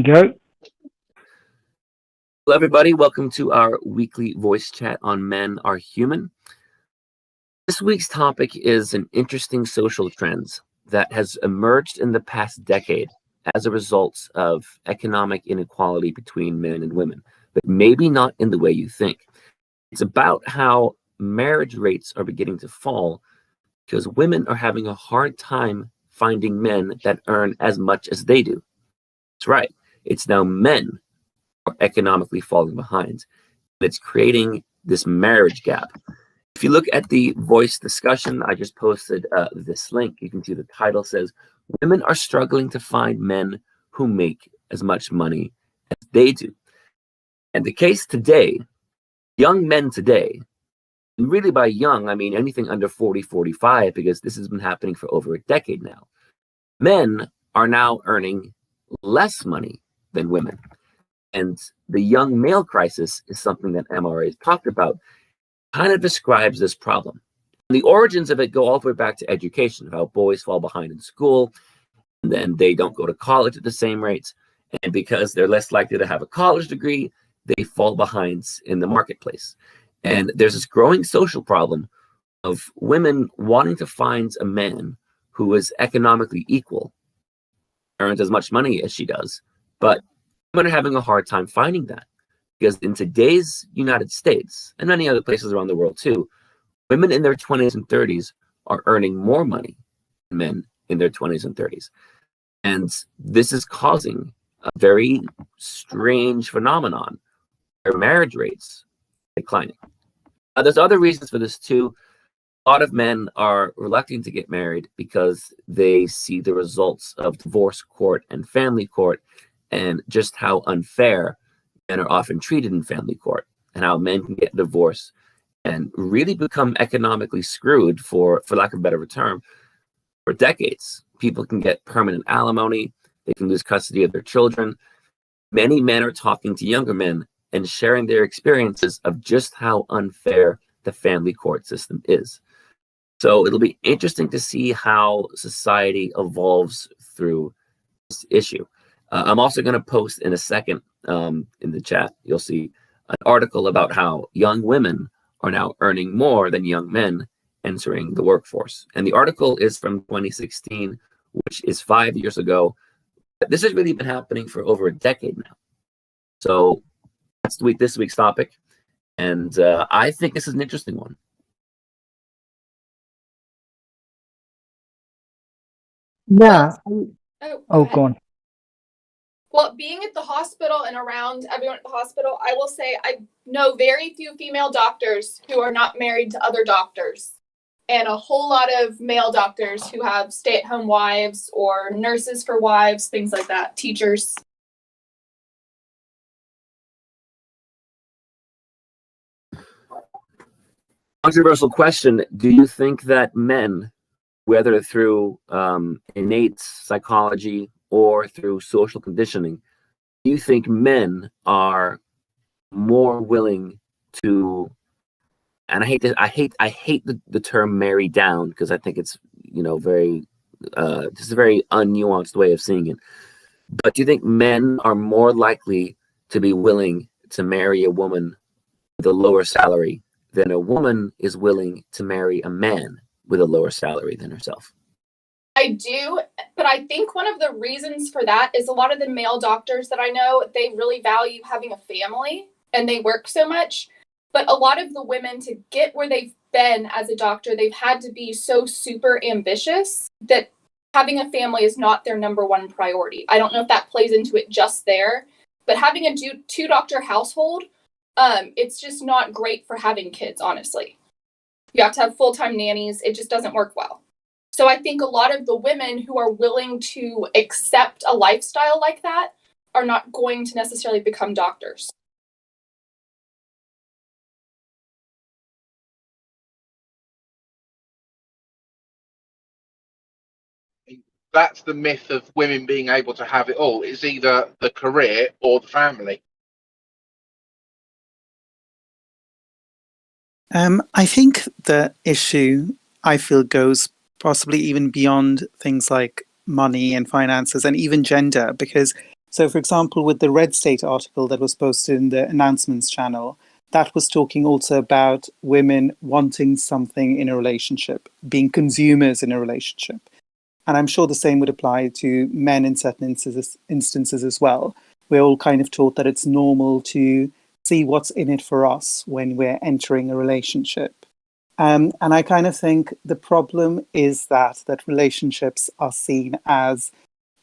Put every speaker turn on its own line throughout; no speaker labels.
Go.
Hello, everybody. Welcome to our weekly voice chat on Men Are Human. This week's topic is an interesting social trend that has emerged in the past decade as a result of economic inequality between men and women, but maybe not in the way you think. It's about how marriage rates are beginning to fall because women are having a hard time finding men that earn as much as they do. That's right. It's now men are economically falling behind. It's creating this marriage gap. If you look at the voice discussion, I just posted this link. You can see the title says, "Women are struggling to find men who make as much money as they do." And the case today, young men today, and really by young, I mean anything under 40, 45, because this has been happening for over a decade now. Men are now earning less money than women. And the young male crisis is something that MRA has talked about, kind of describes this problem. And the origins of it go all the way back to education, of how boys fall behind in school, and then they don't go to college at the same rates. And because they're less likely to have a college degree, they fall behind in the marketplace. And there's this growing social problem of women wanting to find a man who is economically equal, earns as much money as she does, but women are having a hard time finding that. Because in today's United States, and many other places around the world too, women in their 20s and 30s are earning more money than men in their 20s and 30s. And this is causing a very strange phenomenon where marriage rates are declining. There's other reasons for this too. A lot of men are reluctant to get married because they see the results of divorce court and family court and just how unfair men are often treated in family court, and how men can get divorced and really become economically screwed, for lack of a better term, for decades. People can get permanent alimony, they can lose custody of their children. Many men are talking to younger men and sharing their experiences of just how unfair the family court system is. So it'll be interesting to see how society evolves through this issue. I'm also going to post in a second in the chat, you'll see an article about how young women are now earning more than young men entering the workforce. And the article is from 2016, which is 5 years ago. This has really been happening for over a decade now. So that's this week's topic. And I think this is an interesting one.
Yeah.
Oh,
Go on.
Well, being at the hospital and around everyone at the hospital, I will say I know very few female doctors who are not married to other doctors, and a whole lot of male doctors who have stay-at-home wives or nurses for wives, things like that, teachers.
Controversial question. Do you think that men, whether through innate psychology or through social conditioning, do you think men are more willing to, and I hate the term marry down, because I think it's very just a very unnuanced way of seeing it. But do you think men are more likely to be willing to marry a woman with a lower salary than a woman is willing to marry a man with a lower salary than herself?
I do, but I think one of the reasons for that is a lot of the male doctors that I know, they really value having a family and they work so much. But a lot of the women, to get where they've been as a doctor, they've had to be so super ambitious that having a family is not their number one priority. I don't know if that plays into it just there, but having a two-doctor household, it's just not great for having kids, honestly. You have to have full-time nannies. It just doesn't work well. So I think a lot of the women who are willing to accept a lifestyle like that are not going to necessarily become doctors.
That's the myth of women being able to have it all. It's either the career or the family.
I think the issue, I feel, goes possibly even beyond things like money and finances and even gender, because So, for example, with the Red State article that was posted in the announcements channel, that was talking also about women wanting something in a relationship, being consumers in a relationship. And I'm sure the same would apply to men in certain instances as well. We're all kind of taught that it's normal to see what's in it for us when we're entering a relationship. And I kind of think the problem is that relationships are seen as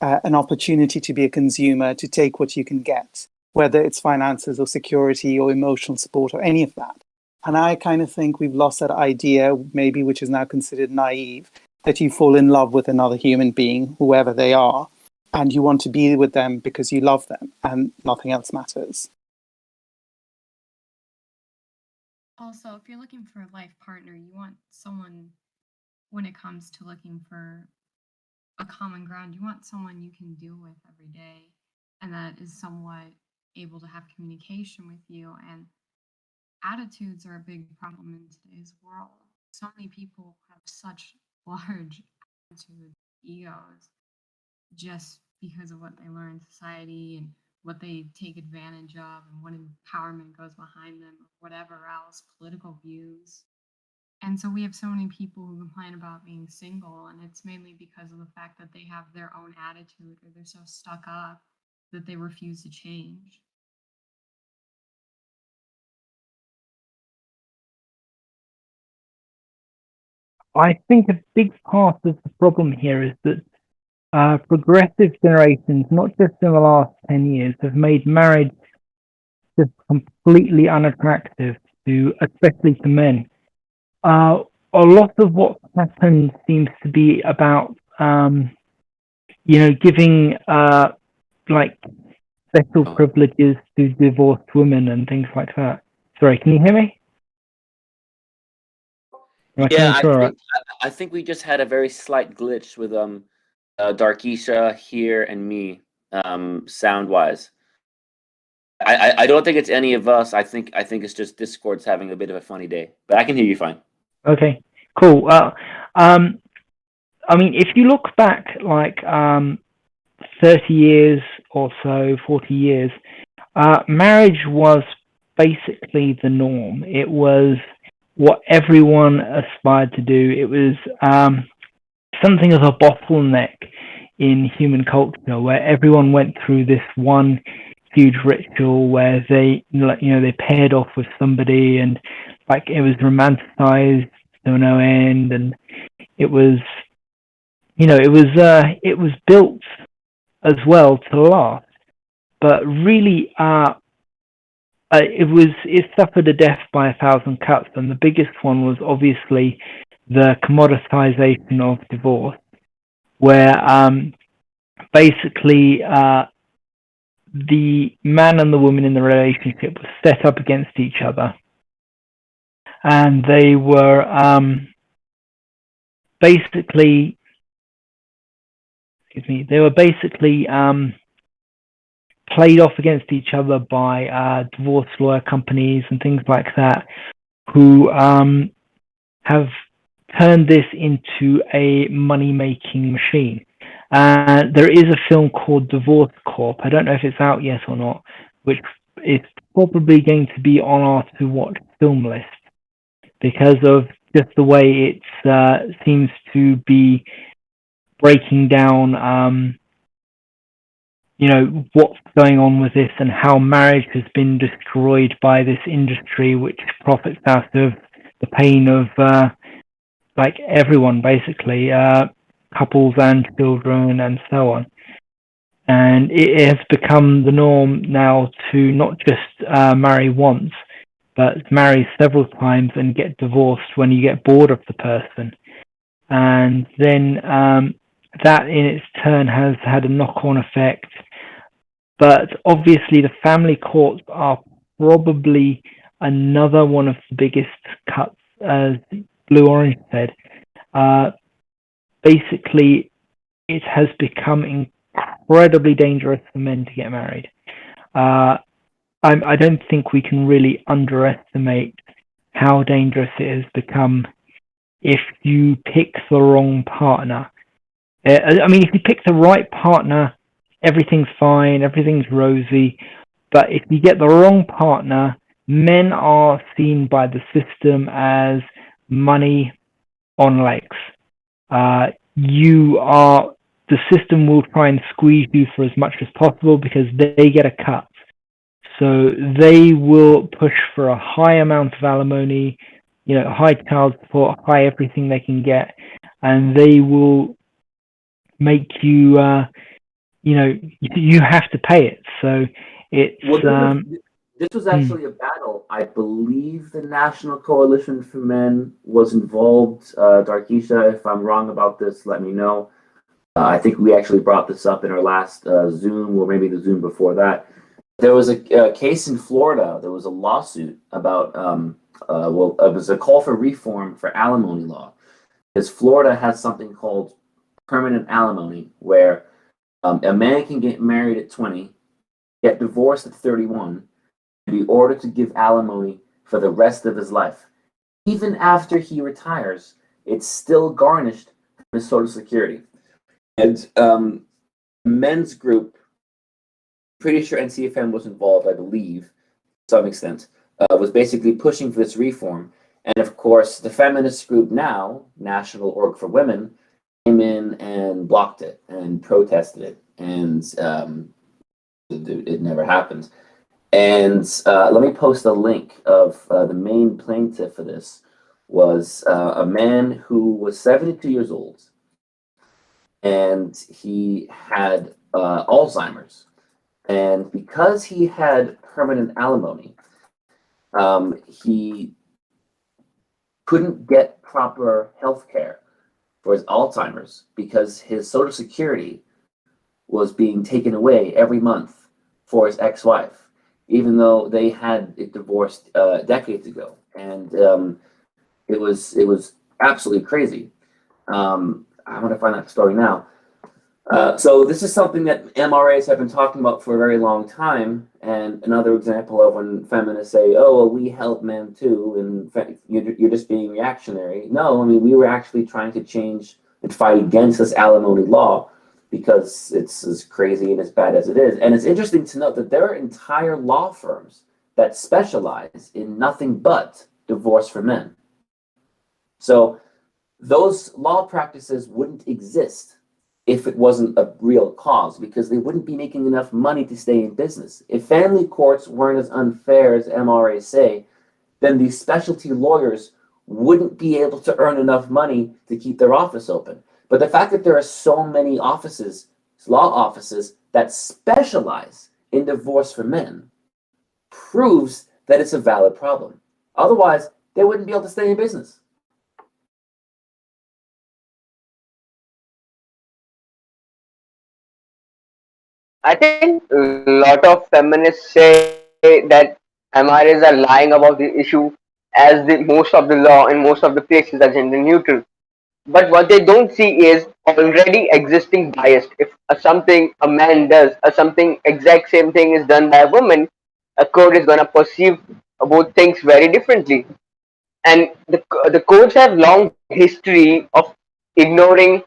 an opportunity to be a consumer, to take what you can get, whether it's finances or security or emotional support or any of that. And I kind of think we've lost that idea, maybe which is now considered naive, that you fall in love with another human being, whoever they are, and you want to be with them because you love them and nothing else matters.
Also, if you're looking for a life partner, you want someone, when it comes to looking for a common ground, you want someone you can deal with every day and that is somewhat able to have communication with you. And attitudes are a big problem in today's world. So many people have such large attitude egos just because of what they learn in society and what they take advantage of and what empowerment goes behind them or whatever else, political views. And so we have so many people who complain about being single, and it's mainly because of the fact that they have their own attitude or they're so stuck up that they refuse to change.
I think a big part of the problem here is that progressive generations, not just in the last 10 years, have made marriage just completely unattractive to, especially to men. A lot of what happens seems to be about, giving like special privileges to divorced women and things like that. Sorry, can you hear me?
Yeah, I think we just had a very slight glitch with Darkisha here and me, sound wise. I don't think it's any of us. I think it's just Discord's having a bit of a funny day, but I can hear you fine.
Okay, cool. I mean, if you look back like 30 years or so, 40 years, marriage was basically the norm. It was what everyone aspired to do. It was something of a bottleneck in human culture, where everyone went through this one huge ritual where they paired off with somebody, and like it was romanticized to no end, and it was it was built as well to last, but really it suffered a death by 1,000 cuts, and the biggest one was obviously the commoditization of divorce, where basically the man and the woman in the relationship were set up against each other, and they were basically played off against each other by divorce lawyer companies and things like that, who have turned this into a money-making machine. There is a film called Divorce Corp. I don't know if it's out yet or not, which is probably going to be on our to-watch film list because of just the way it seems to be breaking down what's going on with this and how marriage has been destroyed by this industry, which profits out of the pain of like everyone, basically, couples and children and so on. And it has become the norm now to not just marry once, but marry several times and get divorced when you get bored of the person. And then that in its turn has had a knock-on effect. But obviously the family courts are probably another one of the biggest cuts, as Blue Orange said. Basically, it has become incredibly dangerous for men to get married. I don't think we can really underestimate how dangerous it has become if you pick the wrong partner. I mean, if you pick the right partner, everything's fine, everything's rosy. But if you get the wrong partner, men are seen by the system as money on legs. The system will try and squeeze you for as much as possible because they get a cut. So they will push for a high amount of alimony, high child support, high everything they can get, and they will make you, you have to pay it. So it's
this was actually a battle. I believe the National Coalition for Men was involved. Darkisha, if I'm wrong about this, let me know. I think we actually brought this up in our last Zoom, or maybe the Zoom before that. There was a case in Florida. There was a lawsuit about, it was a call for reform for alimony law. Because Florida has something called permanent alimony, where a man can get married at 20, get divorced at 31, and be ordered to give alimony for the rest of his life. Even after he retires, it's still garnished from his Social Security. And the men's group, pretty sure NCFM was involved, I believe, to some extent, was basically pushing for this reform. And of course, the feminist group now, National Org for Women, came in and blocked it and protested it. And it never happened. And let me post a link of the main plaintiff for this was a man who was 72 years old, and he had Alzheimer's. And because he had permanent alimony, he couldn't get proper health care for his Alzheimer's because his Social Security was being taken away every month for his ex-wife, even though they had it divorced decades ago. And it was absolutely crazy. I want to find that story now. So this is something that MRAs have been talking about for a very long time, and another example of when feminists say, "Oh, well, we help men too," and you're just being reactionary. No, I mean, we were actually trying to change and fight against this alimony law because it's as crazy and as bad as it is. And it's interesting to note that there are entire law firms that specialize in nothing but divorce for men. So those law practices wouldn't exist if it wasn't a real cause, because they wouldn't be making enough money to stay in business. If family courts weren't as unfair as MRAs say, then these specialty lawyers wouldn't be able to earn enough money to keep their office open. But the fact that there are so many offices, law offices, that specialize in divorce for men proves that it's a valid problem. Otherwise, they wouldn't be able to stay in business.
I think a lot of feminists say that MRAs are lying about the issue, as most of the law in most of the places are gender neutral. But what they don't see is already existing bias. If something a man does, something exact same thing is done by a woman, a court is going to perceive both things very differently. And the courts have long history of ignoring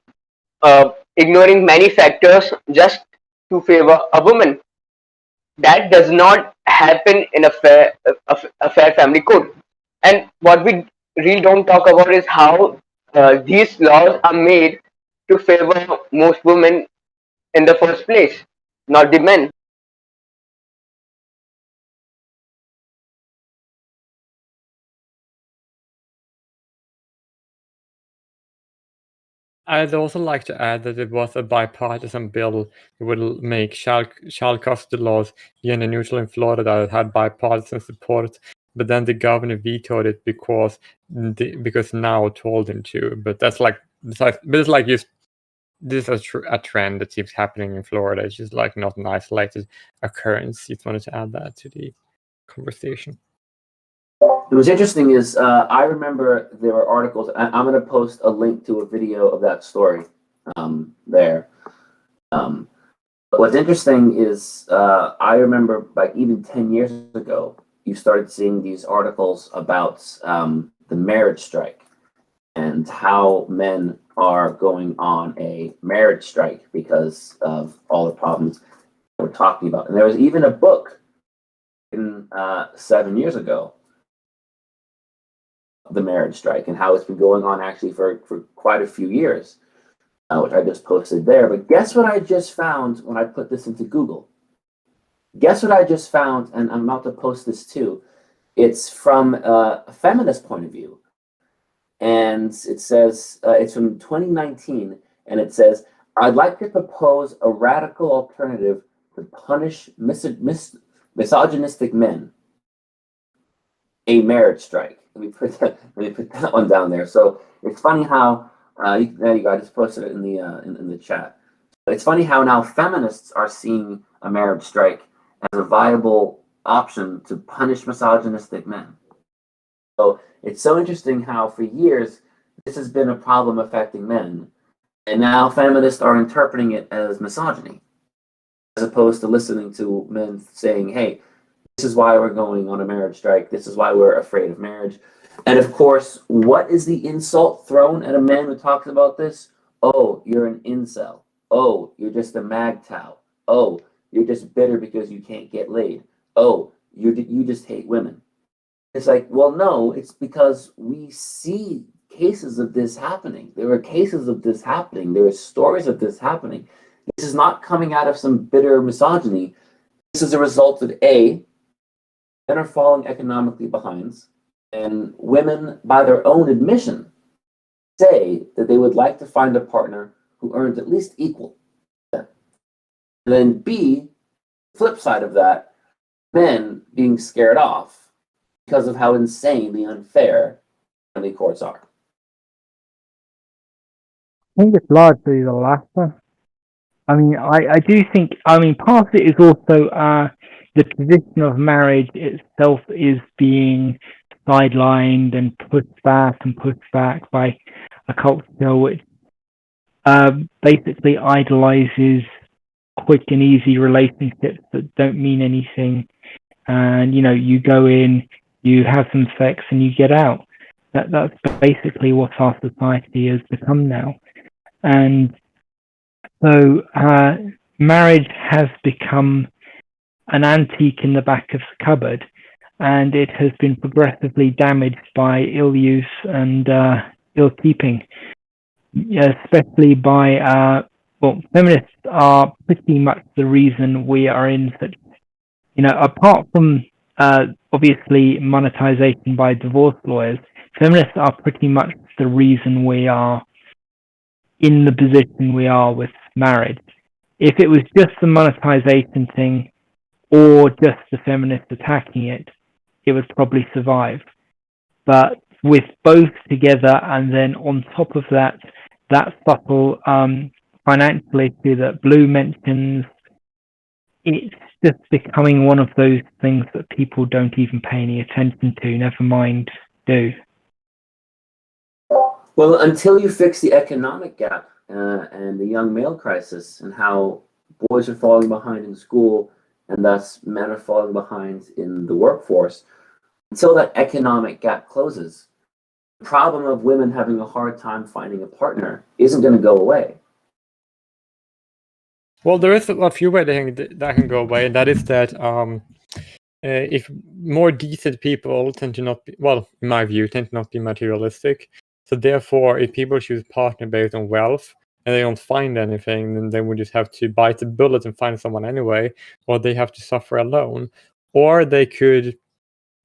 ignoring many factors just to favor a woman. That does not happen in a fair family code. And what we really don't talk about is how these laws are made to favor most women in the first place, not the men.
I'd also like to add that it was a bipartisan bill that would make child custody laws gender neutral in Florida that had bipartisan support, but then the governor vetoed it because Now told him to. But that's like, but it's like this is a trend that keeps happening in Florida. It's just like not an isolated occurrence. Just wanted to add that to the conversation.
What was interesting is I remember there were articles. I'm going to post a link to a video of that story there. But what's interesting is I remember like even 10 years ago, you started seeing these articles about the marriage strike. and how men are going on a marriage strike because of all the problems we're talking about. And there was even a book written 7 years ago, the marriage strike, and how it's been going on actually for quite a few years, which I just posted there. But guess what I just found when I put this into Google? Guess what I just found, and I'm about to post this too. It's from a feminist point of view. And it says, it's from 2019, and it says, I'd like to propose a radical alternative to punish misogynistic men. A marriage strike. Let me put that one down there. So it's funny how there you go. I just posted it in the chat. It's funny how now feminists are seeing a marriage strike as a viable option to punish misogynistic men. So it's so interesting how for years this has been a problem affecting men, and now feminists are interpreting it as misogyny, as opposed to listening to men saying, hey, this is why we're going on a marriage strike. This is why we're afraid of marriage. And of course, what is the insult thrown at a man who talks about this? Oh, you're an incel. Oh, you're just a MGTOW. Oh, you're just bitter because you can't get laid. Oh, you just hate women. It's like, well, no, it's because we see cases of this happening. There are cases of this happening. There are stories of this happening. This is not coming out of some bitter misogyny. This is a result of A, men are falling economically behind, and women, by their own admission, say that they would like to find a partner who earns at least equal to them. And then B, flip side of that, men being scared off because of how insanely unfair family courts are.
I think it's largely the latter. I mean, I do think, I mean, part of it is also the tradition of marriage itself is being sidelined and pushed back by a culture which basically idolizes quick and easy relationships that don't mean anything. And, you know, you go in, you have some sex and you get out. That's basically what our society has become now. And so marriage has become an antique in the back of the cupboard, and it has been progressively damaged by ill use and ill keeping, especially by, well, feminists are pretty much the reason we are in such, you know, apart from obviously monetization by divorce lawyers, feminists are pretty much the reason we are in the position we are with marriage. If it was just the monetization thing or just the feminists attacking it, it would probably survive. But with both together, and then on top of that, that subtle financial issue that Blue mentions, it's just becoming one of those things that people don't even pay any attention to, never mind do.
Well, until you fix the economic gap and the young male crisis and how boys are falling behind in school and thus men are falling behind in the workforce, until that economic gap closes, the problem of women having a hard time finding a partner isn't going to go away.
Well, there is a few ways that can go away, and that is that if more decent people tend to not be, well, in my view, tend to not be materialistic. So therefore, if people choose partner based on wealth and they don't find anything, then they would just have to bite the bullet and find someone anyway, or they have to suffer alone. Or they could,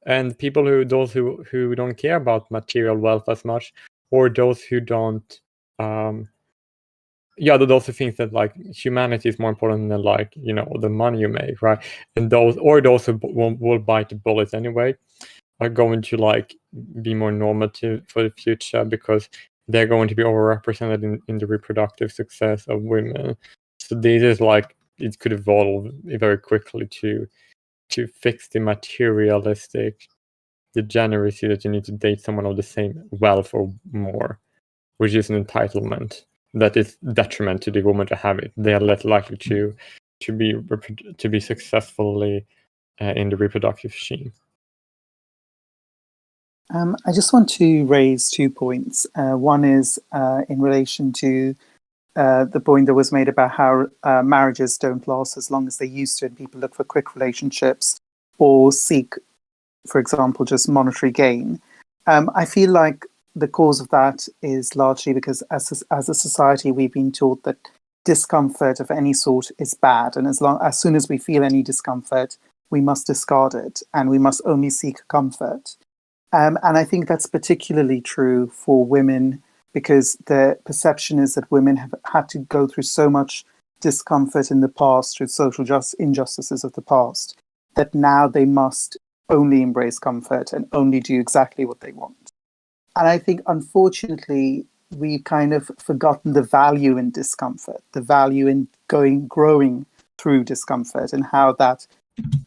and those who don't care about material wealth as much, or those who don't, those who think that like humanity is more important than like, you know, the money you make, right? And those who will bite the bullets anyway are going to like be more normative for the future because they're going to be overrepresented in the reproductive success of women. So this is like, it could evolve very quickly to fix the materialistic degeneracy that you need to date someone of the same wealth or more, which is an entitlement that is detriment to the woman to have it. They are less likely to be successfully in the reproductive machine.
I just want to raise 2 points. One is in relation to the point that was made about how marriages don't last as long as they used to, and people look for quick relationships or seek, for example, just monetary gain. I feel like the cause of that is largely because as a society, we've been taught that discomfort of any sort is bad. And as soon as we feel any discomfort, we must discard it and we must only seek comfort. And I think that's particularly true for women because the perception is that women have had to go through so much discomfort in the past through social injustices of the past that now they must only embrace comfort and only do exactly what they want. And I think, unfortunately, we've kind of forgotten the value in discomfort, the value in growing through discomfort and how that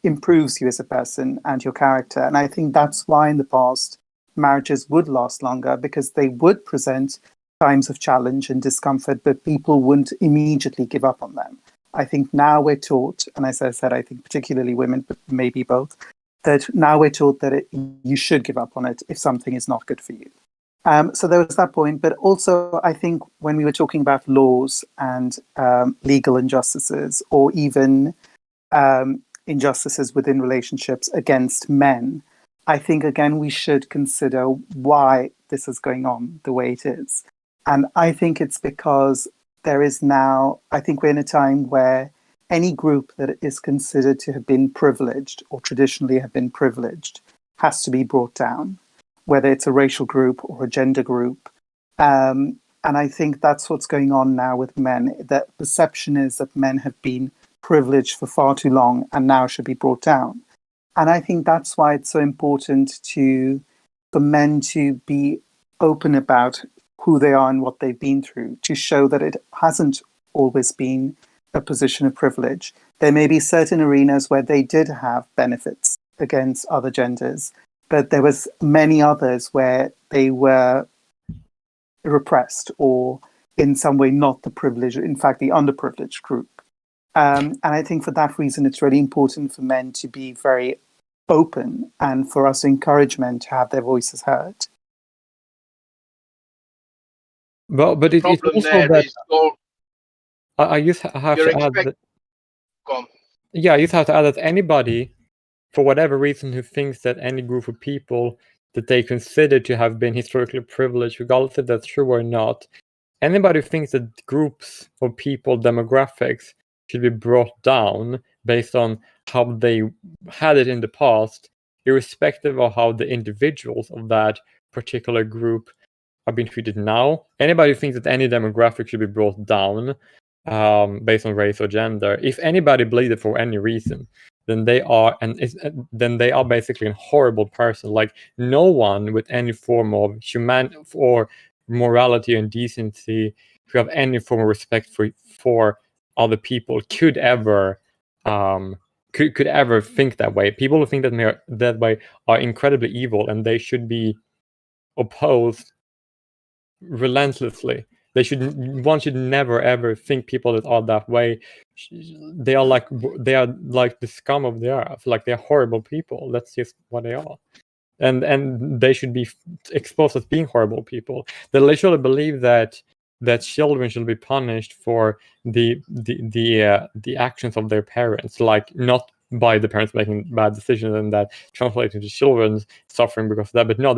improves you as a person and your character. And I think that's why in the past marriages would last longer, because they would present times of challenge and discomfort, but people wouldn't immediately give up on them. I think now we're taught, and as I said, I think particularly women, but maybe both, that now we're taught that you should give up on it if something is not good for you. So there was that point. But also, I think when we were talking about laws and legal injustices, or even injustices within relationships against men, I think, again, we should consider why this is going on the way it is. And I think it's because there is now, I think we're in a time where any group that is considered to have been privileged or traditionally have been privileged has to be brought down, whether it's a racial group or a gender group. And I think that's what's going on now with men. The perception is that men have been privileged for far too long and now should be brought down. And I think that's why it's so important for men to be open about who they are and what they've been through, to show that it hasn't always been a position of privilege. There may be certain arenas where they did have benefits against other genders, but there was many others where they were repressed or in some way not the privileged, in fact, the underprivileged group. And I think for that reason, it's really important for men to be very open and for us to encourage men to have their voices heard.
Well, but it's
problem
also
there
that
is all
I just have
you're
to add
expect.
that,
Go on.
yeah, I just have to add that anybody, for whatever reason, who thinks that any group of people that they consider to have been historically privileged, regardless if that's true or not, anybody who thinks that groups of people, demographics, should be brought down based on how they had it in the past, irrespective of how the individuals of that particular group are being treated now. Anybody who thinks that any demographic should be brought down based on race or gender, if anybody believes it for any reason, then they are basically a horrible person. Like, no one with any form of human or morality and decency, who have any form of respect for other people, could ever could ever think that way. People who think that way are incredibly evil, and they should be opposed relentlessly. One should never ever think people that are that way. They are like the scum of the earth. Like, they're horrible people. That's just what they are. And they should be exposed as being horrible people. They literally believe that children should be punished for the actions of their parents, like not by the parents making bad decisions and that translating to children's suffering because of that, but no,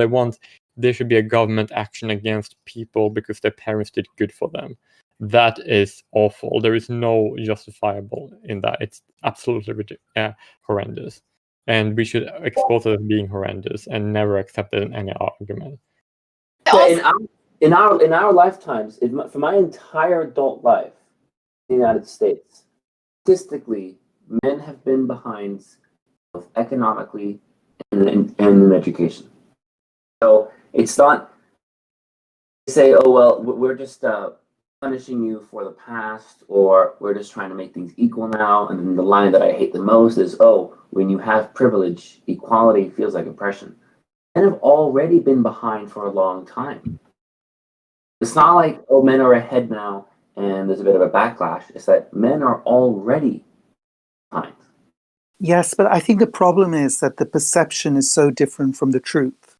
there should be a government action against people because their parents did good for them. That is awful. There is no justifiable in that. It's absolutely horrendous. And we should expose it as being horrendous and never accept it in any argument.
In our lifetimes, for my entire adult life in the United States, statistically, men have been behind both economically and in education. So it's not say, oh well, we're just punishing you for the past, or we're just trying to make things equal now. And then the line that I hate the most is, oh, when you have privilege, equality feels like oppression. Men have already been behind for a long time. It's not like, oh, men are ahead now and there's a bit of a backlash. It's that men are already behind.
Yes, but I think the problem is that the perception is so different from the truth.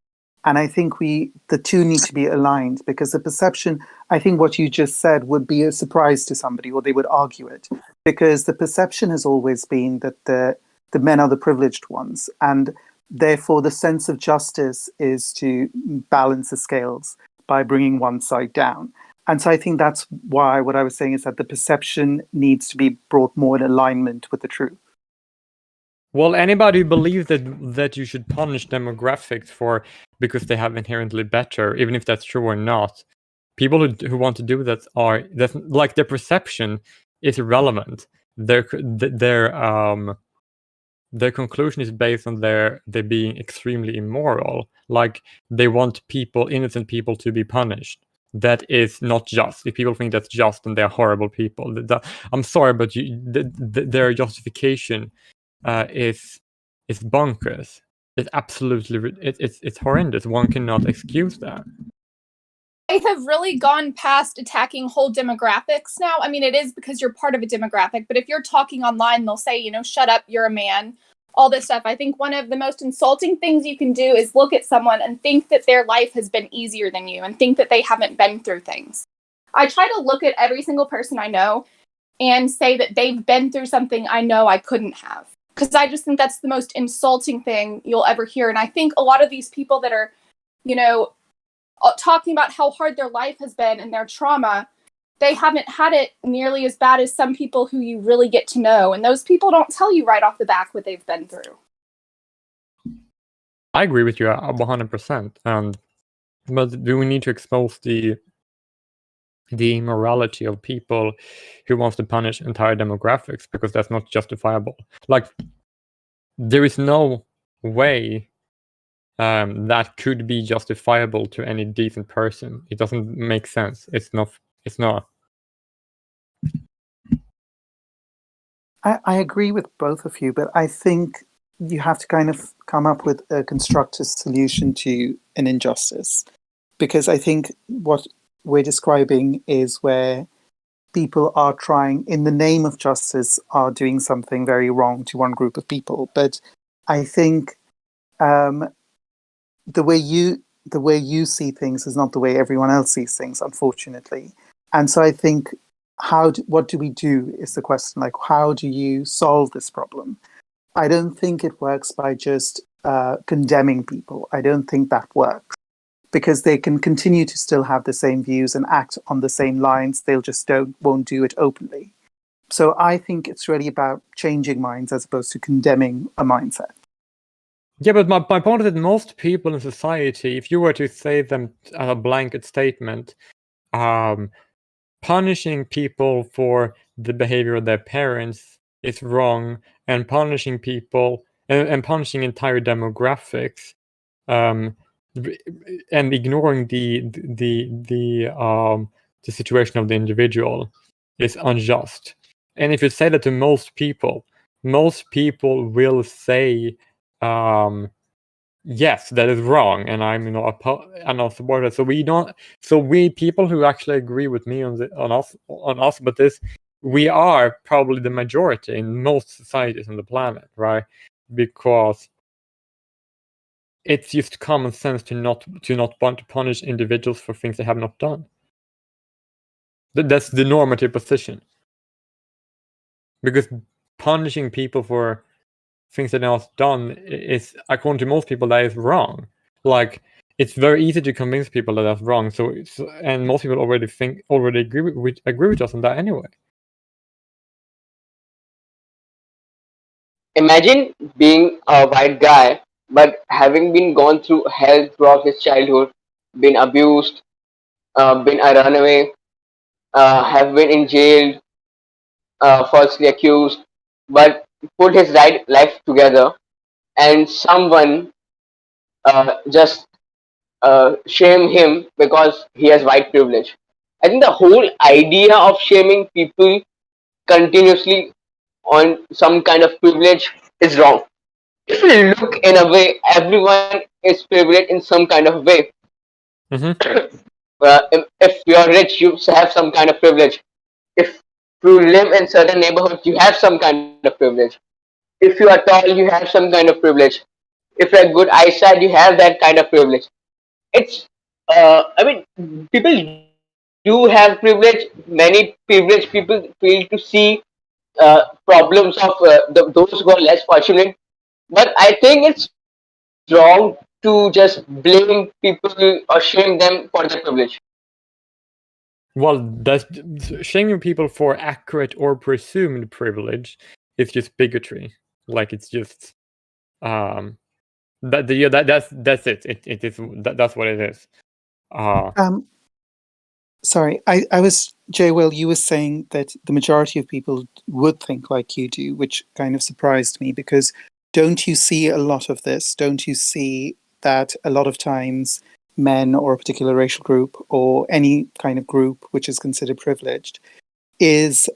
And I think the two need to be aligned, because the perception, I think what you just said would be a surprise to somebody, or they would argue it, because the perception has always been that the men are the privileged ones, and therefore the sense of justice is to balance the scales by bringing one side down. And so I think that's why what I was saying is that the perception needs to be brought more in alignment with the truth.
Well, anybody who believes that you should punish demographics because they have inherently better, even if that's true or not, people who want to do that that's like their perception is irrelevant. Their conclusion is based on their being extremely immoral. Like they want innocent people to be punished. That is not just. If people think that's just, then they're horrible people. I'm sorry, but their justification is bonkers. It's absolutely it's horrendous. One cannot excuse that.
They have really gone past attacking whole demographics now. I mean, it is because you're part of a demographic, but if you're talking online, they'll say, shut up, you're a man, all this stuff. I think one of the most insulting things you can do is look at someone and think that their life has been easier than you and think that they haven't been through things. I try to look at every single person I know and say that they've been through something I know I couldn't have. Because I just think that's the most insulting thing you'll ever hear. And I think a lot of these people that are, talking about how hard their life has been and their trauma, they haven't had it nearly as bad as some people who you really get to know. And those people don't tell you right off the back what they've been through.
I agree with you 100%. But do we need to expose the immorality of people who wants to punish entire demographics, because that's not justifiable? Like, there is no way that could be justifiable to any decent person. It doesn't make sense. It's not.
I agree with both of you, but I think you have to kind of come up with a constructive solution to an injustice, because I think what we're describing is where people are trying, in the name of justice, are doing something very wrong to one group of people. But I think the way you see things is not the way everyone else sees things, unfortunately. And so I think what do we do is the question. Like, how do you solve this problem? I don't think it works by just condemning people. I don't think that works, because they can continue to still have the same views and act on the same lines. They'll just won't do it openly. So I think it's really about changing minds as opposed to condemning a mindset.
Yeah, but my point is that most people in society, if you were to say them a blanket statement, punishing people for the behavior of their parents is wrong, and punishing people and punishing entire demographics, and ignoring the situation of the individual is unjust. And if you say that to most people will say, yes, that is wrong, and I'm not support it. So we people who actually agree with me on us, but this, we are probably the majority in most societies on the planet, right? Because it's just common sense to not want to punish individuals for things they have not done. That's the normative position. Because punishing people for things that are not done is, according to most people, that is wrong. Like, it's very easy to convince people that that's wrong. And most people already agree with us on that anyway.
Imagine being a white guy, but having been gone through hell throughout his childhood, been abused, been a runaway, have been in jail, falsely accused, but put his life together, and someone just shame him because he has white privilege. I think the whole idea of shaming people continuously on some kind of privilege is wrong. If you look in a way, everyone is privileged in some kind of way.
Mm-hmm.
If you're rich, you have some kind of privilege. If you live in certain neighborhoods, you have some kind of privilege. If you are tall, you have some kind of privilege. If you have good eyesight, you have that kind of privilege. it's I mean, people do have privilege. Many privileged people fail to see problems of those who are less fortunate. But I think it's wrong to just blame people or shame them for their privilege.
Well, that's shaming people for accurate or presumed privilege is just bigotry. Like it's just that's it. It is that's what it is.
Sorry, I was, Jay Will, you were saying that the majority of people would think like you do, which kind of surprised me, because don't you see a lot of this? Don't you see that a lot of times men or a particular racial group or any kind of group which is considered privileged is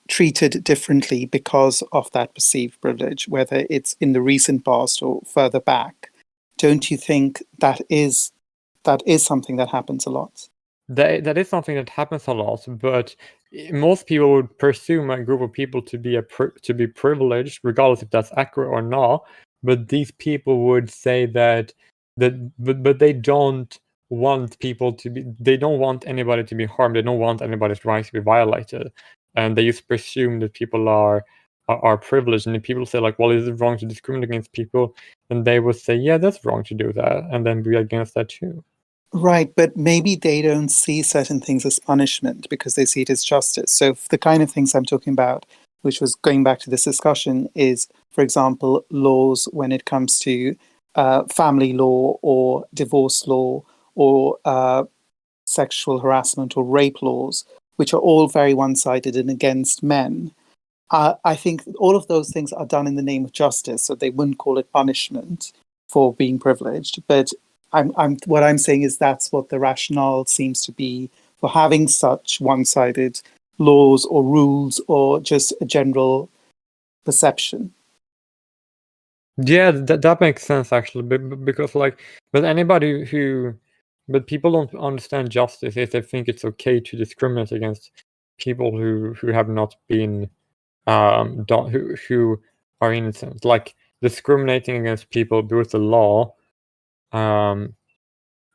treated differently because of that perceived privilege, whether it's in the recent past or further back? Don't you think that is something that happens a lot?
That is something that happens a lot, but most people would presume a group of people to be privileged, regardless if that's accurate or not. But these people would say but they don't want people to be. They don't want anybody to be harmed. They don't want anybody's rights to be violated, and they just presume that people are privileged. And if people say like, "Well, is it wrong to discriminate against people?" then they would say, "Yeah, that's wrong to do that," and then be against that too.
Right, but maybe they don't see certain things as punishment because they see it as justice. So the kind of things I'm talking about, which was going back to this discussion, is, for example, laws when it comes to family law or divorce law or sexual harassment or rape laws, which are all very one-sided and against men. I think all of those things are done in the name of justice, so they wouldn't call it punishment for being privileged, but what I'm saying is that's what the rationale seems to be for having such one-sided laws or rules or just a general perception.
Yeah, that makes sense actually, because like, but people don't understand justice if they think it's okay to discriminate against people who have not been who are innocent. Like discriminating against people with the law.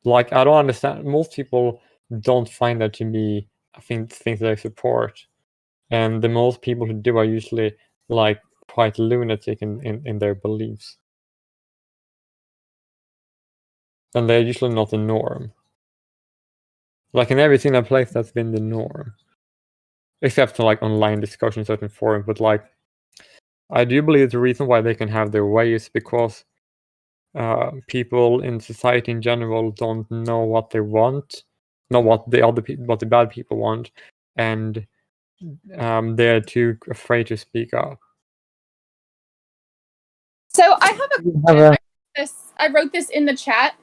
Like I don't understand. Most people don't find that to be things they support, and the most people who do are usually like quite lunatic in their beliefs, and they're usually not the norm. Like in every single place, that's been the norm, except for like online discussions, certain forums. But like, I do believe the reason why they can have their way is because people in society in general don't know what they want, not what the bad people want, and they're too afraid to speak up.
So I have a question. I wrote this in the chat.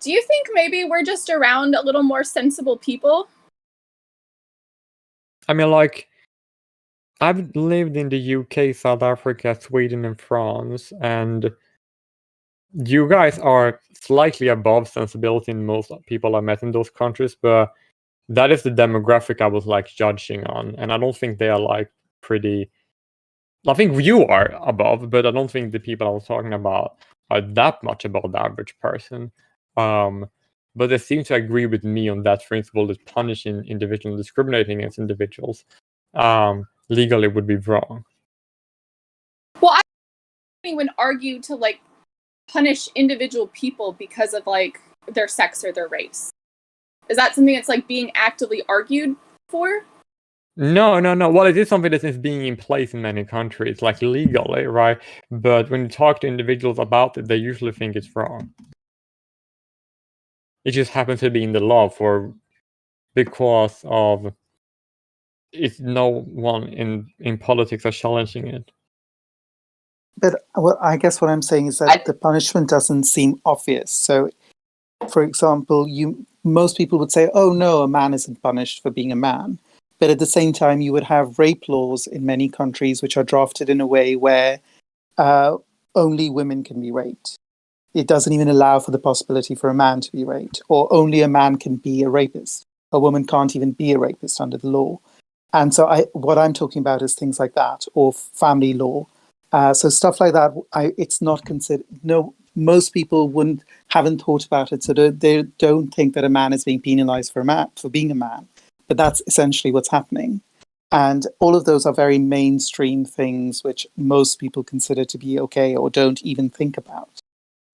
Do you think maybe we're just around a little more sensible people?
I mean, like, I've lived in the UK, South Africa, Sweden, and France, and you guys are slightly above sensibility in most people I met in those countries, but that is the demographic I was like judging on, and I don't think they are like pretty. I think you are above, but I don't think the people I was talking about are that much above the average person. But they seem to agree with me on that principle that punishing individuals, discriminating against individuals, legally would be wrong.
Well, I don't even argue to like punish individual people because of like their sex or their race. Is that something that's like being actively argued for?
No. Well, it is something that is being in place in many countries, like legally, right? But when you talk to individuals about it, they usually think it's wrong. It just happens to be in the law because of it's no one in politics are challenging it.
But I guess what I'm saying is that the punishment doesn't seem obvious. So, for example, most people would say, "Oh no, a man isn't punished for being a man." But at the same time, you would have rape laws in many countries which are drafted in a way where only women can be raped. It doesn't even allow for the possibility for a man to be raped, or only a man can be a rapist. A woman can't even be a rapist under the law. And so what I'm talking about is things like that, or family law. So stuff like that, it's not considered. No most people haven't thought about it, so they don't think that a man is being penalized for being a man. But that's essentially what's happening. And all of those are very mainstream things which most people consider to be okay or don't even think about,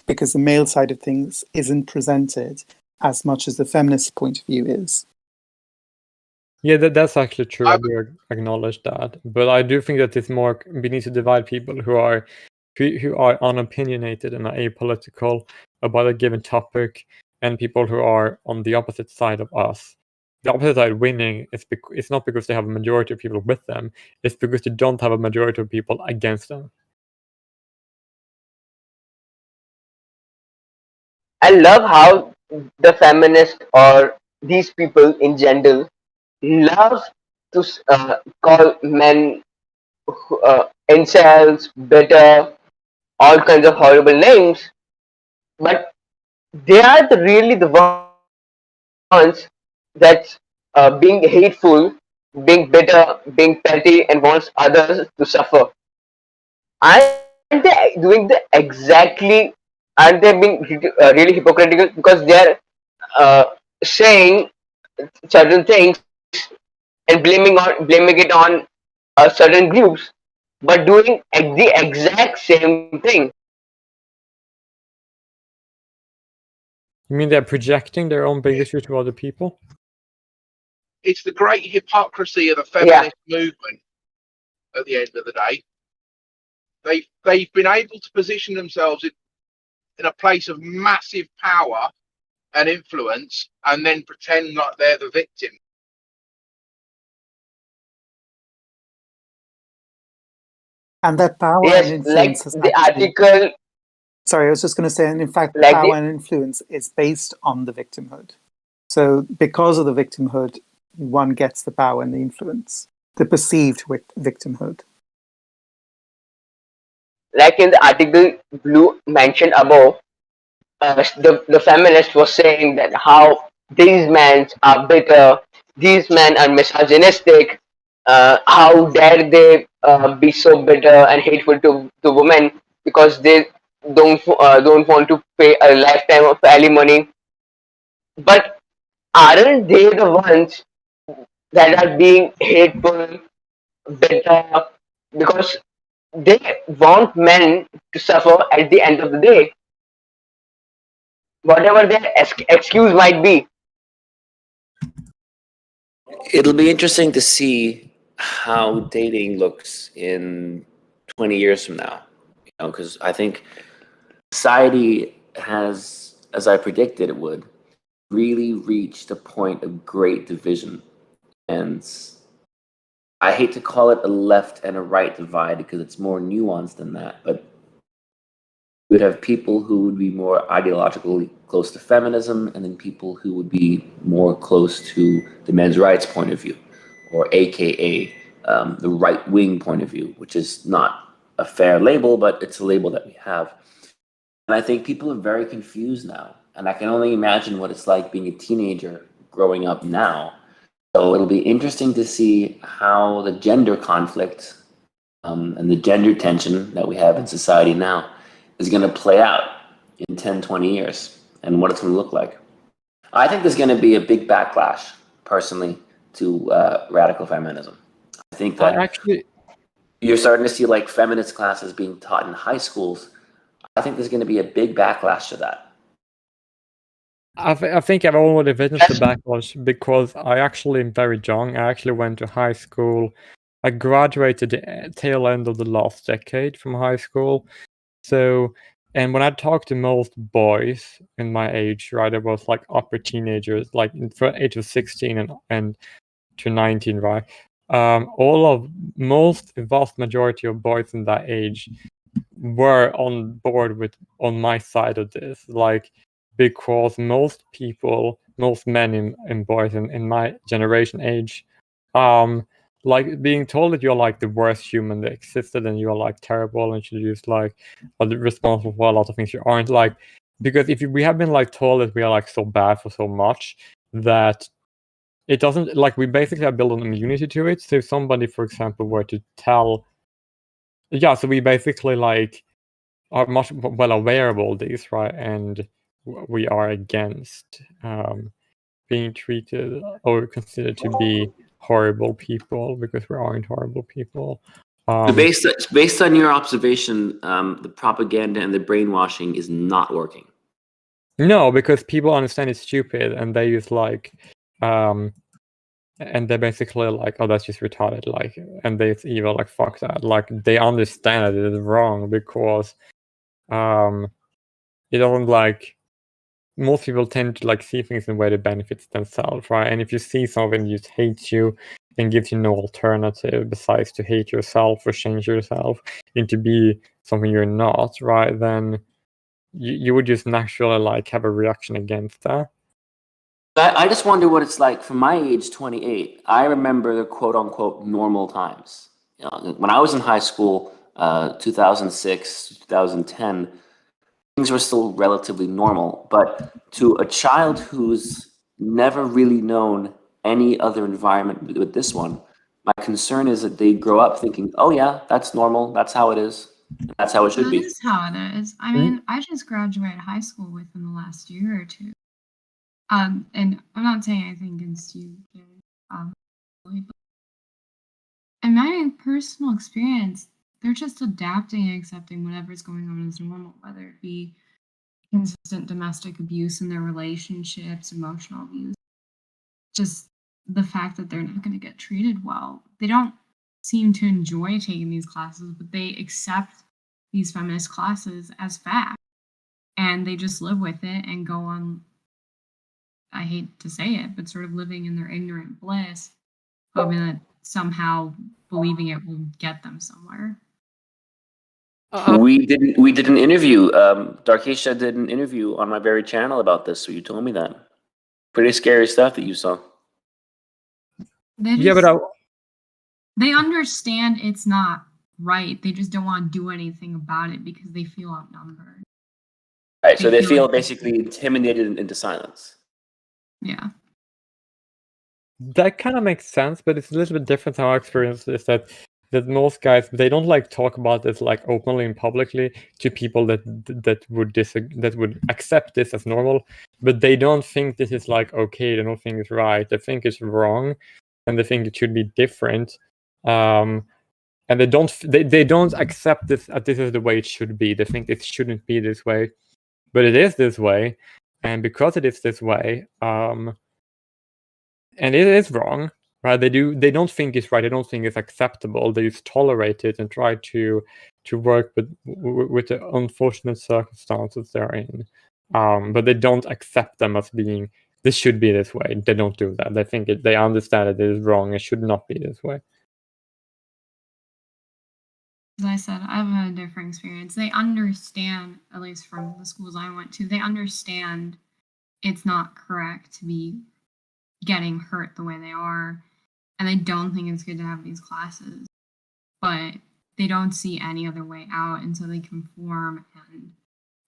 because the male side of things isn't presented as much as the feminist point of view is.
Yeah, that's actually true. I do acknowledge that, but I do think that it's more, we need to divide people who are unopinionated and are apolitical about a given topic, and people who are on the opposite side of us. The opposite side winning it's not because they have a majority of people with them; it's because they don't have a majority of people against them.
I love how the feminists or these people in general love to call men incels, bitter, all kinds of horrible names, but they are really the ones that's being hateful, being bitter, being petty, and wants others to suffer. Aren't they doing the exactly? Aren't they being really hypocritical because they're saying certain things and blaming it on certain groups, but doing the exact same thing?
You mean they're projecting their own bigotry to other people?
It's the great hypocrisy of the feminist movement. At the end of the day, they've been able to position themselves in a place of massive power and influence, and then pretend like they're the victim.
And that power
Yes,
and influence
like the article.
Sorry, I was just going to say, and in fact,
Like
power and influence is based on the victimhood. So because of the victimhood, one gets the power and the influence, the perceived victimhood.
Like in the article Blue mentioned above, the feminist was saying that how these men are bitter, these men are misogynistic, how dare they be so bitter and hateful to women because they don't want to pay a lifetime of alimony. But aren't they the ones that are being hateful, bitter, because they want men to suffer at the end of the day, whatever their excuse might be.
It'll be interesting to see how dating looks in 20 years from now, because I think society has, as I predicted it would, really reached a point of great division. And I hate to call it a left and a right divide because it's more nuanced than that, but you would have people who would be more ideologically close to feminism, and then people who would be more close to the men's rights point of view, or AKA the right-wing point of view, which is not a fair label, but it's a label that we have. And I think people are very confused now, and I can only imagine what it's like being a teenager growing up now. So it'll be interesting to see how the gender conflict and the gender tension that we have in society now is going to play out in 10, 20 years, and what it's going to look like. I think there's going to be a big backlash, personally, to radical feminism. I think that you're starting to see like feminist classes being taught in high schools. I think there's going to be a big backlash to that.
I think I've already witnessed the backlash because I actually am very young. I actually went to high school. I graduated the tail end of the last decade from high school. So, and when I talked to most boys in my age, right, it was like upper teenagers, like from age of 16 and to 19, right? The vast majority of boys in that age were on board on my side of this, like, because most men and boys in my generation age, like being told that you're like the worst human that existed and you're like terrible and should just like are responsible for a lot of things you aren't, like, because we have been like told that we are like so bad for so much that it doesn't, like, we basically have built an immunity to it. So if somebody, for example, were to tell, so we basically like are much well aware of all these, right? And we are against being treated or considered to be horrible people because we aren't horrible people.
So based on your observation, the propaganda and the brainwashing is not working.
No, because people understand it's stupid and they use like and they're basically like, oh, that's just retarded, like, and it's evil, like, fuck that. Like, they understand that it is wrong because it doesn't, like, most people tend to, like, see things in a way that benefits themselves, right? And if you see something that just hates you and gives you no alternative besides to hate yourself or change yourself into be something you're not, right, then you would just naturally, like, have a reaction against that.
I just wonder what it's like from my age, 28. I remember the quote unquote normal times. You know, when I was in high school, 2006, 2010, things were still relatively normal. But to a child who's never really known any other environment with this one, my concern is that they grow up thinking, oh, yeah, that's normal. That's how it is. That's how it should be.
That is how it is. I mean, I just graduated high school within the last year or two. And I'm not saying anything against you, Gary, but in my personal experience, they're just adapting and accepting whatever's going on as normal, whether it be consistent domestic abuse in their relationships, emotional abuse, just the fact that they're not going to get treated well. They don't seem to enjoy taking these classes, but they accept these feminist classes as fact, and they just live with it and go on, I hate to say it, but sort of living in their ignorant bliss, hoping that somehow believing it will get them somewhere.
We did an interview. Darkesha did an interview on my very channel about this, so you told me that. Pretty scary stuff that you saw.
Yeah, but
they understand it's not right. They just don't want to do anything about it because they feel outnumbered.
Right, so they feel basically intimidated into silence.
Yeah.
That kind of makes sense, but it's a little bit different. Our experience is that most guys, they don't like talk about this like openly and publicly to people that would accept this as normal, but they don't think this is like okay. They don't think it's right. They think it's wrong, and they think it should be different. And they don't accept this as this is the way it should be. They think it shouldn't be this way, but it is this way, and because it is this way, and it is wrong, right? They don't think it's right. They don't think it's acceptable. They just tolerate it and try to work with the unfortunate circumstances they're in. But they don't accept them as being this should be this way. They don't do that. They think they understand it is wrong. It should not be this way.
As I said, I've had a different experience. They understand, at least from the schools I went to, they understand it's not correct to be getting hurt the way they are, and they don't think it's good to have these classes, but they don't see any other way out, and so they conform and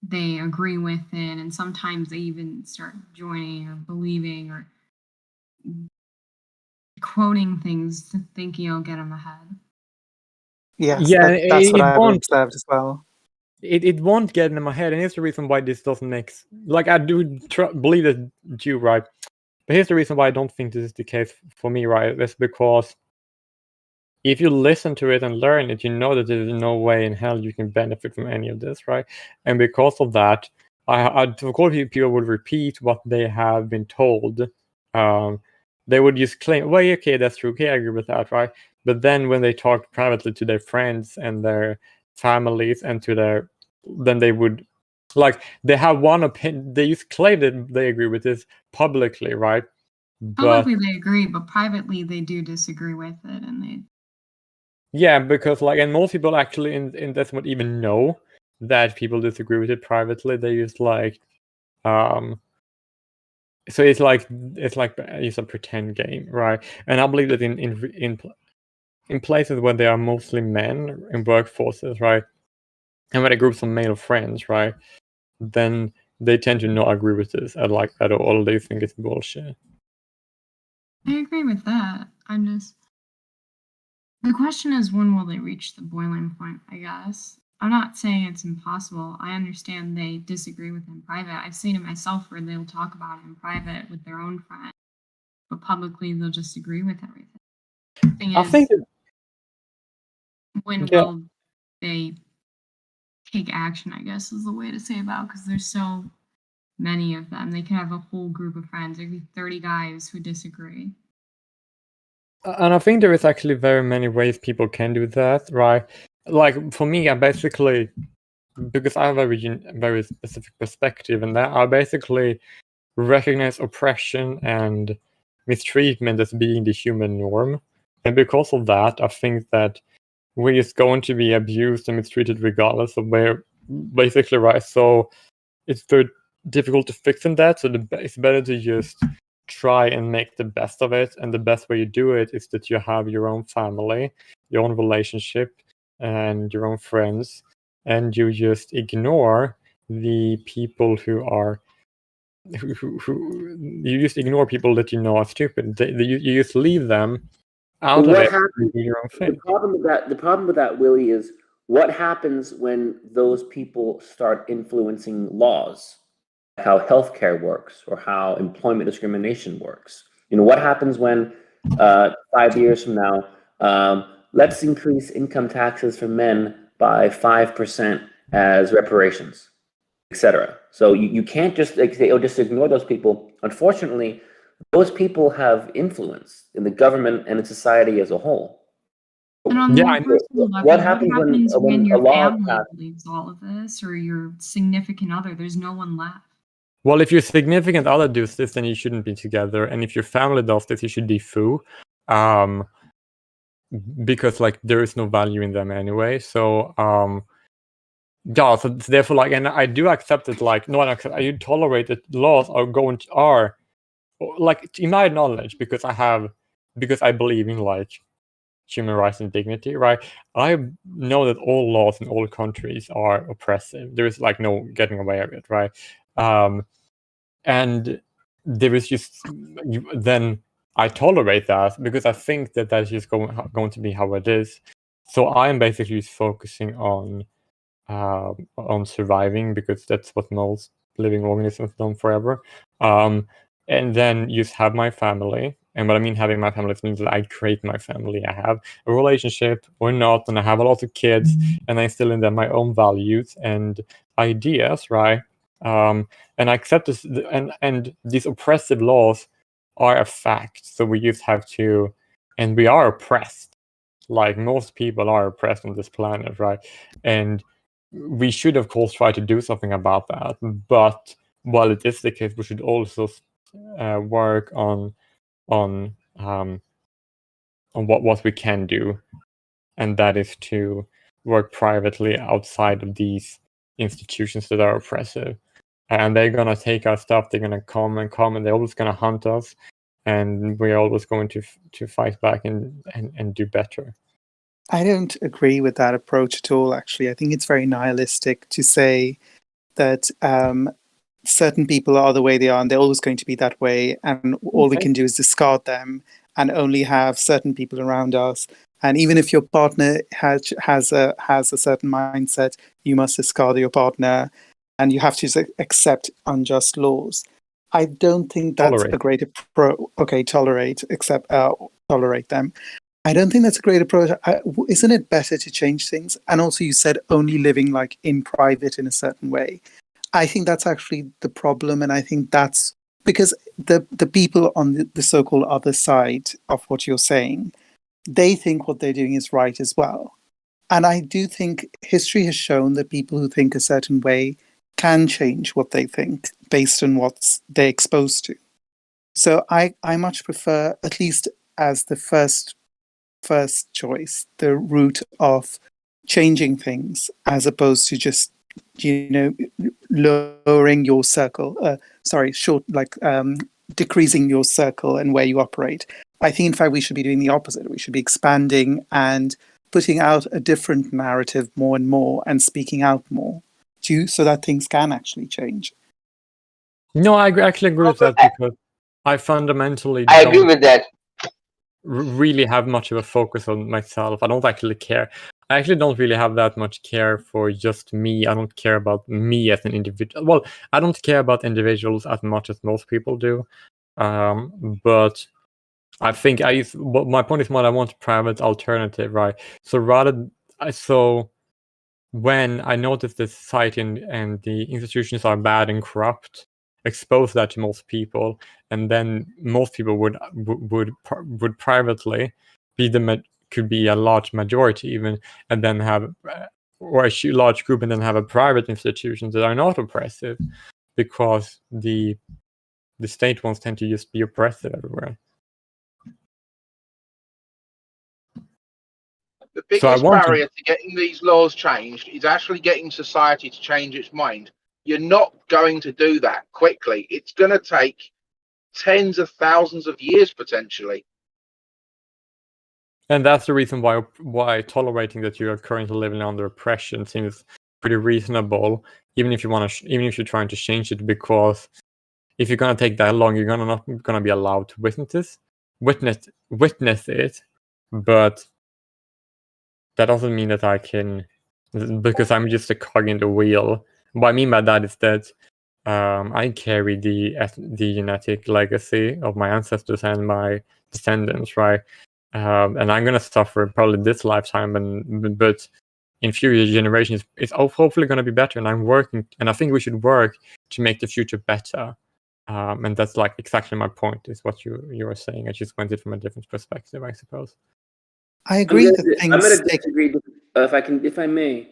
they agree with it, and sometimes they even start joining or believing or quoting things thinking it'll get them ahead.
Yes,
Yeah,
that's what
it
I've
won't.
observed as well.
It won't get in my head, and here's the reason why this doesn't make like I do believe that you right. But here's the reason why I don't think this is the case for me, right? That's because if you listen to it and learn it, you know that there's no way in hell you can benefit from any of this, right? And because of that, of course, people would repeat what they have been told. They would just claim, well, okay, that's true. Okay, I agree with that, right? But then when they talk privately to their friends and their families and then they would, like, they have one opinion. They just claim that they agree with this publicly, right?
Publicly they agree, but privately they do disagree with it, and they.
Yeah, because like, and most people actually in this would even know that people disagree with it privately. They just like, so it's like it's a pretend game, right? And I believe that in places where there are mostly men in workforces, right, and when a group of male friends, right, then they tend to not agree with this at all. They think it's bullshit.
I agree with that. The question is, when will they reach the boiling point, I guess? I'm not saying it's impossible. I understand they disagree with it in private. I've seen it myself where they'll talk about it in private with their own friends, but publicly they'll just agree with everything. The thing
I
is,
think
when
yeah.
will they take action, I guess is the way to say about, because there's so many of them. They can have a whole group of friends. There'd be 30 guys who disagree.
And I think there is actually very many ways people can do that, right? Like for me, I basically, because I have a very specific perspective, and that I basically recognize oppression and mistreatment as being the human norm, and because of that, I think that we're just going to be abused and mistreated regardless of where, basically, right? So it's very difficult to fix in that. So it's better to just try and make the best of it, and the best way you do it is that you have your own family, your own relationship, and your own friends, and you just ignore the people who are who you just ignore people that you know are stupid. You just leave them out
But
of
what
it.
happens?
And do your own
The
thing.
problem with that, Willie, is what happens when those people start influencing laws, how healthcare works or how employment discrimination works. What happens when 5 years from now, let's increase income taxes for men by 5% as reparations, etc. So you can't just say, oh, just ignore those people. Unfortunately, those people have influence in the government and in society as a whole.
And on
Yeah,
more
I know.
personal level,
What
what
happens
happens
when a
your
law is
family
passed?
believes all of this, or your significant other? There's no one left.
Well, if your significant other does this, then you shouldn't be together, and if your family does this, you should be foo, because like there is no value in them anyway. So yeah, so therefore, like, and I do accept it. Like, no, I do tolerate that laws are like, in my knowledge, because I believe in like human rights and dignity, right? I know that all laws in all countries are oppressive. There is like no getting away with it, right? And there is just then I tolerate that because I think that that's just going to be how it is. So I am basically just focusing on surviving, because that's what most living organisms have done forever. And then just have my family. And what I mean having my family means that I create my family. I have a relationship or not, and I have a lot of kids, and I instill in them my own values and ideas, right? And I accept this, and these oppressive laws are a fact. So we just have to, and we are oppressed. Like most people are oppressed on this planet, right? And we should, of course, try to do something about that. But while it is the case, we should also work on what we can do, and that is to work privately outside of these institutions that are oppressive. And they're gonna take our stuff. They're gonna come, and they're always gonna hunt us, and we're always going to fight back and do better.
I don't agree with that approach at all, actually. I think it's very nihilistic to say that certain people are the way they are and they're always going to be that way, and all we can do is discard them and only have certain people around us. And even if your partner has a certain mindset, you must discard your partner, and you have to accept unjust laws. I don't think that's a great approach. Okay, tolerate them. I don't think that's a great approach. Isn't it better to change things? And also, you said only living like in private in a certain way. I think that's actually the problem, and I think that's because the people on the so-called other side of what you're saying, they think what they're doing is right as well. And I do think history has shown that people who think a certain way can change what they think based on what they're exposed to. So I much prefer, at least as the first choice, the route of changing things as opposed to just, lowering your circle, decreasing your circle and where you operate. I think, in fact, we should be doing the opposite. We should be expanding and putting out a different narrative more and more and speaking out more so that things can actually change.
No, I actually agree with that, because I fundamentally
I agree with that.
really have much of a focus on myself. I don't actually care. I actually don't really have that much care for just me. I don't care about me as an individual. Well, I don't care about individuals as much as most people do. But I think my point is more I want a private alternative, right? So when I notice the society and the institutions are bad and corrupt, expose that to most people, and then most people would privately could be a large majority even, and then have or a large group, and then have a private institutions that are not oppressive, because the state ones tend to just be oppressive everywhere.
The biggest barrier to getting these laws changed is actually getting society to change its mind. You're not going to do that quickly. It's going to take tens of thousands of years potentially.
And that's the reason why tolerating that you are currently living under oppression seems pretty reasonable, even if you're trying to change it, because if you're gonna take that long, you're not gonna be allowed to witness it. But that doesn't mean that I can, because I'm just a cog in the wheel. What I mean by that is that I carry the genetic legacy of my ancestors and my descendants, right? And I'm gonna suffer probably this lifetime, but in future generations, it's hopefully gonna be better. And I'm working, and I think we should work to make the future better. And that's like exactly my point. Is what you were saying. I just went it from a different perspective, I suppose.
I agree that
I'm
things
going to
take.
disagree. If I may,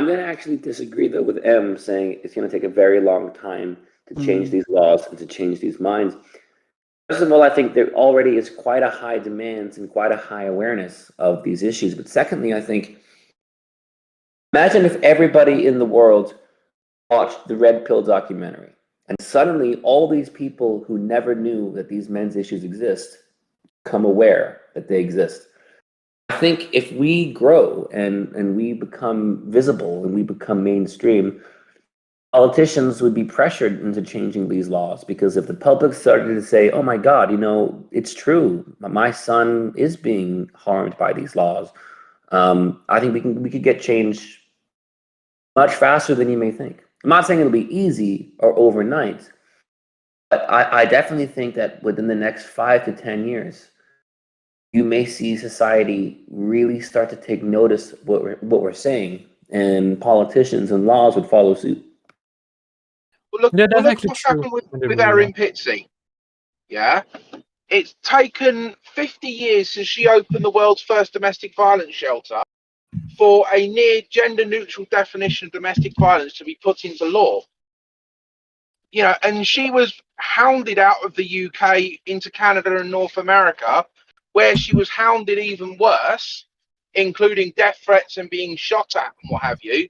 I'm going to actually disagree though with M saying it's going to take a very long time to change these laws and to change these minds. First of all, I think there already is quite a high demand and quite a high awareness of these issues. But secondly, I think, imagine if everybody in the world watched the Red Pill documentary, and suddenly all these people who never knew that these men's issues exist become aware that they exist. I think if we grow and we become visible and we become mainstream, politicians would be pressured into changing these laws, because if the public started to say, oh my God, it's true, my son is being harmed by these laws, I think we could get change much faster than you may think. I'm not saying it'll be easy or overnight, but I definitely think that within the next 5 to 10 years, you may see society really start to take notice of what we're saying, and politicians and laws would follow suit.
Well, look what's happened with Erin Pizzey. Yeah, it's taken 50 years since she opened the world's first domestic violence shelter for a near gender-neutral definition of domestic violence to be put into law. And she was hounded out of the UK into Canada and North America, where she was hounded even worse, including death threats and being shot at and what have you,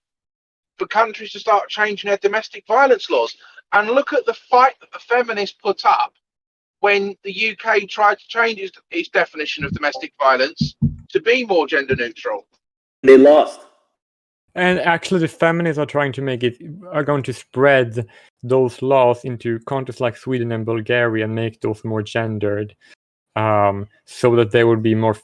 for countries to start changing their domestic violence laws. And look at the fight that the feminists put up when the UK tried to change its definition of domestic violence to be more gender neutral.
They lost.
And actually, the feminists are going to spread those laws into countries like Sweden and Bulgaria and make those more gendered, so that they would be more,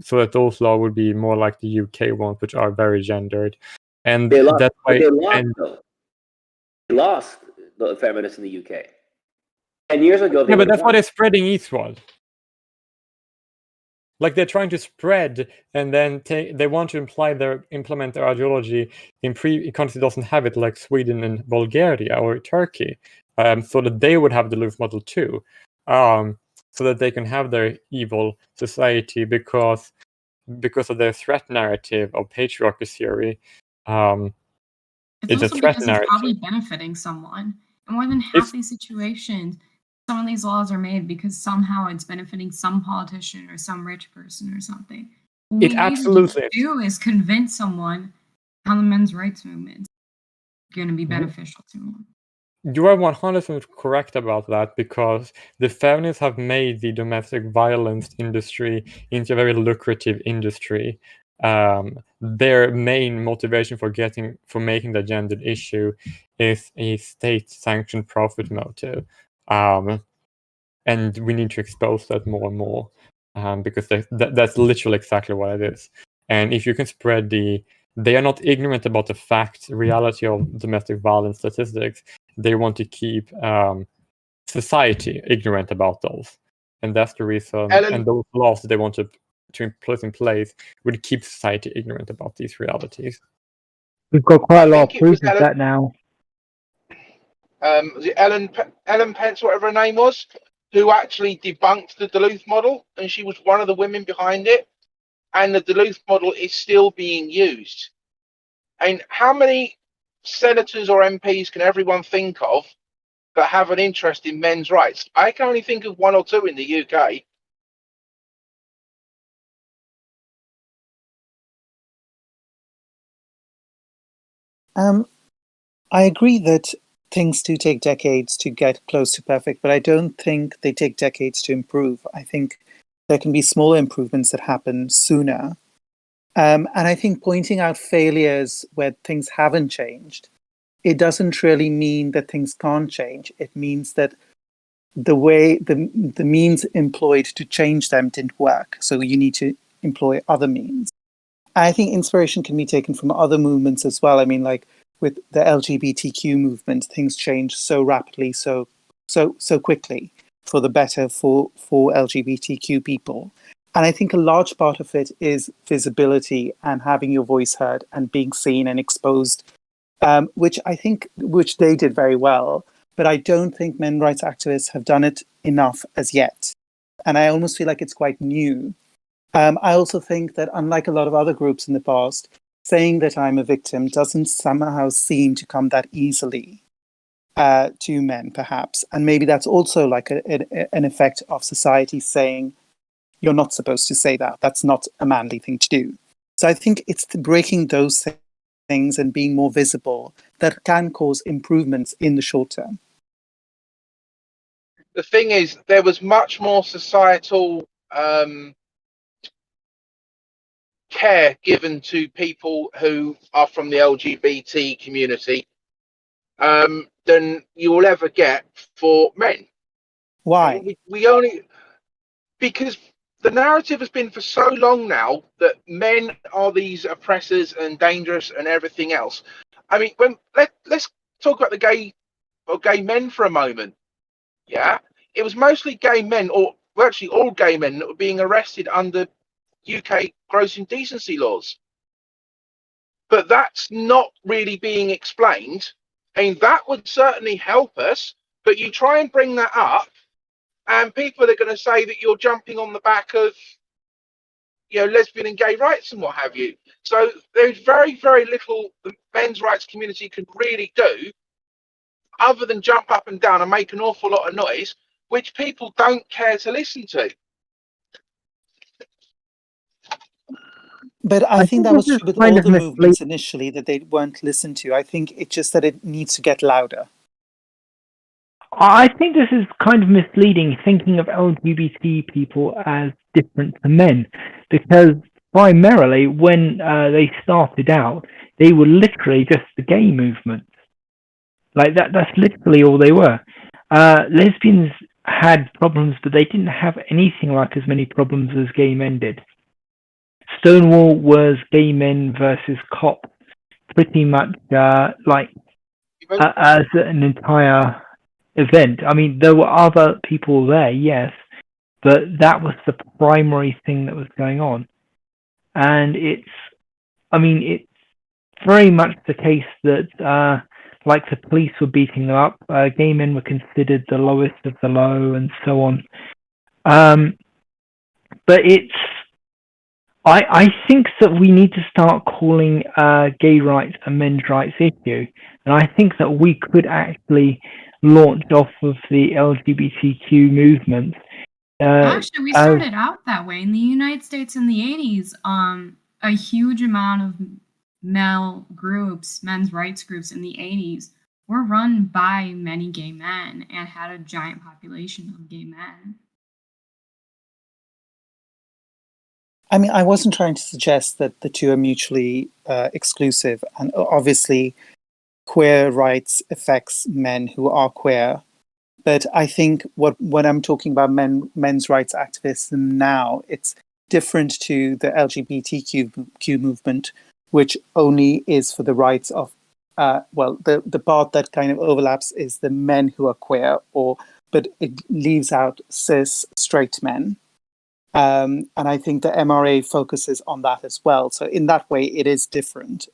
so that those laws would be more like the UK ones, which are very gendered. And
they lost.
That's why
They lost the feminists in the UK. 10 years ago,
but that's why they're spreading eastward. Like they're trying to spread, and then they want to implement their ideology in countries that doesn't have it, like Sweden and Bulgaria or Turkey, so that they would have the Louvre model too, so that they can have their evil society because of their threat narrative of patriarchy theory.
It's also because it's probably benefiting someone. And more than half these situations, some of these laws are made because somehow it's benefiting some politician or some rich person or something. What
it absolutely
do is convince someone how the men's rights movement is going to be beneficial to them.
You are 100% correct about that, because the feminists have made the domestic violence industry into a very lucrative industry. Their main motivation for making the gendered issue is a state-sanctioned profit motive. And we need to expose that more and more, because that's literally exactly what it is. And if you can spread they are not ignorant about the fact, reality of domestic violence statistics. They want to keep society ignorant about those. And that's the reason. And those laws that they want to put in place would keep society ignorant about these realities.
We've got quite a lot of proof of that now.
Was it Ellen Pence, whatever her name was, who actually debunked the Duluth model, and she was one of the women behind it. And the Duluth model is still being used. And how many senators or MPs can everyone think of that have an interest in men's rights? I can only think of one or two in the UK.
I agree that things do take decades to get close to perfect, but I don't think they take decades to improve. I think there can be small improvements that happen sooner. And I think pointing out failures where things haven't changed, it doesn't really mean that things can't change. It means that the way the means employed to change them didn't work. So you need to employ other means. I think inspiration can be taken from other movements as well. I mean, like with the LGBTQ movement, things change so rapidly, so quickly for the better for LGBTQ people. And I think a large part of it is visibility and having your voice heard and being seen and exposed, which they did very well. But I don't think men's rights activists have done it enough as yet. And I almost feel like it's quite new. I also think that unlike a lot of other groups in the past, saying that I'm a victim doesn't somehow seem to come that easily to men, perhaps. And maybe that's also like an effect of society saying, you're not supposed to say that. That's not a manly thing to do. So I think it's breaking those things and being more visible that can cause improvements in the short term.
The thing is, there was much more societal care given to people who are from the LGBT community than you will ever get for men.
Why?
We only, because the narrative has been for so long now that men are these oppressors and dangerous and everything else. I mean, let's talk about the gay men for a moment. Yeah, it was mostly gay men, or virtually all gay men, that were being arrested under UK gross indecency laws. But that's not really being explained. I mean, that would certainly help us, but you try and bring that up, and people are going to say that you're jumping on the back of, lesbian and gay rights and what have you. So there's very, very little the men's rights community can really do other than jump up and down and make an awful lot of noise, which people don't care to listen to.
But I think that was true with all the movements initially, that they weren't listened to. I think it's just that it needs to get louder.
I think this is kind of misleading, thinking of LGBT people as different to men, because primarily when they started out, they were literally just the gay movement. Like that's literally all they were. Lesbians had problems, but they didn't have anything like as many problems as gay men did. Stonewall was gay men versus cops, pretty much as an entire event. I mean, there were other people there, yes, but that was the primary thing that was going on. And it's very much the case that, like the police were beating them up, gay men were considered the lowest of the low and so on. But I think that we need to start calling gay rights a men's rights issue. And I think that we could actually launch off of the LGBTQ movement.
Actually, we started out that way. In the United States in the 80s, a huge amount of male groups, men's rights groups in the 80s, were run by many gay men and had a giant population of gay men.
I mean, I wasn't trying to suggest that the two are mutually exclusive. And obviously, queer rights affects men who are queer. But I think when I'm talking about men's rights activism now, it's different to the LGBTQ movement, which only is for the rights of, the part that kind of overlaps is the men who are queer, but it leaves out cis straight men. And I think the MRA focuses on that as well. So in that way, it is different.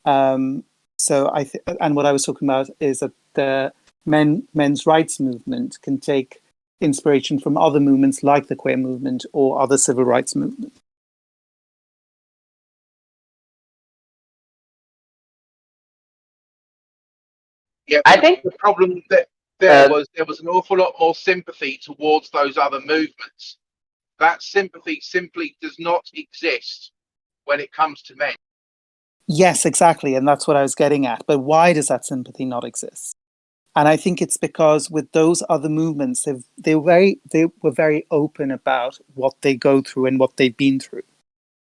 And what I was talking about is that the men's rights movement can take inspiration from other movements like the queer movement or other civil rights movements.
Yeah,
I think
the problem that there was an awful lot more sympathy towards those other movements. That sympathy simply does not exist when it comes to men.
Yes, exactly. And that's what I was getting at. But why does that sympathy not exist? And I think it's because with those other movements, they were very open about what they go through and what they've been through.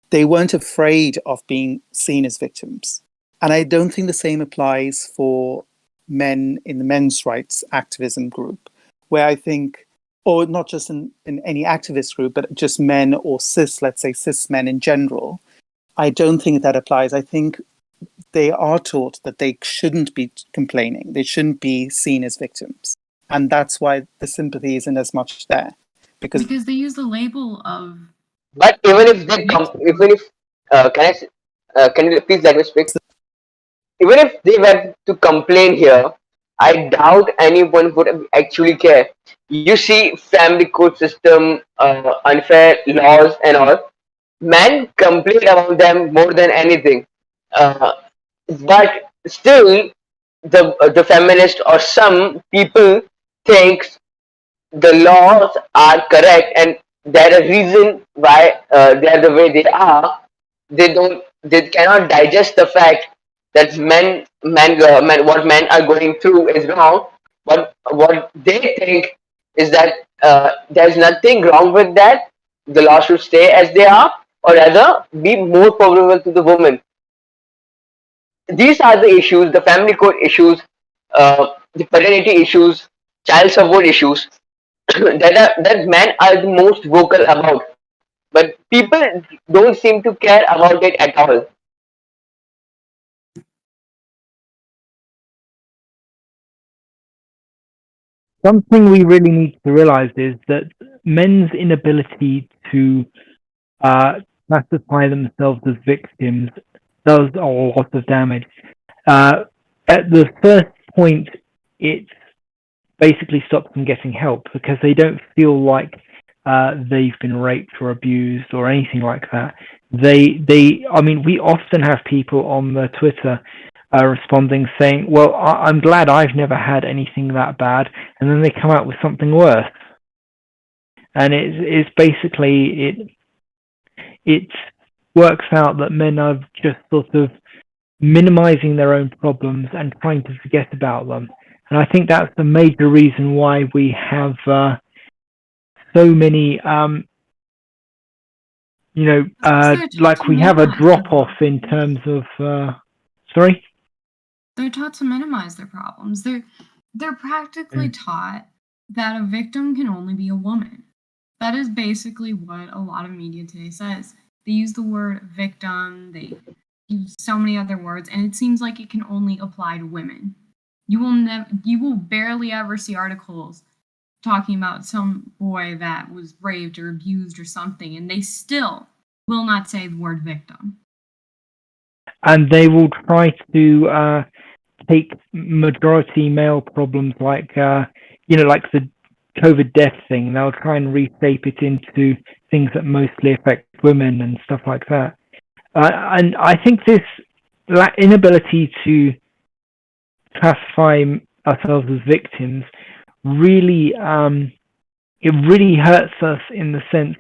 They weren't afraid of being seen as victims. And I don't think the same applies for men in the men's rights activism group, where I think, or not just in any activist group, but just men or let's say cis men in general, I don't think that applies. I think they are taught that they shouldn't be complaining. They shouldn't be seen as victims. And that's why the sympathy isn't as much there. Because
they use the label of...
But even if they can you please let me speak? Even if they were to complain here, I doubt anyone would actually care. You see family court system, unfair laws and all. Men complain about them more than anything. But still, the feminist or some people think the laws are correct and there are reason why they are the way they are. They cannot digest the fact that what men are going through is wrong. But what they think is that there's nothing wrong with that. The law should stay as they are, or rather be more favorable to the woman. These are the issues, the family court issues, the paternity issues, child support issues that men are the most vocal about. But people don't seem to care about it at all.
Something we really need to realize is that men's inability to classify themselves as victims does a lot of damage. At the first point, it basically stops them getting help because they don't feel like they've been raped or abused or anything like that. I mean, we often have people on the Twitter responding saying, well, I'm glad I've never had anything that bad, and then they come out with something worse. And it's basically, it works out that men are just sort of minimizing their own problems and trying to forget about them. And I think that's the major reason why we have so many, like we have a drop-off in terms of, sorry?
They're taught to minimize their problems. They're practically taught that a victim can only be a woman. That is basically what a lot of media today says. They use the word victim, they use so many other words, and it seems like it can only apply to women. You will barely ever see articles talking about some boy that was raped or abused or something, and they still will not say the word victim.
And they will try to take majority male problems like, like the COVID death thing. They'll try and reshape it into things that mostly affect women and stuff like that. And I think this inability to classify ourselves as victims really, it really hurts us in the sense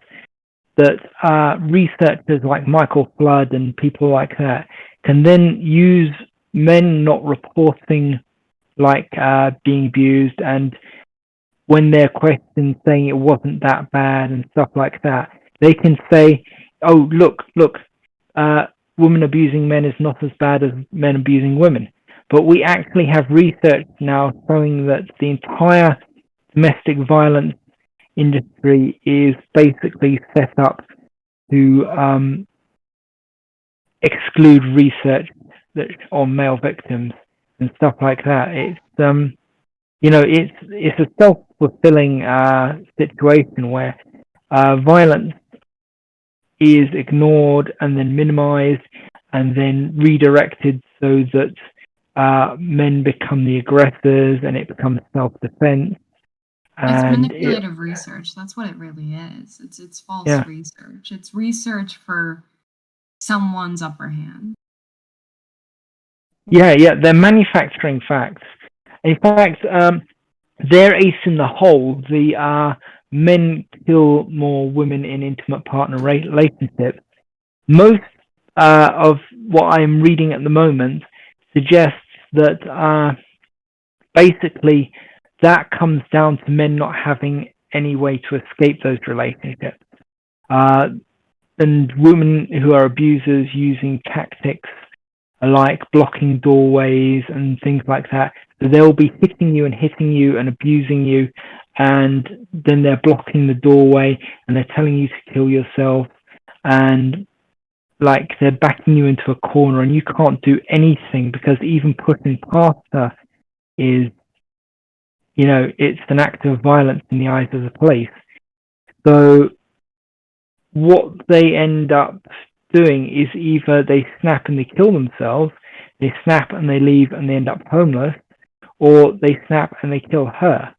that researchers like Michael Flood and people like that can then use men not reporting like being abused, and when they're questioned saying it wasn't that bad and stuff like that, they can say, oh, look, women abusing men is not as bad as men abusing women. But we actually have research now showing that the entire domestic violence industry is basically set up to exclude research on male victims and stuff like that. It's it's a self-fulfilling situation where violence is ignored and then minimized and then redirected so that men become the aggressors and it becomes self-defense.
It's
And
manipulative research. That's what it really is. It's false
Yeah.
research. It's research for someone's upper hand.
yeah, they're manufacturing facts. In fact, they're ace in the hole. The men kill more women in intimate partner relationships. Most of what I'm reading at the moment suggests that basically that comes down to men not having any way to escape those relationships. And women who are abusers using tactics like blocking doorways and things like that. So they'll be hitting you and abusing you, and then they're blocking the doorway and they're telling you to kill yourself, and like they're backing you into a corner and you can't do anything because even pushing past her is, it's an act of violence in the eyes of the police. So what they end up doing is either they snap and they kill themselves, they snap and they leave and they end up homeless, or they snap and they kill her.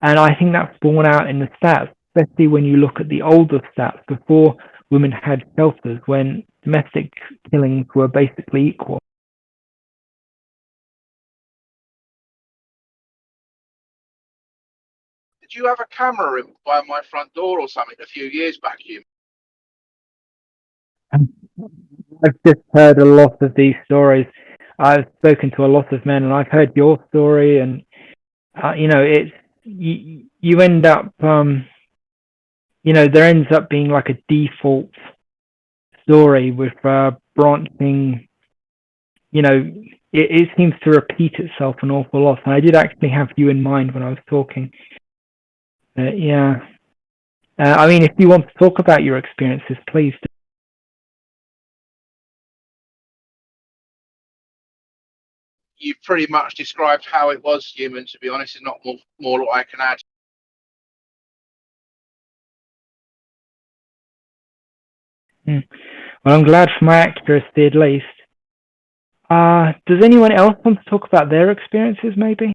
And I think that's borne out in the stats, especially when you look at the older stats before women had shelters, when domestic killings were basically equal.
Did you have a camera in by my front door or something a few years back, Hugh?
I've just heard a lot of these stories. I've spoken to a lot of men, and I've heard your story, and it's you end up, there ends up being like a default story with branching. It seems to repeat itself an awful lot, and I did actually have you in mind when I was talking. Yeah. I mean, if you want to talk about your experiences, please do.
You've pretty much described how it was, human. To be honest, it's not more what I can add.
Well, I'm glad for my accuracy at least. Does anyone else want to talk about their experiences, maybe?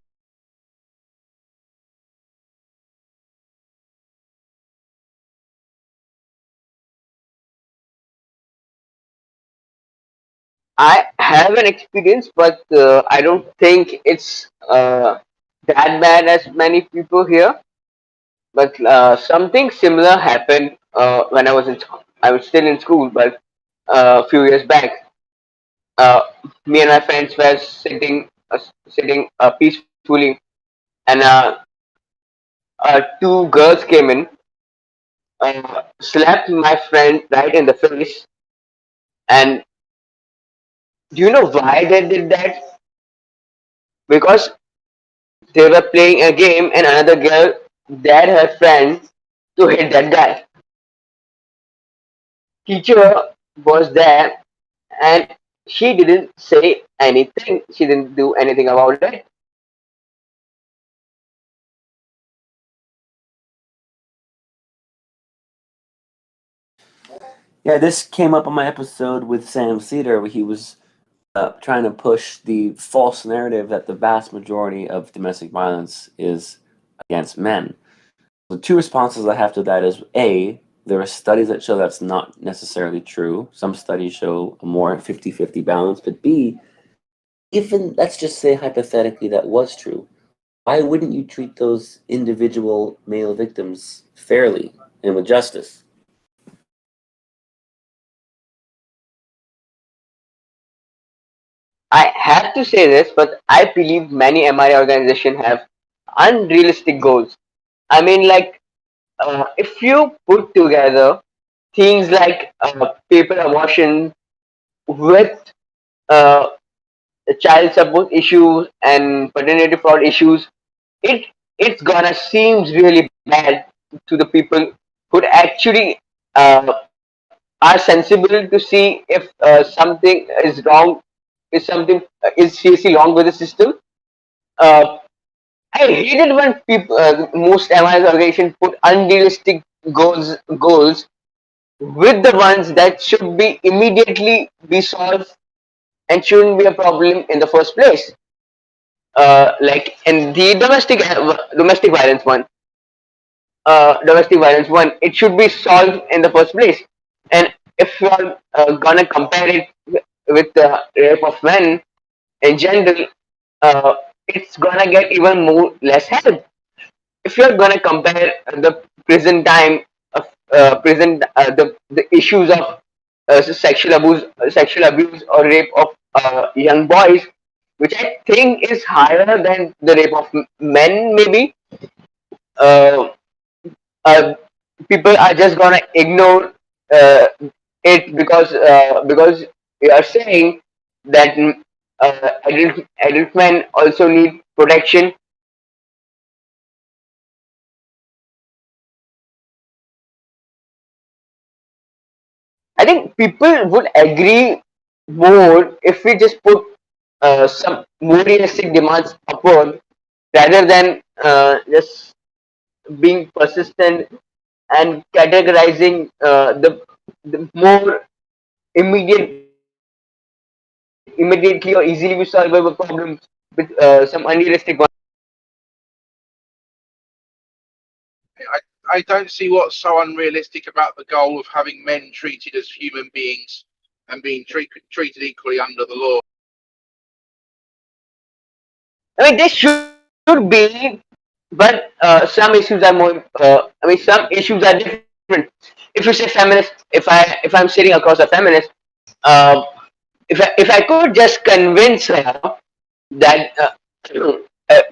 I have an experience, but I don't think it's that bad as many people here. But something similar happened when I was still in school, but a few years back. Me and my friends were sitting peacefully, and two girls came in, slapped my friend right in the face. And do you know why they did that? Because they were playing a game, and another girl dared her friend to hit that guy. Teacher was there, and she didn't say anything. She didn't do anything about it.
Yeah, this came up on my episode with Sam Cedar, where he was trying to push the false narrative that the vast majority of domestic violence is against men. The two responses I have to that is A, there are studies that show that's not necessarily true. Some studies show a more 50-50 balance. But B, even let's just say hypothetically that was true, why wouldn't you treat those individual male victims fairly and with justice?
I have to say this, but I believe many MRA organizations have unrealistic goals. I mean, like, if you put together things like paper abortion with uh, child support issues and paternity fraud issues, it's gonna seem really bad to the people who actually uh, are sensible to see if something is wrong, is seriously wrong with the system. Uh, I hate it when people, most MIS organizations put unrealistic goals with the ones that should be immediately be solved and shouldn't be a problem in the first place. Like in the domestic violence one, it should be solved in the first place. And if you're gonna compare it with the rape of men in general, it's gonna get even more less help. If you're gonna compare the prison time of the issues of sexual abuse or rape of young boys, which I think is higher than the rape of men, maybe. Uh, uh, People are just gonna ignore uh, it because we are saying that adult men also need protection. I think people would agree more if we just put some more realistic demands upward rather than just being persistent and categorizing the more immediate, immediately or easily solvable problems with some unrealistic ones.
I don't see what's so unrealistic about the goal of having men treated as human beings and being treated equally under the law.
I mean, they should be, but some issues are more. Some issues are different. If you say feminist, if I'm sitting across a feminist, uh, if I could just convince her that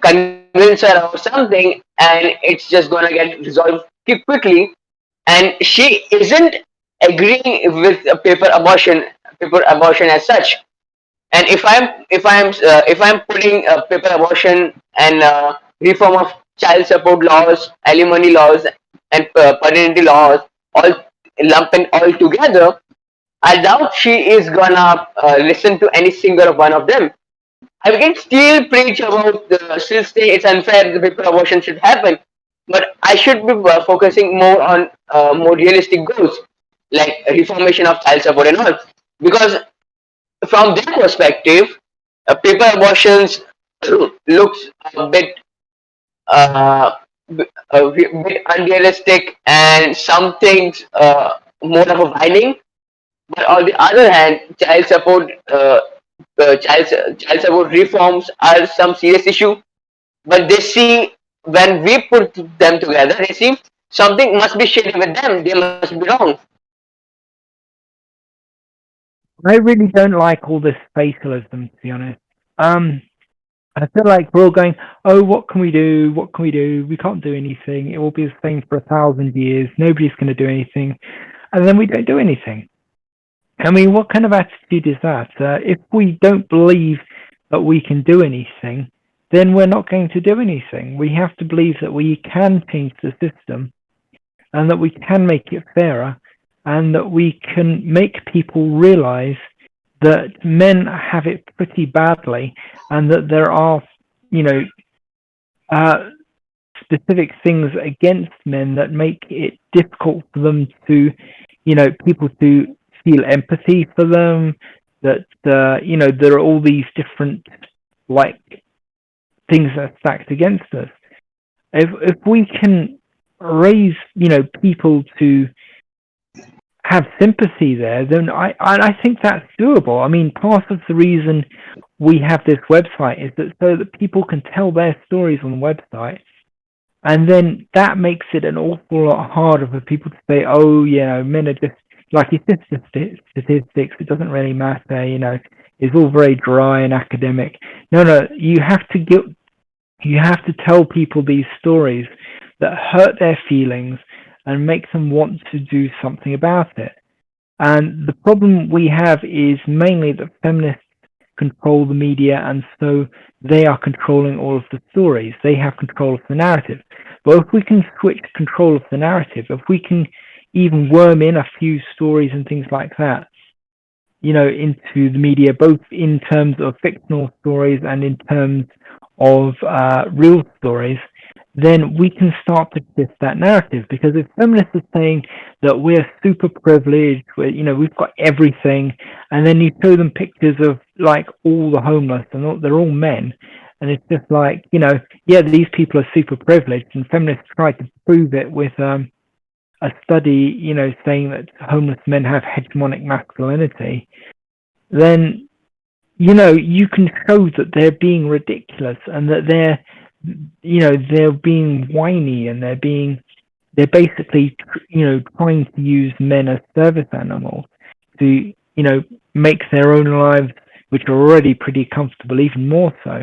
convince her of something, and it's just gonna get resolved quickly, and she isn't agreeing with paper abortion as such. And if I'm putting paper abortion and reform of child support laws, alimony laws, and paternity laws all lumping all together, I doubt she is gonna listen to any single one of them. I can still preach about still say it's unfair the paper abortion should happen, but I should be focusing more on more realistic goals like reformation of child support and all, because from their perspective, paper abortions looks a bit unrealistic and some things more of a whining. But on the other hand, child support reforms are some serious issue. But they see when we put them together, they see something must be shady with them. They must be wrong.
I really don't like all this fatalism, to be honest. I feel like we're all going, oh, what can we do? What can we do? We can't do anything. It will be the same for 1,000 years. Nobody's going to do anything. And then we don't do anything. I mean, what kind of attitude is that? If we don't believe that we can do anything, then we're not going to do anything. We have to believe that we can change the system and that we can make it fairer and that we can make people realize that men have it pretty badly and that there are, specific things against men that make it difficult for them to, people to feel empathy for them, that, there are all these different, things that are stacked against us. If we can raise, people to have sympathy there, then I think that's doable. I mean, part of the reason we have this website is that so that people can tell their stories on the website, and then that makes it an awful lot harder for people to say, oh, men are just, like it's just statistics, it doesn't really matter, it's all very dry and academic. No, you have to tell people these stories that hurt their feelings and make them want to do something about it. And the problem we have is mainly that feminists control the media, and so they are controlling all of the stories. They have control of the narrative. But if we can switch control of the narrative, if we can, even worm in a few stories and things like that, into the media, both in terms of fictional stories and in terms of real stories, then we can start to shift that narrative. Because if feminists are saying that we're super privileged, we've got everything, and then you show them pictures of like all the homeless and they're all men, and it's just like, these people are super privileged, and feminists try to prove it with a study, saying that homeless men have hegemonic masculinity, then, you can show that they're being ridiculous and that they're being whiny, and they're basically, trying to use men as service animals to, make their own lives, which are already pretty comfortable, even more so.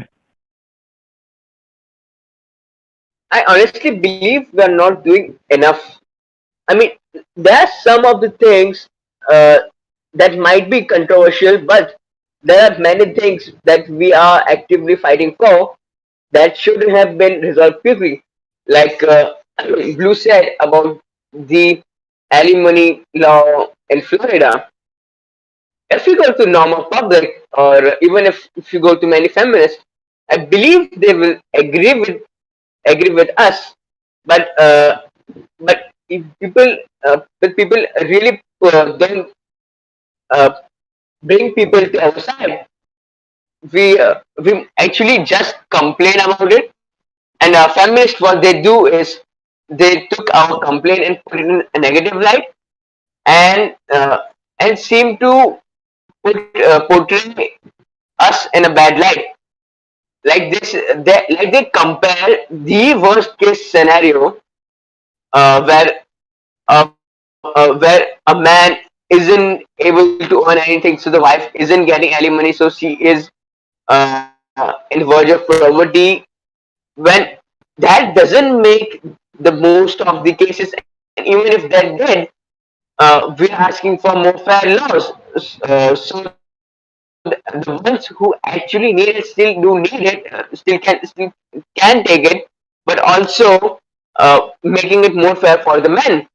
I honestly believe we are not doing enough. I mean, there are some of the things that might be controversial, but there are many things that we are actively fighting for that should have been resolved quickly. Like Blue said about the alimony law in Florida. If you go to normal public, or even if you go to many feminists, I believe they will agree with us. But if people really don't uh, bring people to our side, we actually just complain about it. And feminists, what they do is they took our complaint and put it in a negative light, and seem to portray us in a bad light. Like this, they compare the worst case scenario, where uh, where a man isn't able to earn anything, so the wife isn't getting alimony, so she is in the verge of poverty. When that doesn't make the most of the cases, and even if that did, we're asking for more fair laws. So the ones who actually need it still do need it, still can take it, but also making it more fair for the men.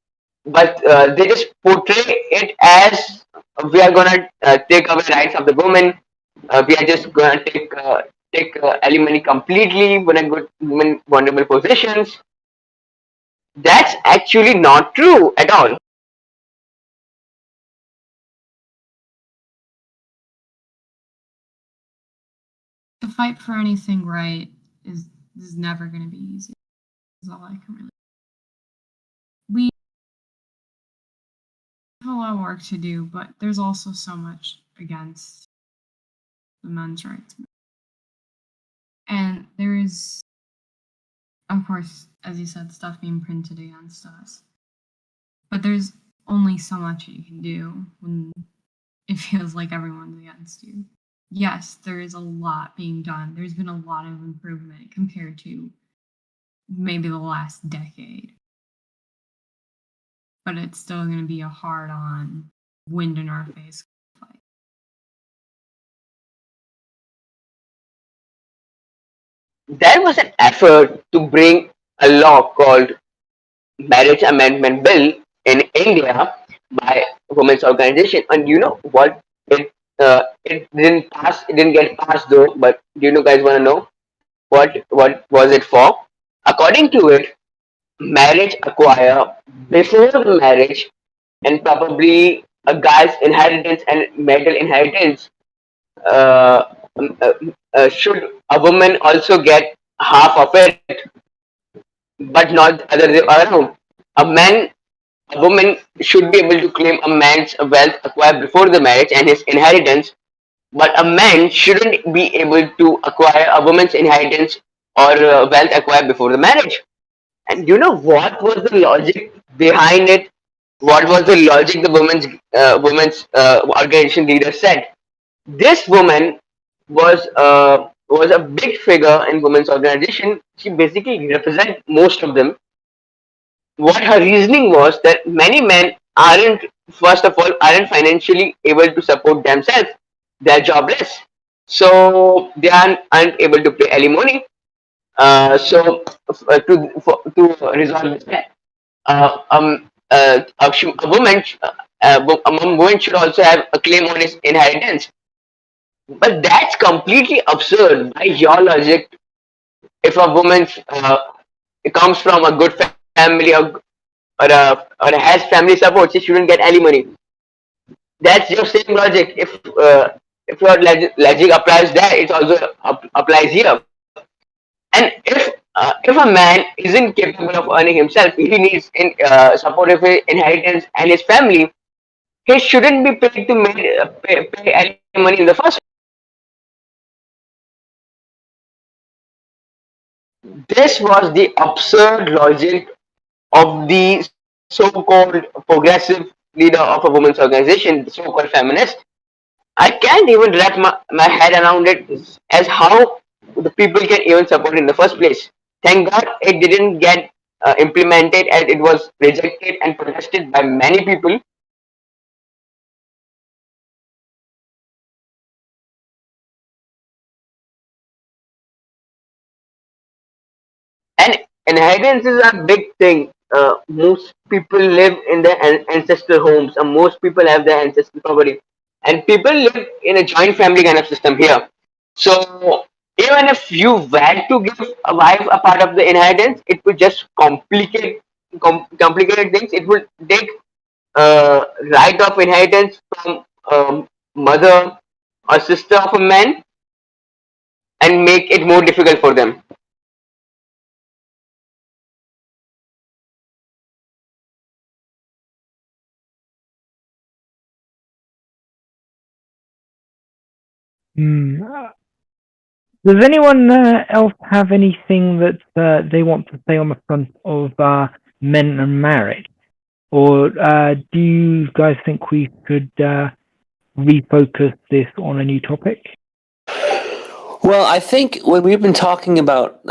But they just portray it as we are gonna take away rights of the women. We are just gonna take alimony completely when I got women vulnerable positions. That's actually not true at all.
To fight for anything right is never going to be easy. Is all I can really. We have a lot of work to do, but there's also so much against the men's rights. And there is, of course, as you said, stuff being printed against us. But there's only so much you can do when it feels like everyone's against you. Yes, there is a lot being done. There's been a lot of improvement compared to maybe the last decade. But it's still going to be a hard-on, wind in our face fight.
There was an effort to bring a law called Marriage Amendment Bill in India by women's organization, and you know what? It didn't pass. It didn't get passed though. But do you guys want to know what was it for? According to it, marriage acquire before marriage, and probably a guy's inheritance and marital inheritance. Uh, should a woman also get half of it, but not the other way around? A man, a woman should be able to claim a man's wealth acquired before the marriage and his inheritance, but a man shouldn't be able to acquire a woman's inheritance or wealth acquired before the marriage. And you know what was the logic behind it? What was the logic the women's organization leader said? This woman was a big figure in women's organization. She basically represent most of them. What her reasoning was that many men aren't, first of all, aren't financially able to support themselves. They're jobless, so they aren't able to pay alimony. So to resolve this, a woman should also have a claim on his inheritance. But that's completely absurd by your logic. If a woman comes from a good family or has family support, she shouldn't get alimony. That's your same logic. If your logic applies there, it also applies here. And if a man isn't capable of earning himself, he needs support of his inheritance and his family. He shouldn't be paid to pay alimony in the first. This was the absurd logic of the so-called progressive leader of a women's organization, the so-called feminist. I can't even wrap my head around it as how the people can even support it in the first place. Thank God it didn't get implemented, and it was rejected and protested by many people. And inheritance is a big thing. Most people live in their ancestral homes, and most people have their ancestral property. And people live in a joint family kind of system here. So even if you were to give a wife a part of the inheritance, it would just complicate things. It would take right of inheritance from mother or sister of a man and make it more difficult for them.
Does anyone else have anything that they want to say on the front of men and marriage? Or do you guys think we could refocus this on a new topic?
Well, I think when we've been talking about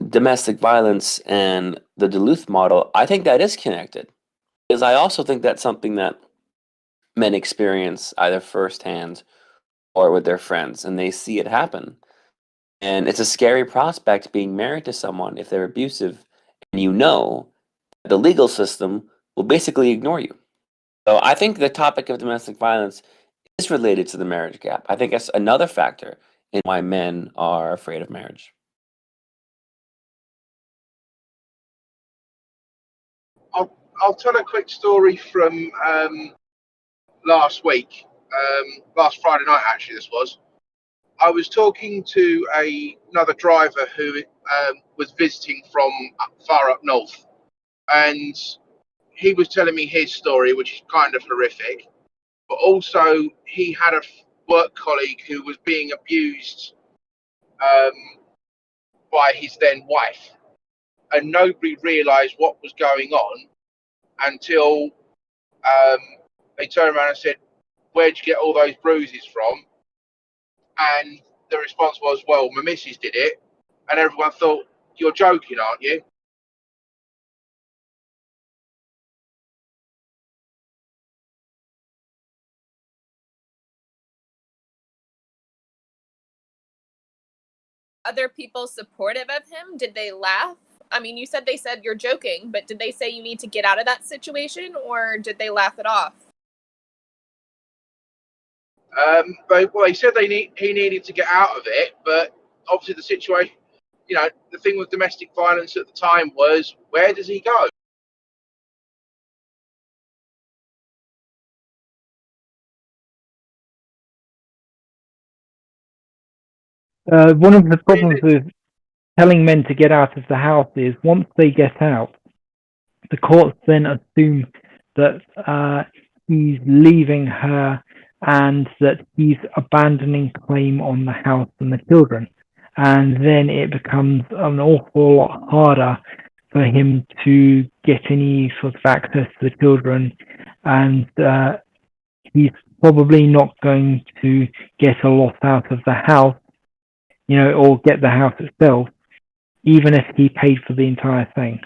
domestic violence and the Duluth model, I think that is connected. Because I also think that's something that men experience either firsthand or with their friends, and they see it happen. And it's a scary prospect being married to someone if they're abusive, and you know the legal system will basically ignore you. So I think the topic of domestic violence is related to the marriage gap. I think that's another factor in why men are afraid of marriage.
I'll tell a quick story from last week, last Friday night actually. This was. I was talking to another driver who was visiting from far up north, and he was telling me his story, which is kind of horrific. But also, he had a work colleague who was being abused by his then wife, and nobody realised what was going on until they turned around and said, "Where'd you get all those bruises from?" And the response was, "Well, my missus did it." And everyone thought, "You're joking, aren't you?"
Other people supportive of him? Did they laugh? I mean, you said they said you're joking, but did they say you need to get out of that situation, or did they laugh it off?
They said he needed to get out of it, but obviously the situation, the thing with domestic violence at the time was, where does he go?
One of the problems with telling men to get out of the house is once they get out, the courts then assume that he's leaving her and that he's abandoning claim on the house and the children. And then it becomes an awful lot harder for him to get any sort of access to the children. And he's probably not going to get a lot out of the house, or get the house itself, even if he paid for the entire thing.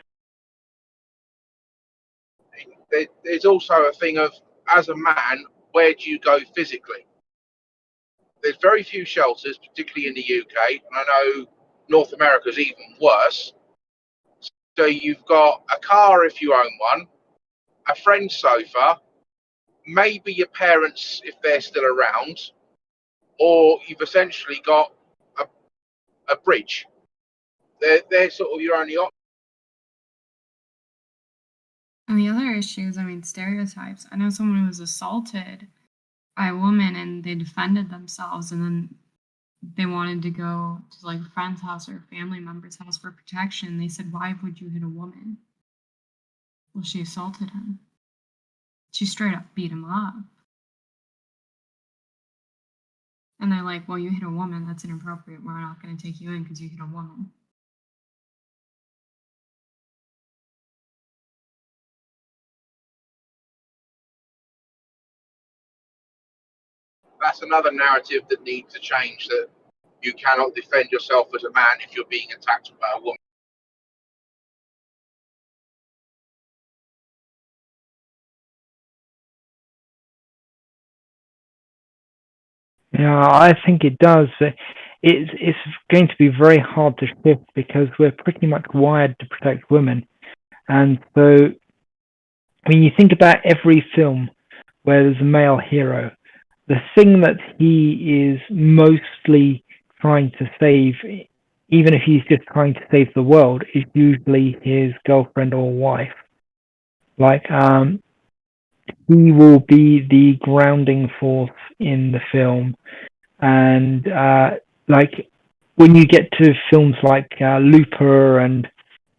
There's also a thing of, as a man, where do you go physically? There's very few shelters, particularly in the UK, and I know North America's even worse. So you've got a car if you own one, a friend's sofa, maybe your parents if they're still around, or you've essentially got a bridge. They're sort of your only option.
And the other issues, I mean, stereotypes. I know someone who was assaulted by a woman and they defended themselves, and then they wanted to go to like a friend's house or a family member's house for protection. They said, "Why would you hit a woman?" Well, she assaulted him. She straight up beat him up. And they're like, "Well, you hit a woman, that's inappropriate. We're not going to take you in because you hit a woman."
That's another narrative that needs to change, that you cannot defend yourself as a man if you're being attacked by a woman.
Yeah, I think it does. It's going to be very hard to shift because we're pretty much wired to protect women. And so, I mean, you think about every film where there's a male hero, the thing that he is mostly trying to save, even if he's just trying to save the world, is usually his girlfriend or wife. Like, he will be the grounding force in the film. And, like, when you get to films like Looper and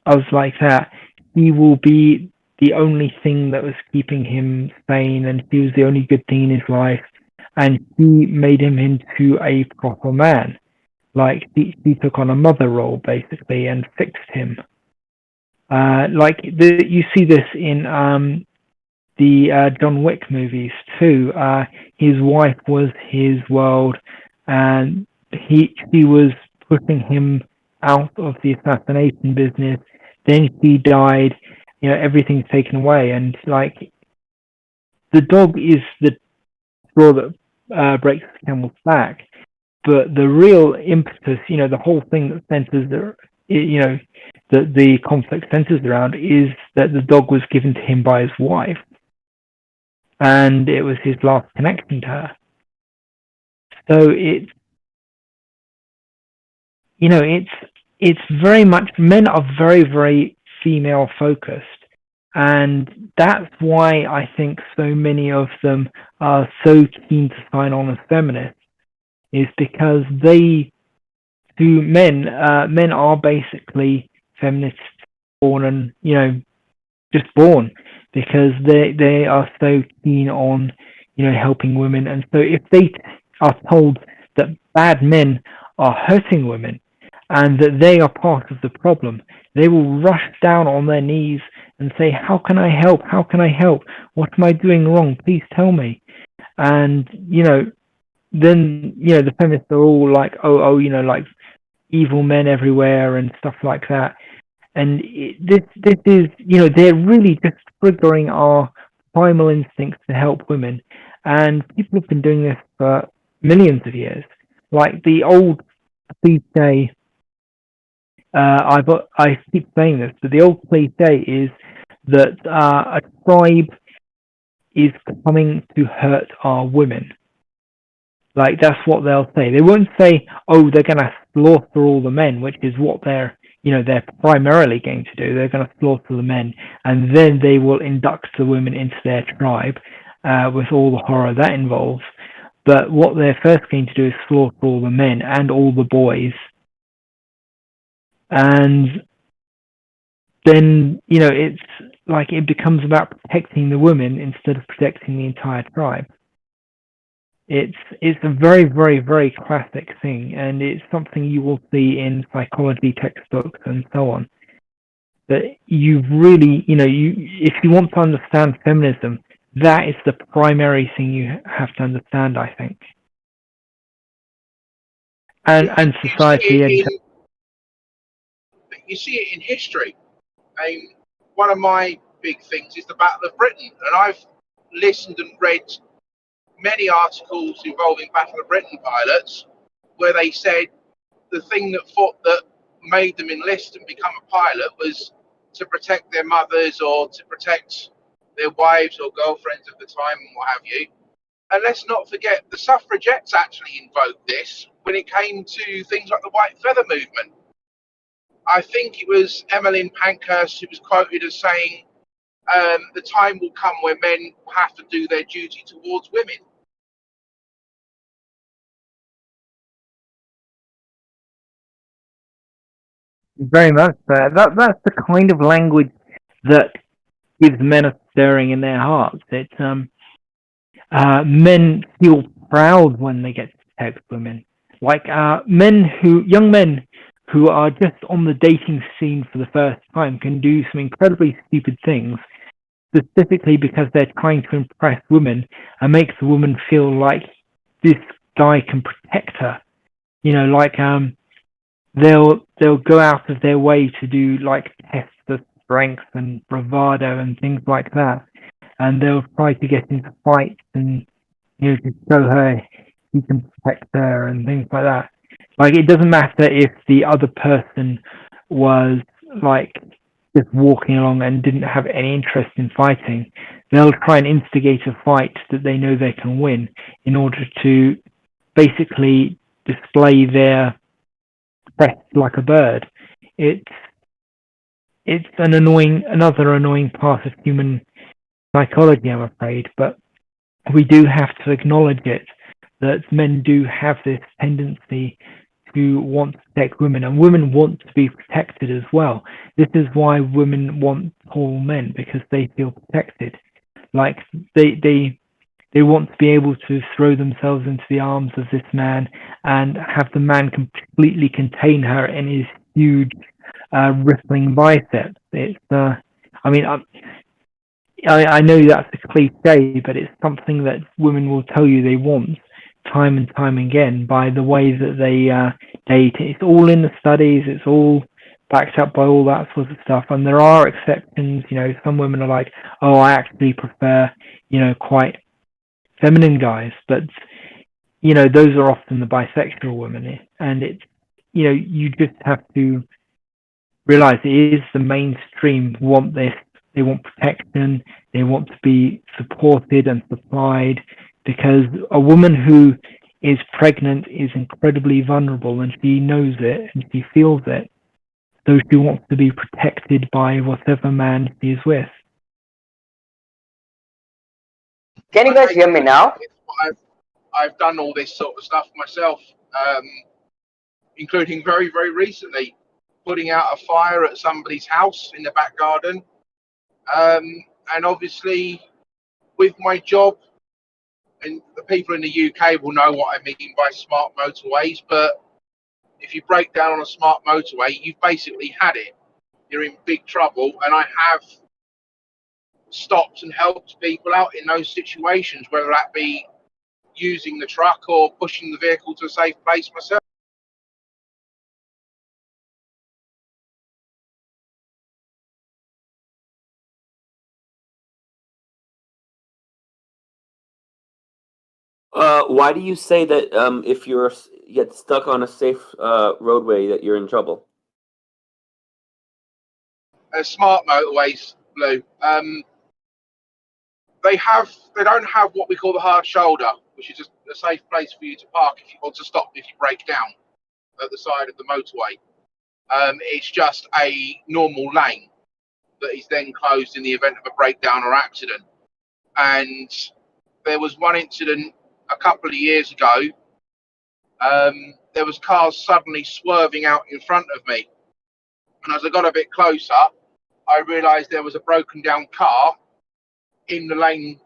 others like that, he will be the only thing that was keeping him sane, and he was the only good thing in his life. And he made him into a proper man. Like, he took on a mother role, basically, and fixed him. You see this in the John Wick movies, too. His wife was his world, and she was pushing him out of the assassination business. Then she died, everything's taken away. And, like, the dog is the straw that breaks the camel's back, but the real impetus, the whole thing that centers that the conflict centers around, is that the dog was given to him by his wife, and it was his last connection to her. So it's very much, men are very, very female focused. And that's why I think so many of them are so keen to sign on as feminists, is because men are basically feminists born and, just born, because they are so keen on, helping women. And so if they are told that bad men are hurting women and that they are part of the problem, they will rush down on their knees and say, "How can I help? How can I help? What am I doing wrong? Please tell me." And, then, the feminists are all like, oh, like evil men everywhere and stuff like that. And this is, they're really just triggering our primal instincts to help women. And people have been doing this for millions of years. Like the old cliche, I keep saying this, but the old cliche is that a tribe is coming to hurt our women. Like, that's what they'll say. They won't say, "Oh, they're going to slaughter all the men," which is what they're primarily going to do. They're going to slaughter the men, and then they will induct the women into their tribe, with all the horror that involves. But what they're first going to do is slaughter all the men and all the boys. And then, it's like it becomes about protecting the women instead of protecting the entire tribe. It's a very, very, very classic thing, and it's something you will see in psychology textbooks and so on. But you've really, if you want to understand feminism, that is the primary thing you have to understand, I think. And society.
You see it in history. One of my big things is the Battle of Britain, and I've listened and read many articles involving Battle of Britain pilots where they said the thing that made them enlist and become a pilot was to protect their mothers or to protect their wives or girlfriends at the time and what have you. And let's not forget, the suffragettes actually invoked this when it came to things like the white feather movement. I think it was Emmeline Pankhurst who was quoted as saying, the time will come when men have to do their duty towards women.
Very much so. That's the kind of language that gives men a stirring in their hearts. It's men feel proud when they get to protect women. Like young men who are just on the dating scene for the first time can do some incredibly stupid things, specifically because they're trying to impress women and make the woman feel like this guy can protect her. You know, like they'll go out of their way to do like tests of strength and bravado and things like that, and they'll try to get into fights and to show her he can protect her and things like that. Like, it doesn't matter if the other person was like just walking along and didn't have any interest in fighting. They'll try and instigate a fight that they know they can win in order to basically display their crest like a bird. It's another annoying part of human psychology, I'm afraid, but we do have to acknowledge it, that men do have this tendency to want to protect women, and women want to be protected as well. This is why women want tall men, because they feel protected. Like, they want to be able to throw themselves into the arms of this man and have the man completely contain her in his huge rippling biceps. It's I know that's a cliche, but it's something that women will tell you they want time and time again by the way that they date. It's all in the studies. It's all backed up by all that sort of stuff. And there are exceptions. Some women are like, oh, I actually prefer, quite feminine guys. But, those are often the bisexual women. And it's, you just have to realize it is the mainstream want this. They want protection. They want to be supported and supplied, because a woman who is pregnant is incredibly vulnerable, and she knows it and she feels it. So she wants to be protected by whatever man she is with.
Can you guys hear me now?
I've done all this sort of stuff myself, including very, very recently, putting out a fire at somebody's house in the back garden. And obviously, with my job, and the people in the UK will know what I mean by smart motorways, but if you break down on a smart motorway, you've basically had it. You're in big trouble, and I have stopped and helped people out in those situations, whether that be using the truck or pushing the vehicle to a safe place myself.
Why do you say that if you get stuck on a safe roadway that you're in trouble?
Smart motorways, Blue. They don't have what we call the hard shoulder, which is just a safe place for you to park or to stop if you break down at the side of the motorway. It's just a normal lane that is then closed in the event of a breakdown or accident. And there was one incident a couple of years ago. There was cars suddenly swerving out in front of me, and as I got a bit closer, I realised there was a broken down car in the lane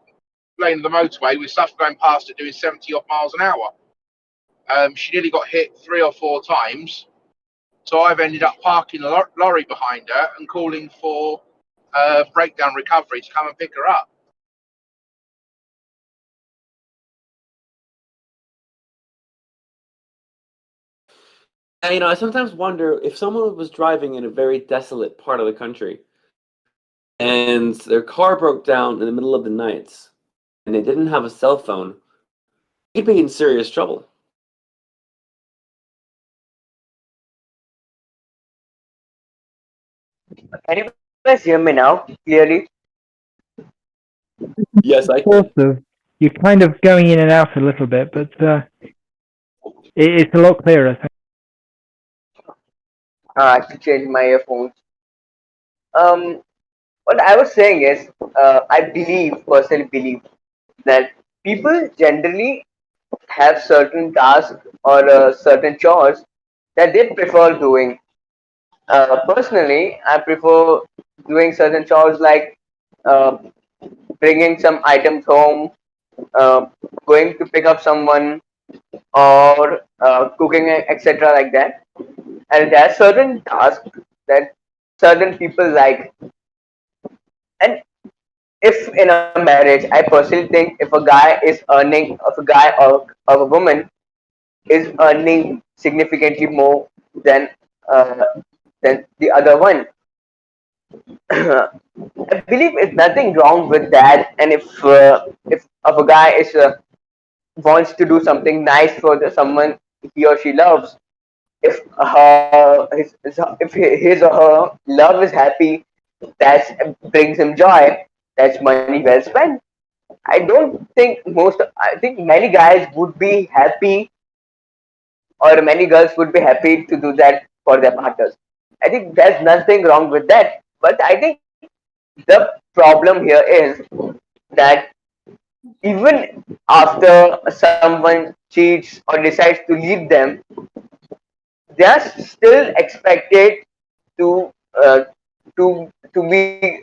of the motorway with stuff going past it doing 70 odd miles an hour. She nearly got hit 3 or 4 times, so I've ended up parking a lorry behind her and calling for breakdown recovery to come and pick her up.
I sometimes wonder if someone was driving in a very desolate part of the country and their car broke down in the middle of the night and they didn't have a cell phone, they'd be in serious trouble.
Can you guys hear me now clearly?
Yes, I
Sort of. You're kind of going in and out a little bit, but it's a lot clearer.
I have to change my earphones. What I was saying is, personally believe that people generally have certain tasks or certain chores that they prefer doing. Personally, I prefer doing certain chores like uh, bringing some items home, uh, going to pick up someone, or cooking, etc. like that. And there are certain tasks that certain people like. And if in a marriage, I personally think if a guy or a woman is earning significantly more than uh, than the other one, I believe it's nothing wrong with that. And if a guy is wants to do something nice for someone he or she loves, if his or her love is happy, that brings him joy. That's money well spent. I think many guys would be happy, or many girls would be happy to do that for their partners. I think there's nothing wrong with that. But I think the problem here is that even after someone cheats or decides to leave them, they are still expected to uh, to be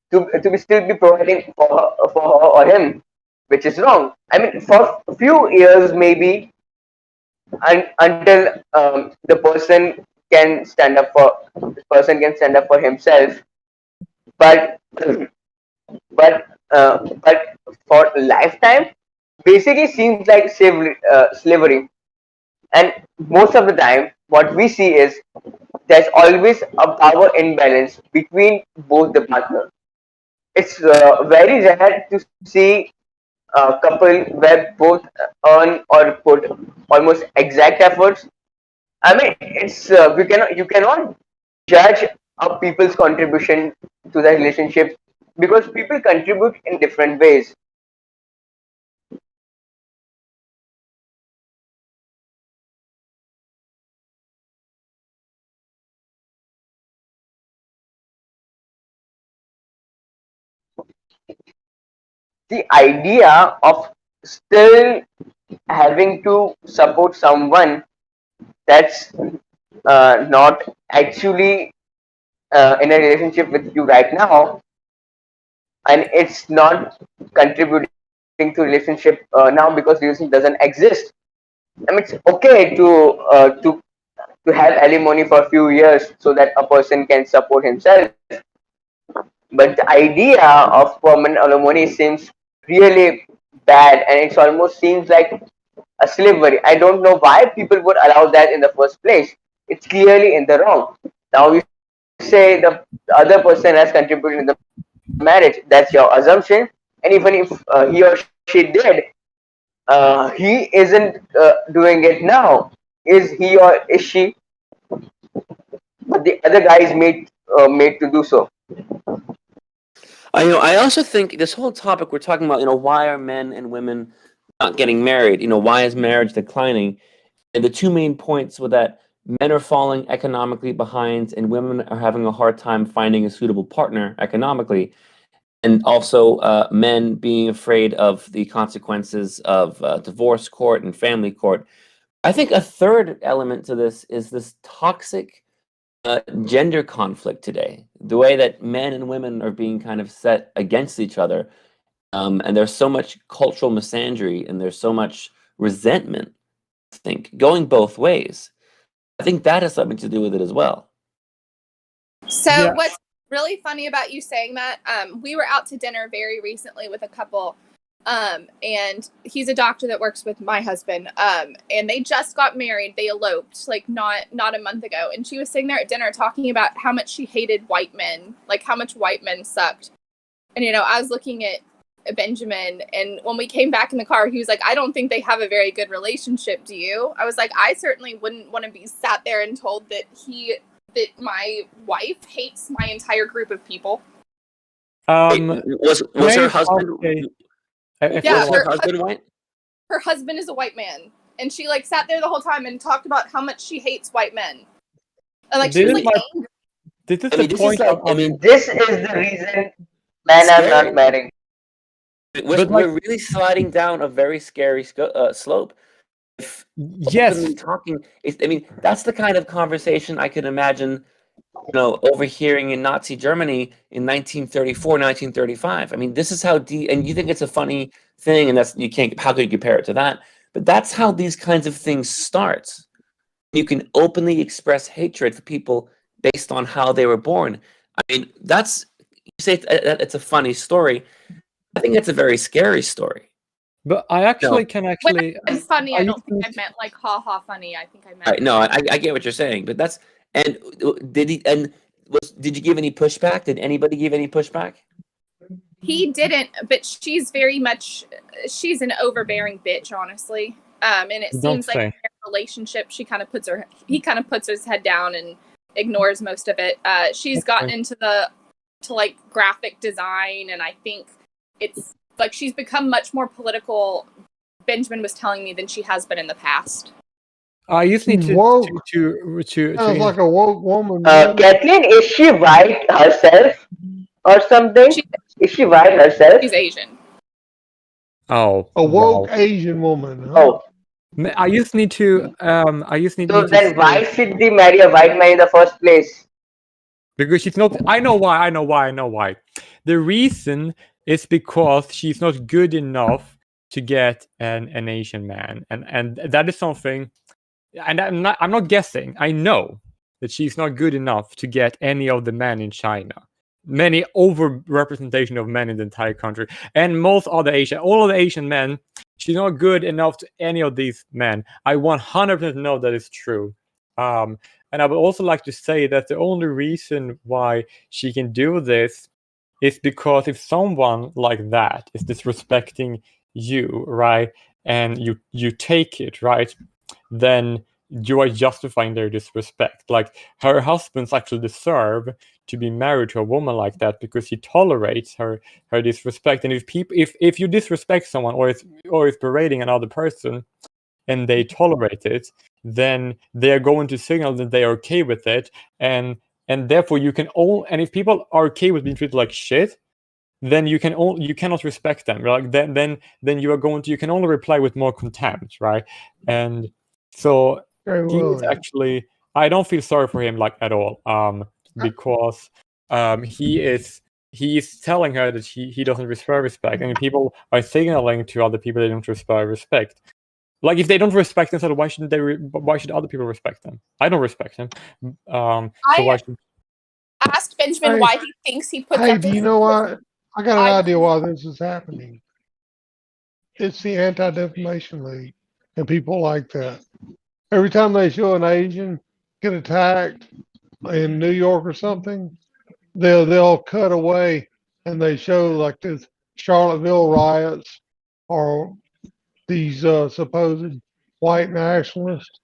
to be still be providing for her or him, which is wrong. I mean, for a few years maybe, until the person can stand up for himself, but but for lifetime, basically seems like slavery. And most of the time, what we see is there's always a power imbalance between both the partners. It's very rare to see a couple where both earn or put almost exact efforts. I mean, it's you cannot judge a people's contribution to the relationship because people contribute in different ways. The idea of still having to support someone that's not actually in a relationship with you right now, and it's not contributing to relationship now because relationship doesn't exist. I mean, it's okay to have alimony for a few years so that a person can support himself, but the idea of permanent alimony seems really bad, and it almost seems like a slavery. I don't know why people would allow that in the first place. It's clearly in the wrong. Now you say the other person has contributed in the marriage. That's your assumption. And even if he or she did, he isn't doing it now. Is he or is she? But the other guy is made to do so.
I also think this whole topic we're talking about, why are men and women not getting married? Why is marriage declining? And the two main points were that men are falling economically behind and women are having a hard time finding a suitable partner economically. And also men being afraid of the consequences of divorce court and family court. I think a third element to this is this toxic gender conflict today. The way that men and women are being kind of set against each other. And there's so much cultural misandry and there's so much resentment, I think, going both ways. I think that has something to do with it as well.
So
Yeah.
what's really funny about you saying that, we were out to dinner very recently with a couple, and he's a doctor that works with my husband, and they just got married. They eloped like not a month ago, and she was sitting there at dinner talking about how much she hated white men, like how much white men sucked. And I was looking at Benjamin, and when we came back in the car, he was like, I don't think they have a very good relationship, do you? I was like, I certainly wouldn't want to be sat there and told that my wife hates my entire group of people.
Was
may
her
I
husband?
say- if
Yeah,
Was
I-
her husband white?
Her husband is a white man, and she like sat there the whole time and talked about how much she hates white men. And like she was
This is
like,
my- this is
I mean,
the
this is
point.
like, I mean,
This is the reason men are not marrying.
we're really sliding down a very scary slope. If
yes,
openly talking, I mean, that's the kind of conversation I could imagine, overhearing in Nazi Germany in 1934, 1935. I mean, this is how and you think it's a funny thing, and how could you compare it to that? But that's how these kinds of things start. You can openly express hatred for people based on how they were born. I mean, you say it's a funny story. I think it's a very scary story.
but I actually can
when
actually.
I said funny, I
I
don't think
used
I meant like ha ha funny. I think I meant
Right, no, I get what you're saying, but did you give any pushback? Did anybody give any pushback?
he didn't, but she's an overbearing bitch, honestly. And it
Don't
seems like
say.
in their relationship, he kind of puts his head down and ignores most of it. She's gotten into like graphic design, and I think it's like she's become much more political. Benjamin was telling me than she has been in the past.
I just need
Woke.
to
Sounds like a woke woman.
Kathleen, is she white herself or something? Is she white herself?
She's Asian.
Oh,
A woke
wow.
Asian woman. Huh?
Oh,
I just need to. I just need.
so
me to
then
say-
why should they marry a white man in the first place?
Because she's not. I know why. The reason is because she's not good enough to get an Asian man, and that is something. And I'm not guessing. I know that she's not good enough to get any of the men in China. Many overrepresentation of men in the entire country, and all of the Asian men. She's not good enough to any of these men. I 100% know that is true. And I would also like to say that the only reason why she can do this is because if someone like that is disrespecting you, right, and you take it, right, then you are justifying their disrespect. Like, her husbands actually deserve to be married to a woman like that because he tolerates her disrespect. And if you disrespect someone or is berating another person and they tolerate it, then they are going to signal that they are okay with it, and therefore you can and if people are okay with being treated like shit, then you cannot respect them. Like then you can only reply with more contempt, right? And so he is actually, I don't feel sorry for him like at all, because he is telling her that he doesn't respect, and people are signaling to other people they don't respect. Like, if they don't respect themselves, why should other people respect them? I don't respect him. So why should?
Asked Benjamin why he thinks he puts
Hey,
up
do
with
you know what? I got an idea why this is happening. It's the Anti-Defamation League and people like that. Every time they show an Asian get attacked in New York or something, they'll cut away and they show like this Charlottesville riots or these supposed white nationalists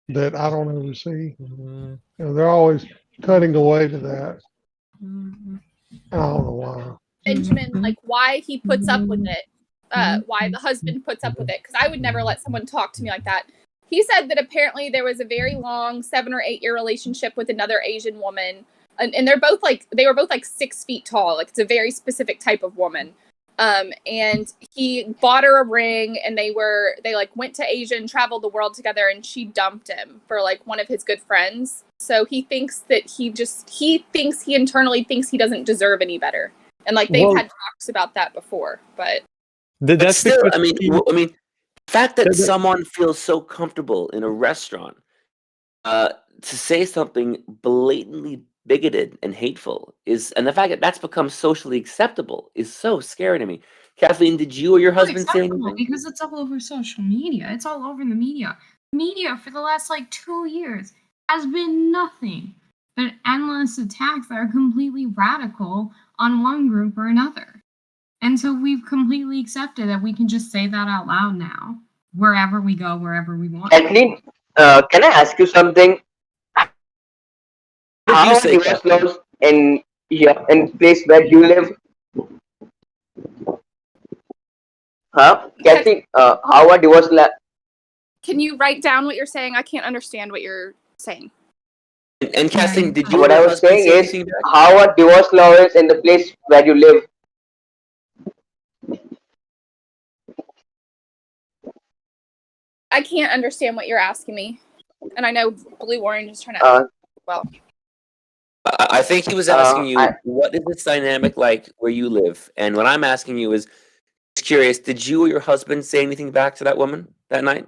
that I don't ever see. You know, they're always cutting away to that. I don't know why.
Benjamin, like why he puts up with it, why the husband puts up with it, because I would never let someone talk to me like that. He said that apparently there was a very long 7 or 8 year relationship with another Asian woman, and they were both like 6 feet tall. Like, it's a very specific type of woman. And he bought her a ring, and they like went to Asia and traveled the world together, and she dumped him for like one of his good friends. So he thinks that he internally thinks he doesn't deserve any better. And like they've had talks about that before, but
that's still, I mean, the fact that someone feels so comfortable in a restaurant to say something blatantly bigoted and hateful and the fact that that's become socially acceptable is so scary to me. Kathleen, did you or your husband say anything?
Because it's all over social media. It's all over the media. Media for the last like 2 years has been nothing but endless attacks that are completely radical on one group or another. And so we've completely accepted that we can just say that out loud now, wherever we go, wherever we want.
Kathleen, can I ask you something? How are divorce laws in place where you live Huh? Kathy, how are divorce
Can you write down what you're saying? I can't understand what you're saying.
And Kathleen, did you
What
and
I
your
was
husband
saying
say
is,
anything back?
how are divorce lawyers in the place where you live?
I can't understand what you're asking me. And I know Blue Orange is trying to well.
I think he was asking you,
I,
what is this dynamic like where you live? And what I'm asking you is, just curious, did you or your husband say anything back to that woman that night?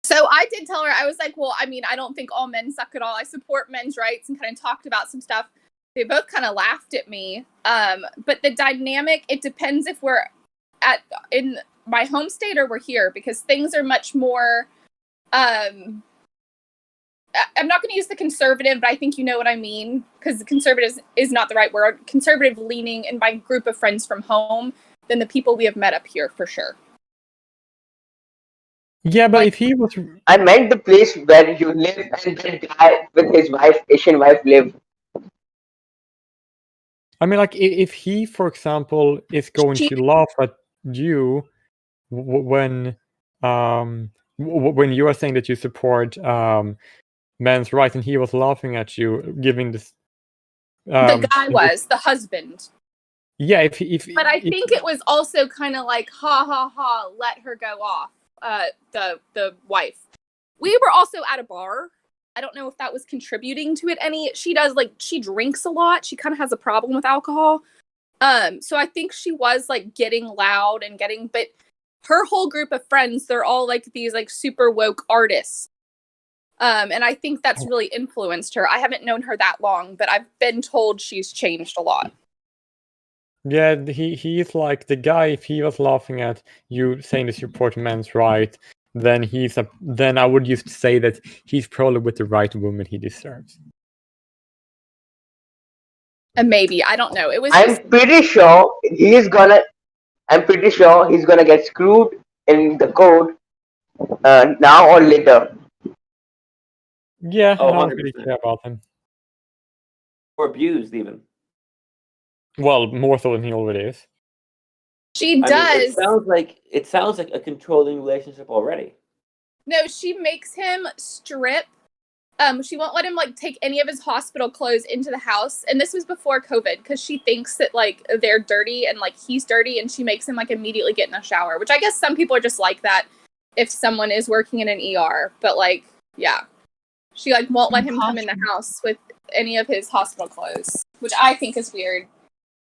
So I did tell her, I was like, well, I mean, I don't think all men suck at all. I support men's rights, and kind of talked about some stuff. They both kind of laughed at me. But the dynamic, it depends if we're in my home state or we're here, because things are much more, I'm not going to use the conservative, but I think you know what I mean, because conservative is not the right word. Conservative leaning in my group of friends from home than the people we have met up here, for sure.
Yeah, but if he was,
I meant the place where you live and that guy with his wife, Asian wife, live.
I mean, like, if he, for example, is going to laugh at you when you are saying that you support men's rights, and he was laughing at you, giving this.
The guy was the husband.
Yeah,
but I think it was also kind of like, ha ha ha, let her go off. The wife. We were also at a bar. I don't know if that was contributing to it any. She drinks a lot. She kind of has a problem with alcohol. So I think she was like getting loud and but her whole group of friends, they're all like these like super woke artists. And I think that's really influenced her. I haven't known her that long, but I've been told she's changed a lot.
Yeah, he's like the guy. If he was laughing at you saying to support men's rights, then then I would just say that he's probably with the right woman he deserves.
And maybe, I don't know. It was.
I'm pretty sure he's gonna get screwed in the court now or later.
Yeah,
Oh,
I don't
100%.
really care about him.
Or abused, even.
Well, more so than he already is.
She does.
I mean, it sounds like a controlling relationship already.
No, she makes him strip. She won't let him like take any of his hospital clothes into the house. And this was before COVID, because she thinks that like they're dirty and like he's dirty, and she makes him like immediately get in the shower, which I guess some people are just like that if someone is working in an ER. But like, yeah. She like won't let him come in the house with any of his hospital clothes, which I think is weird.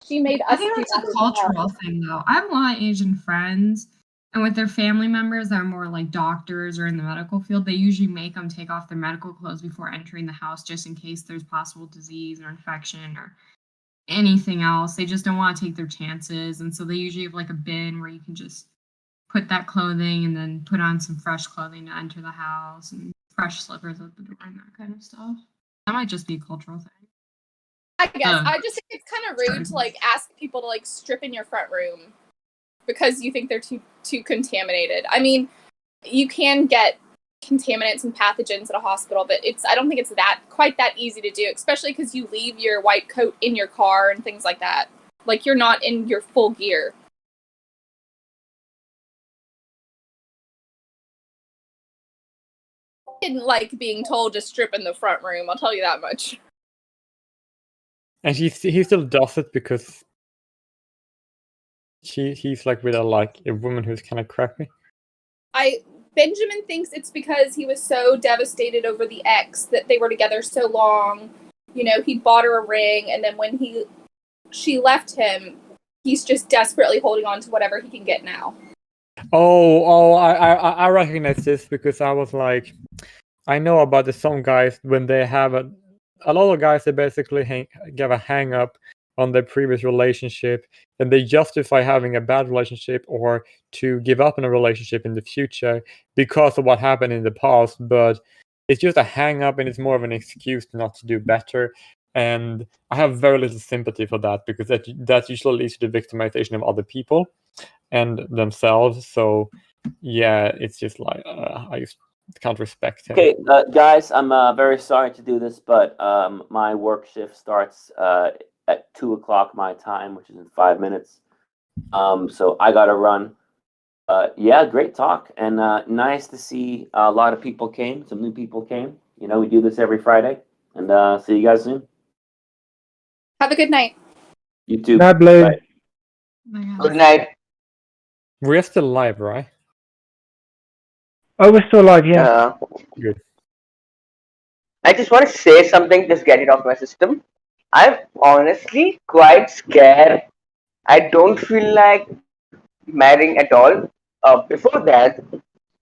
She made us.
I think that's a cultural thing, though. I have a lot of Asian friends, and with their family members that are more like doctors or in the medical field, they usually make them take off their medical clothes before entering the house, just in case there's possible disease or infection or anything else. They just don't want to take their chances, and so they usually have like a bin where you can just put that clothing and then put on some fresh clothing to enter the house, and fresh slippers at the door and that kind of stuff. That might just be a cultural thing.
I guess. I just think it's kind of rude to like ask people to like strip in your front room because you think they're too contaminated. I mean, you can get contaminants and pathogens at a hospital, but I don't think it's quite that easy to do, especially because you leave your white coat in your car and things like that. Like, you're not in your full gear. Didn't like being told to strip in the front room, I'll tell you that much.
And he still does it because he's like with a woman who's kind of crappy.
Benjamin thinks it's because he was so devastated over the ex that they were together so long. You know, he bought her a ring, and then when she left him, he's just desperately holding on to whatever he can get now.
I recognize this because I was like, I know about some guys when they have a lot of guys, they basically give a hang up on their previous relationship, and they justify having a bad relationship or to give up on a relationship in the future because of what happened in the past. But it's just a hang up, and it's more of an excuse not to do better. And I have very little sympathy for that, because that usually leads to the victimization of other people and themselves. So yeah, it's just like I just can't respect him.
Okay, guys, I'm very sorry to do this, but my work shift starts at 2 o'clock my time, which is in 5 minutes. So I gotta run. Yeah, great talk, and nice to see a lot of people came. Some new people came. You know, we do this every Friday, and see you guys soon.
Have a good night.
You too.
Night, Blue.
Bye.
Good night.
We're still live, right?
Oh, we're still live, yeah.
Good.
I just want to say something, just get it off my system. I'm honestly quite scared. I don't feel like marrying at all. Before that,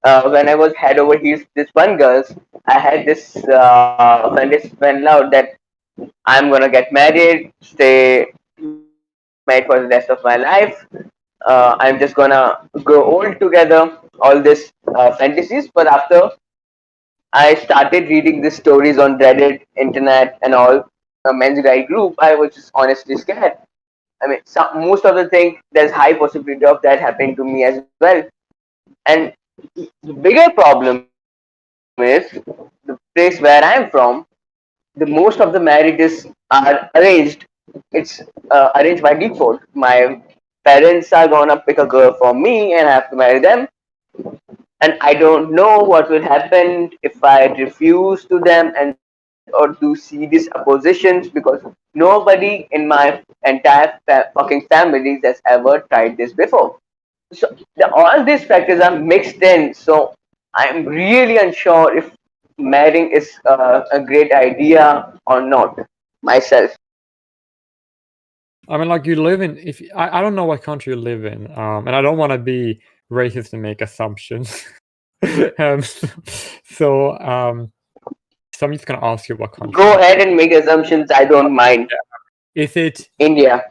when I was head over heels with this one girl, I had this friend out that I'm gonna get married, stay married for the rest of my life. I'm just gonna grow old together. All this fantasies, but after I started reading these stories on Reddit, internet, and all men's guide group, I was just honestly scared. I mean, most of the thing there's high possibility of that happening to me as well. And the bigger problem is the place where I'm from. The most of the marriages are arranged. It's arranged by default. My parents are gonna pick a girl for me, and I have to marry them. And I don't know what will happen if I refuse to them and or do serious oppositions, because nobody in my entire fucking family has ever tried this before. So all these factors are mixed in. So I'm really unsure if marrying is a great idea or not myself.
I mean, like you live in. If I don't know what country you live in, and I don't want to be racist and make assumptions. So I'm just gonna ask you what country.
Go ahead and make assumptions. I don't mind.
Is it
India?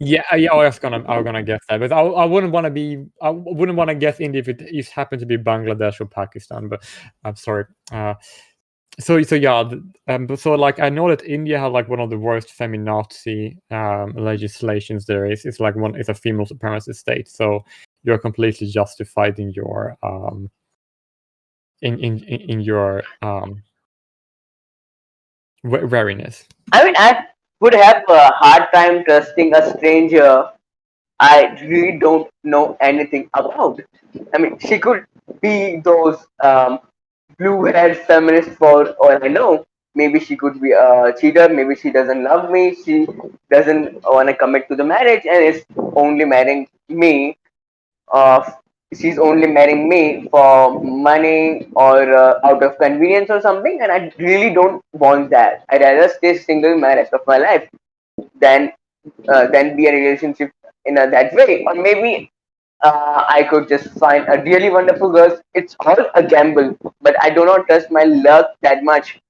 Yeah, I was gonna guess that, but I wouldn't want to be. I wouldn't want to guess India if it happened to be Bangladesh or Pakistan. But I'm sorry. So yeah, but so like I know that India had like one of the worst feminazi legislations there is. It's like it's a female supremacist state. So you're completely justified in your in your wariness.
I mean, I would have a hard time trusting a stranger I really don't know anything about. I mean, she could be those blue-haired feminists for all I know. Maybe she could be a cheater. Maybe she doesn't love me. She doesn't want to commit to the marriage and is only marrying me. She's only marrying me for money or out of convenience or something. And I really don't want that. I'd rather stay single my rest of my life than be in a relationship in that way. Or maybe I could just find a really wonderful girl. It's all a gamble, but I do not trust my luck that much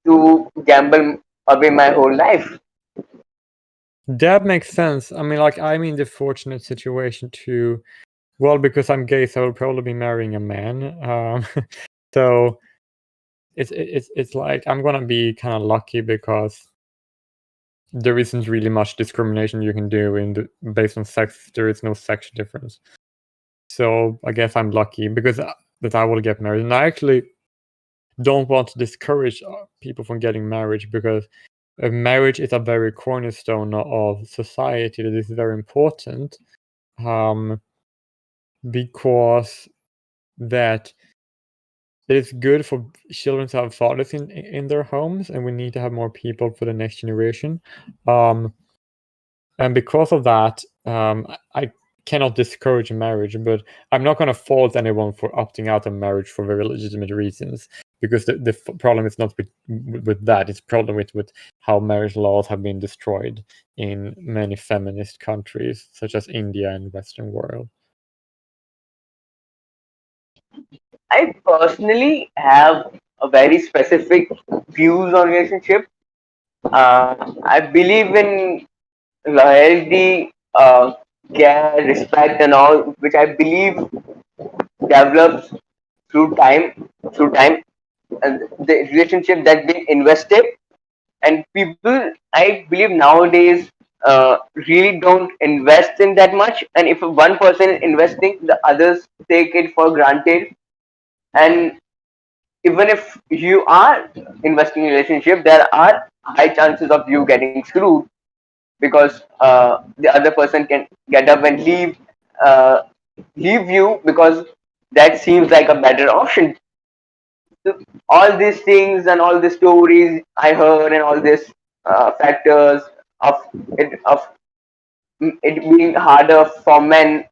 to gamble away my whole life.
That makes sense. I mean, like I'm in the fortunate situation to, well, because I'm gay, so I will probably be marrying a man. So it's like I'm gonna be kind of lucky because there isn't really much discrimination you can do based on sex. There is no sex difference. So I guess I'm lucky because that I will get married. And I actually don't want to discourage people from getting married because marriage is a very cornerstone of society that is very important. Because that it is good for children to have fathers in their homes, and we need to have more people for the next generation. And because of that, I cannot discourage marriage, but I'm not going to fault anyone for opting out of marriage for very legitimate reasons. Because the problem is not with that; it's problem with how marriage laws have been destroyed in many feminist countries, such as India and Western world.
I personally have a very specific views on relationship. I believe in loyalty, care, respect, and all, which I believe develops through time. And the relationship that been invested, and people, I believe nowadays, really don't invest in that much. And if one person is investing, the others take it for granted. And even if you are investing in a relationship, there are high chances of you getting screwed. because the other person can get up and leave you because that seems like a better option. So all these things and all the stories I heard and all these factors of it being harder for men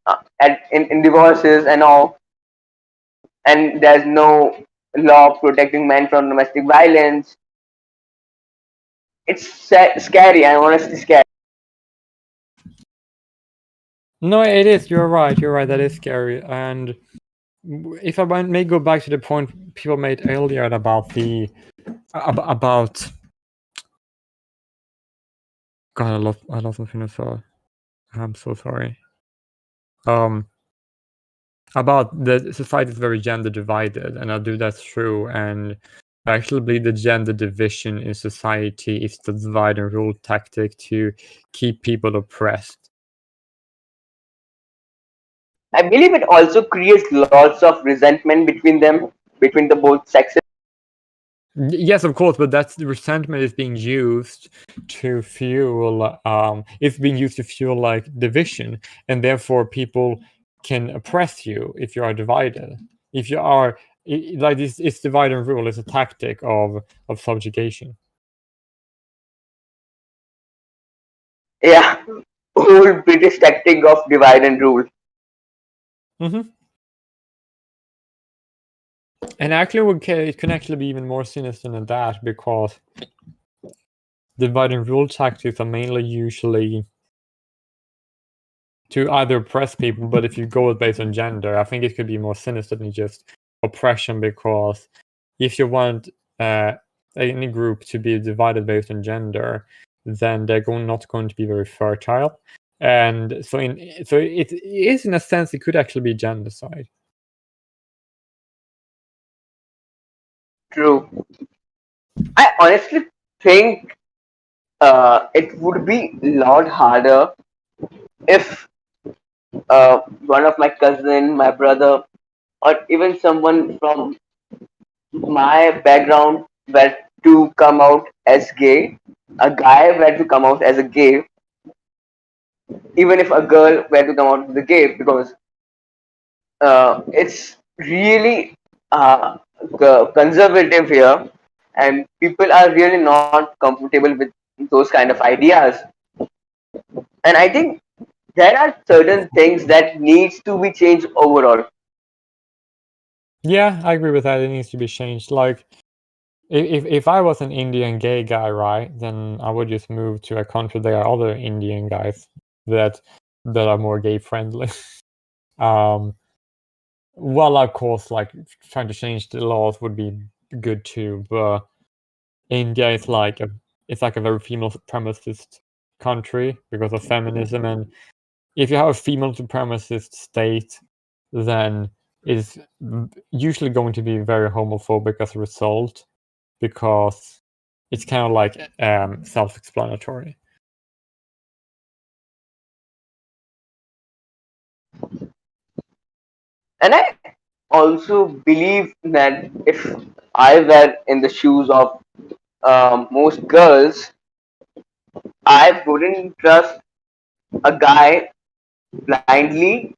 in divorces and all, and there's no law protecting men from domestic violence. It's scary and honestly scary.
No, it is. You're right. You're right. That is scary. And if I may go back to the point people made earlier about the about God, I lost my train of thought. I'm so sorry. About the society is very gender divided, and I do that's true. And I actually believe the gender division in society is the divide and rule tactic to keep people oppressed.
I believe it also creates lots of resentment between the both sexes.
Yes, of course, but that's the resentment is being used to fuel. It's being used to fuel like division, and therefore people can oppress you if you are divided. If you are like this, it's divide and rule. It's a tactic of subjugation.
Yeah, old British tactic of divide and rule.
Mm-hmm. And actually, it can actually be even more sinister than that, because divide and rule tactics are mainly usually to either oppress people, but if you go based on gender, I think it could be more sinister than just oppression, because if you want any group to be divided based on gender, then they're not going to be very fertile. And so it is, in a sense, it could actually be genocide.
True. I honestly think it would be a lot harder if one of my cousin, my brother, or even someone from my background were to come out as gay, a guy were to come out as a gay, even if a girl were to come out as a gay, because it's really conservative here, and people are really not comfortable with those kind of ideas. And I think there are certain things that needs to be changed overall.
Yeah, I agree with that. It needs to be changed. Like, if I was an Indian gay guy, right, then I would just move to a country there are other Indian guys that are more gay friendly. Well, of course, like trying to change the laws would be good too, but India is like a very female supremacist country because of feminism, and if you have a female supremacist state, then it's usually going to be very homophobic as a result, because it's kind of like self-explanatory.
And I also believe that if I were in the shoes of most girls, I wouldn't trust a guy blindly,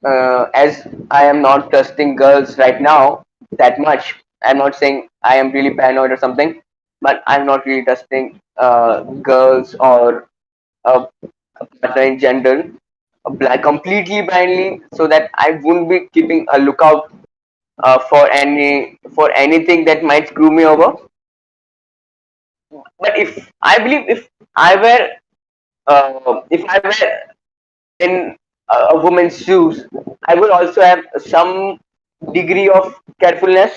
as I am not trusting girls right now that much. I'm not saying I am really paranoid or something, but I'm not really trusting girls or a partner in general completely blindly, so that I wouldn't be keeping a lookout for anything that might screw me over. But if I believe if I were in a woman's shoes, I would also have some degree of carefulness.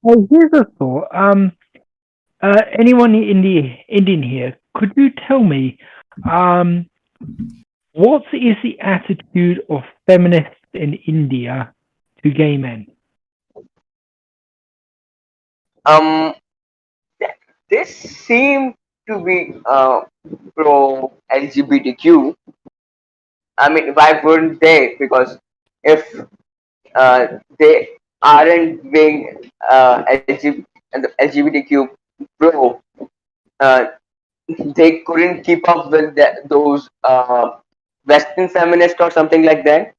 Well, here's a thought. Anyone in the Indian here, could you tell me, what is the attitude of feminists in India to gay men?
They seem to be pro LGBTQ. I mean, why wouldn't they? Because if they aren't being LGBTQ pro, they couldn't keep up with those Western feminists or something like that.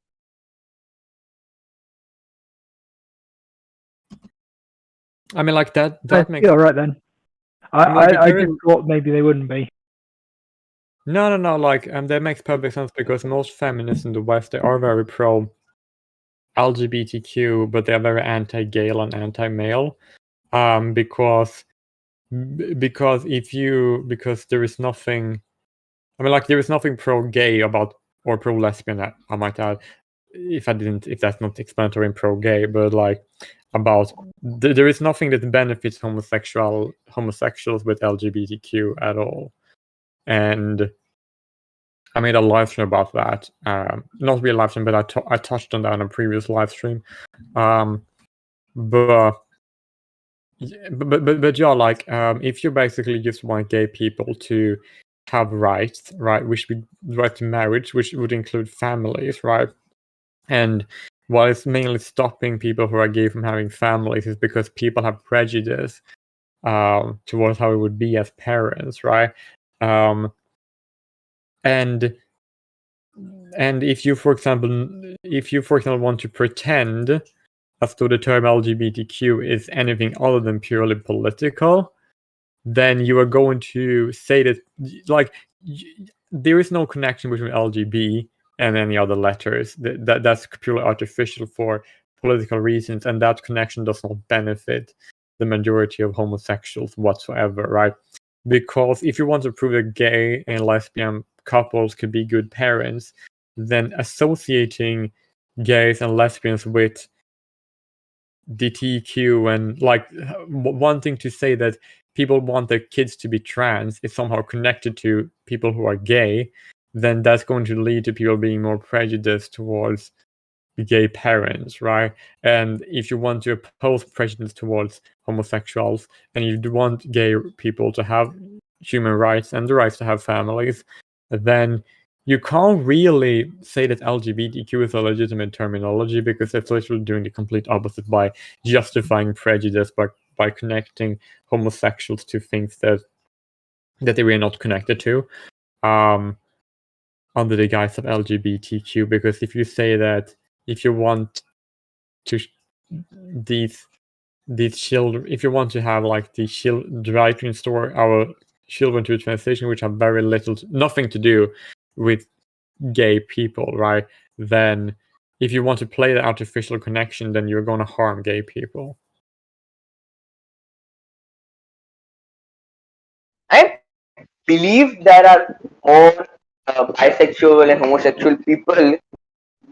I mean, like that makes.
Yeah, right then.
I mean, like,
I just thought maybe they wouldn't be.
No. Like, that makes perfect sense because most feminists in the West, they are very pro LGBTQ, but they're very anti-gay and anti-male. Because there is nothing. I mean, like, there is nothing pro-gay about or pro-lesbian. I might add, if that's not explanatory in pro-gay, but like about there is nothing that benefits homosexuals with LGBTQ at all. And I made a live stream about that. Not really a live stream, but I touched on that in a previous live stream. But yeah, like, if you basically just want gay people to have rights, right, which would right to marriage, which would include families, right, and what is mainly stopping people who are gay from having families is because people have prejudice towards how it would be as parents, right? And if you, for example, want to pretend as though the term LGBTQ is anything other than purely political, then you are going to say that, like, there is no connection between LGB and any other letters. That's purely artificial for political reasons, and that connection does not benefit the majority of homosexuals whatsoever, right? Because if you want to prove that gay and lesbian couples could be good parents, then associating gays and lesbians with the TQ and like wanting to say that people want their kids to be trans is somehow connected to people who are gay, then that's going to lead to people being more prejudiced towards gay parents, right? And if you want to oppose prejudice towards homosexuals and you want gay people to have human rights and the rights to have families, then you can't really say that LGBTQ is a legitimate terminology because it's literally doing the complete opposite by justifying prejudice by connecting homosexuals to things that they were not connected to under the guise of LGBTQ. Because if you say that if you want to these children, if you want to have like the right to install our children to a transition which have very nothing to do with gay people, right? Then if you want to play the artificial connection, then you're going to harm gay people.
I believe there are more bisexual and homosexual people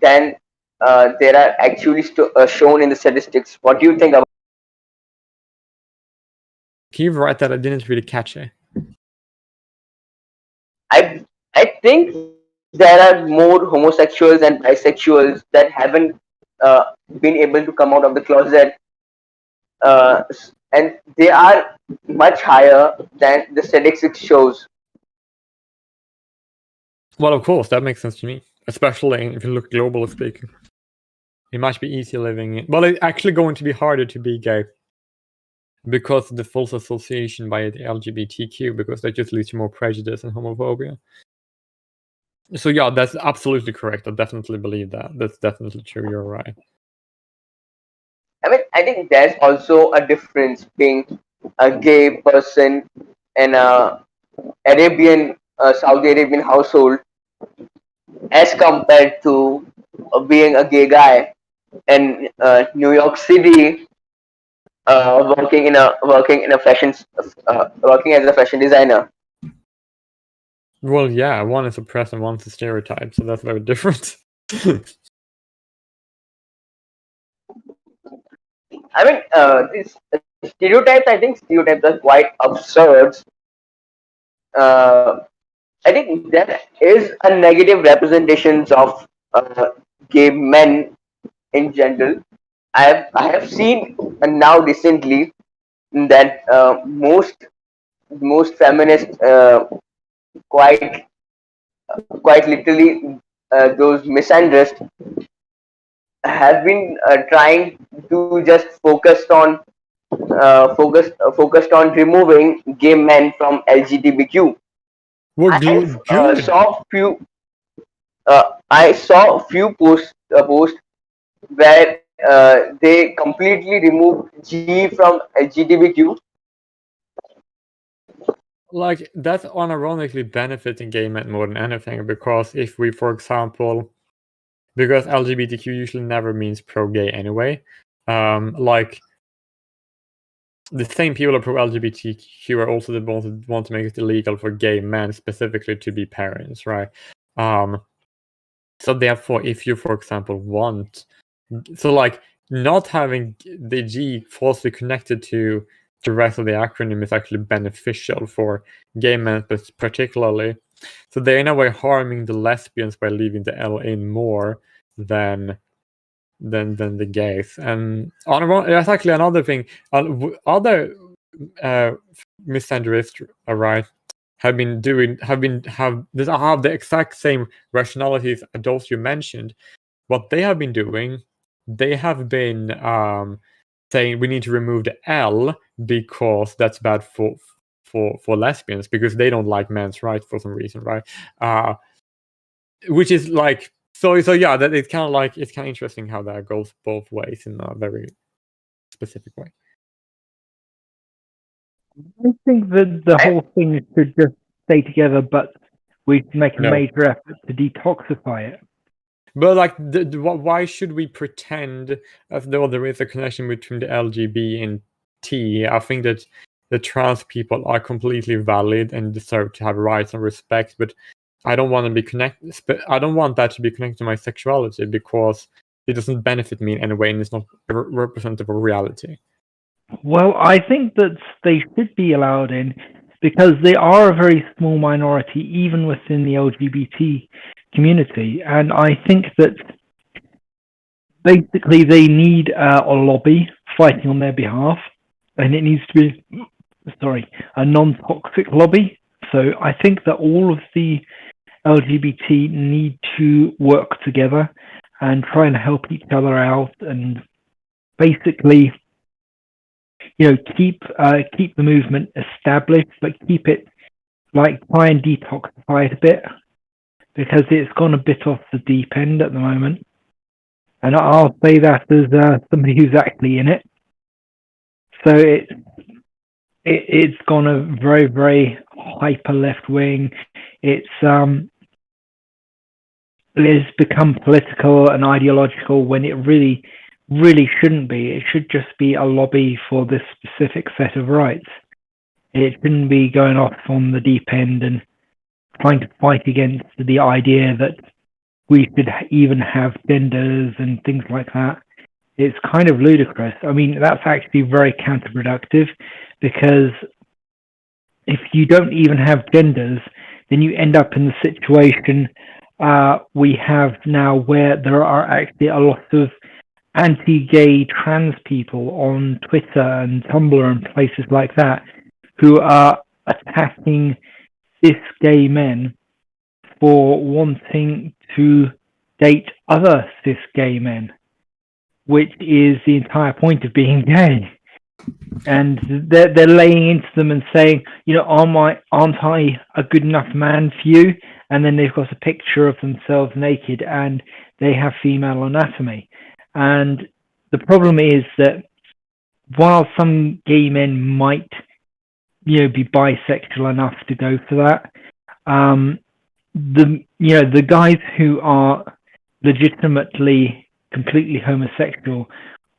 than there are actually shown in the statistics. What do you think about?
Can you write that? I didn't really catch it.
I think there are more homosexuals and bisexuals that haven't been able to come out of the closet, and they are much higher than the statistics shows.
Well, of course, that makes sense to me, especially if you look globally speaking. It might be easier living in. Well, it's actually going to be harder to be gay because of the false association by the LGBTQ, because that just leads to more prejudice and homophobia. So yeah, that's absolutely correct. I definitely believe that. That's definitely true. You're right.
I mean, I think there's also a difference being a gay person in a Saudi Arabian household as compared to being a gay guy in New York City, working as a fashion designer.
Well, yeah, one is a press and one's a stereotype, so that's very different.
I mean, these stereotypes, I think stereotypes are quite absurd. I think there is a negative representations of gay men in general. I have seen now recently that most feminists quite literally those misandrists have been trying to just focus on focused on removing gay men from LGBTQ.
We're
I
good.
saw few posts where they completely removed G from LGBTQ.
Like, that's unironically benefiting gay men more than anything, because if we, for example, because LGBTQ usually never means pro-gay anyway, like, the same people who are pro-LGBTQ are also the ones that want to make it illegal for gay men specifically to be parents, right? So therefore, if you, for example, want, so like, not having the G falsely connected to the rest of the acronym is actually beneficial for gay men, but particularly. So they're in a way harming the lesbians by leaving the L in more than the gays. And that's actually another thing. Other misandrists, right, have the exact same rationalities as those you mentioned. What they have been doing, they have been saying we need to remove the L because that's bad for lesbians, because they don't like men's rights for some reason, right? Which is like, so yeah, that it's kind of interesting how that goes both ways in a very specific way.
I think that the whole thing should just stay together, but we should make a major effort to detoxify it.
But like, why should we pretend as though there is a connection between the LGB and T? I think that the trans people are completely valid and deserve to have rights and respect, but I don't want to be connected. I don't want that to be connected to my sexuality, because it doesn't benefit me in any way, and it's not representative of reality.
Well, I think that they should be allowed in, because they are a very small minority, even within the LGBT community. And I think that basically they need a lobby fighting on their behalf, and it needs to be, a non-toxic lobby. So I think that all of the LGBT need to work together and try and help each other out, and basically, keep the movement established, but keep it, try and detoxify it a bit, because it's gone a bit off the deep end at the moment. And I'll say that as somebody who's actually in it. So it's gone a very, very hyper left wing. It's become political and ideological when it really shouldn't be. It should just be a lobby for this specific set of rights. It shouldn't be going off on the deep end and trying to fight against the idea that we should even have genders and things like that. It's kind of ludicrous. I mean, that's actually very counterproductive, because if you don't even have genders, then you end up in the situation we have now, where there are actually a lot of anti-gay trans people on Twitter and Tumblr and places like that who are attacking cis gay men for wanting to date other cis gay men, which is the entire point of being gay. And they're laying into them and saying, aren't I a good enough man for you? And then they've got a picture of themselves naked and they have female anatomy. And the problem is that while some gay men might, be bisexual enough to go for that, the guys who are legitimately completely homosexual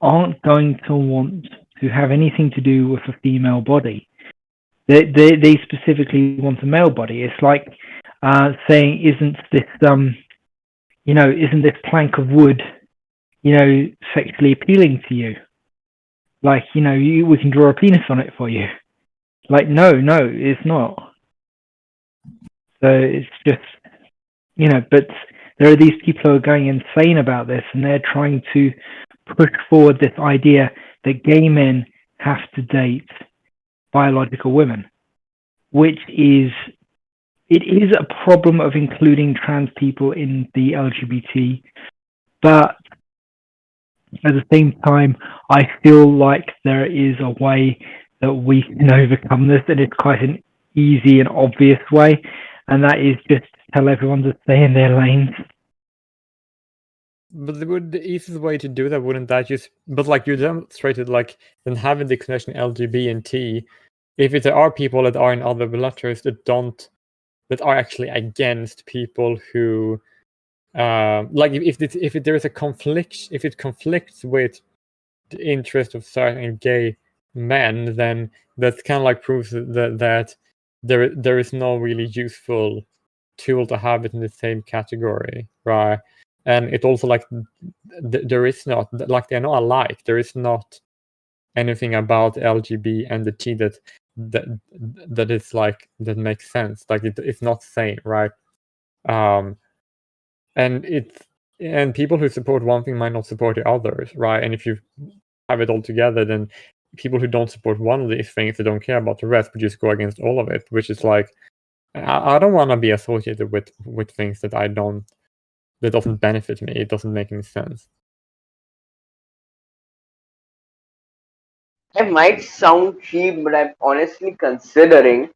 aren't going to want to have anything to do with a female body. They specifically want a male body. It's like saying, isn't this plank of wood, sexually appealing to you? We can draw a penis on it for you. No, it's not. So it's just, but there are these people who are going insane about this, and they're trying to push forward this idea that gay men have to date biological women, which is a problem of including trans people in the LGBT, but at the same time, I feel like there is a way that we can overcome this, and it's quite an easy and obvious way, and that is just to tell everyone to stay in their lanes.
But the easiest way to do that wouldn't that just? But like you demonstrated, like then having the connection LGB and T, if there are people that are in other letters that are actually against people who, like if there is a conflict, if it conflicts with the interest of certain gay men, then that kind of like proves that there is no really useful tool to have it in the same category, right? And it also like there is not, like, they're not alike. There is not anything about LGB and the T that is like that makes sense. Like it's not the same, right? And people who support one thing might not support the others, right? And if you have it all together, then people who don't support one of these things, they don't care about the rest, but just go against all of it, which is like, I don't want to be associated with things that doesn't benefit me. It doesn't make any sense.
I might sound cheap, but I'm honestly considering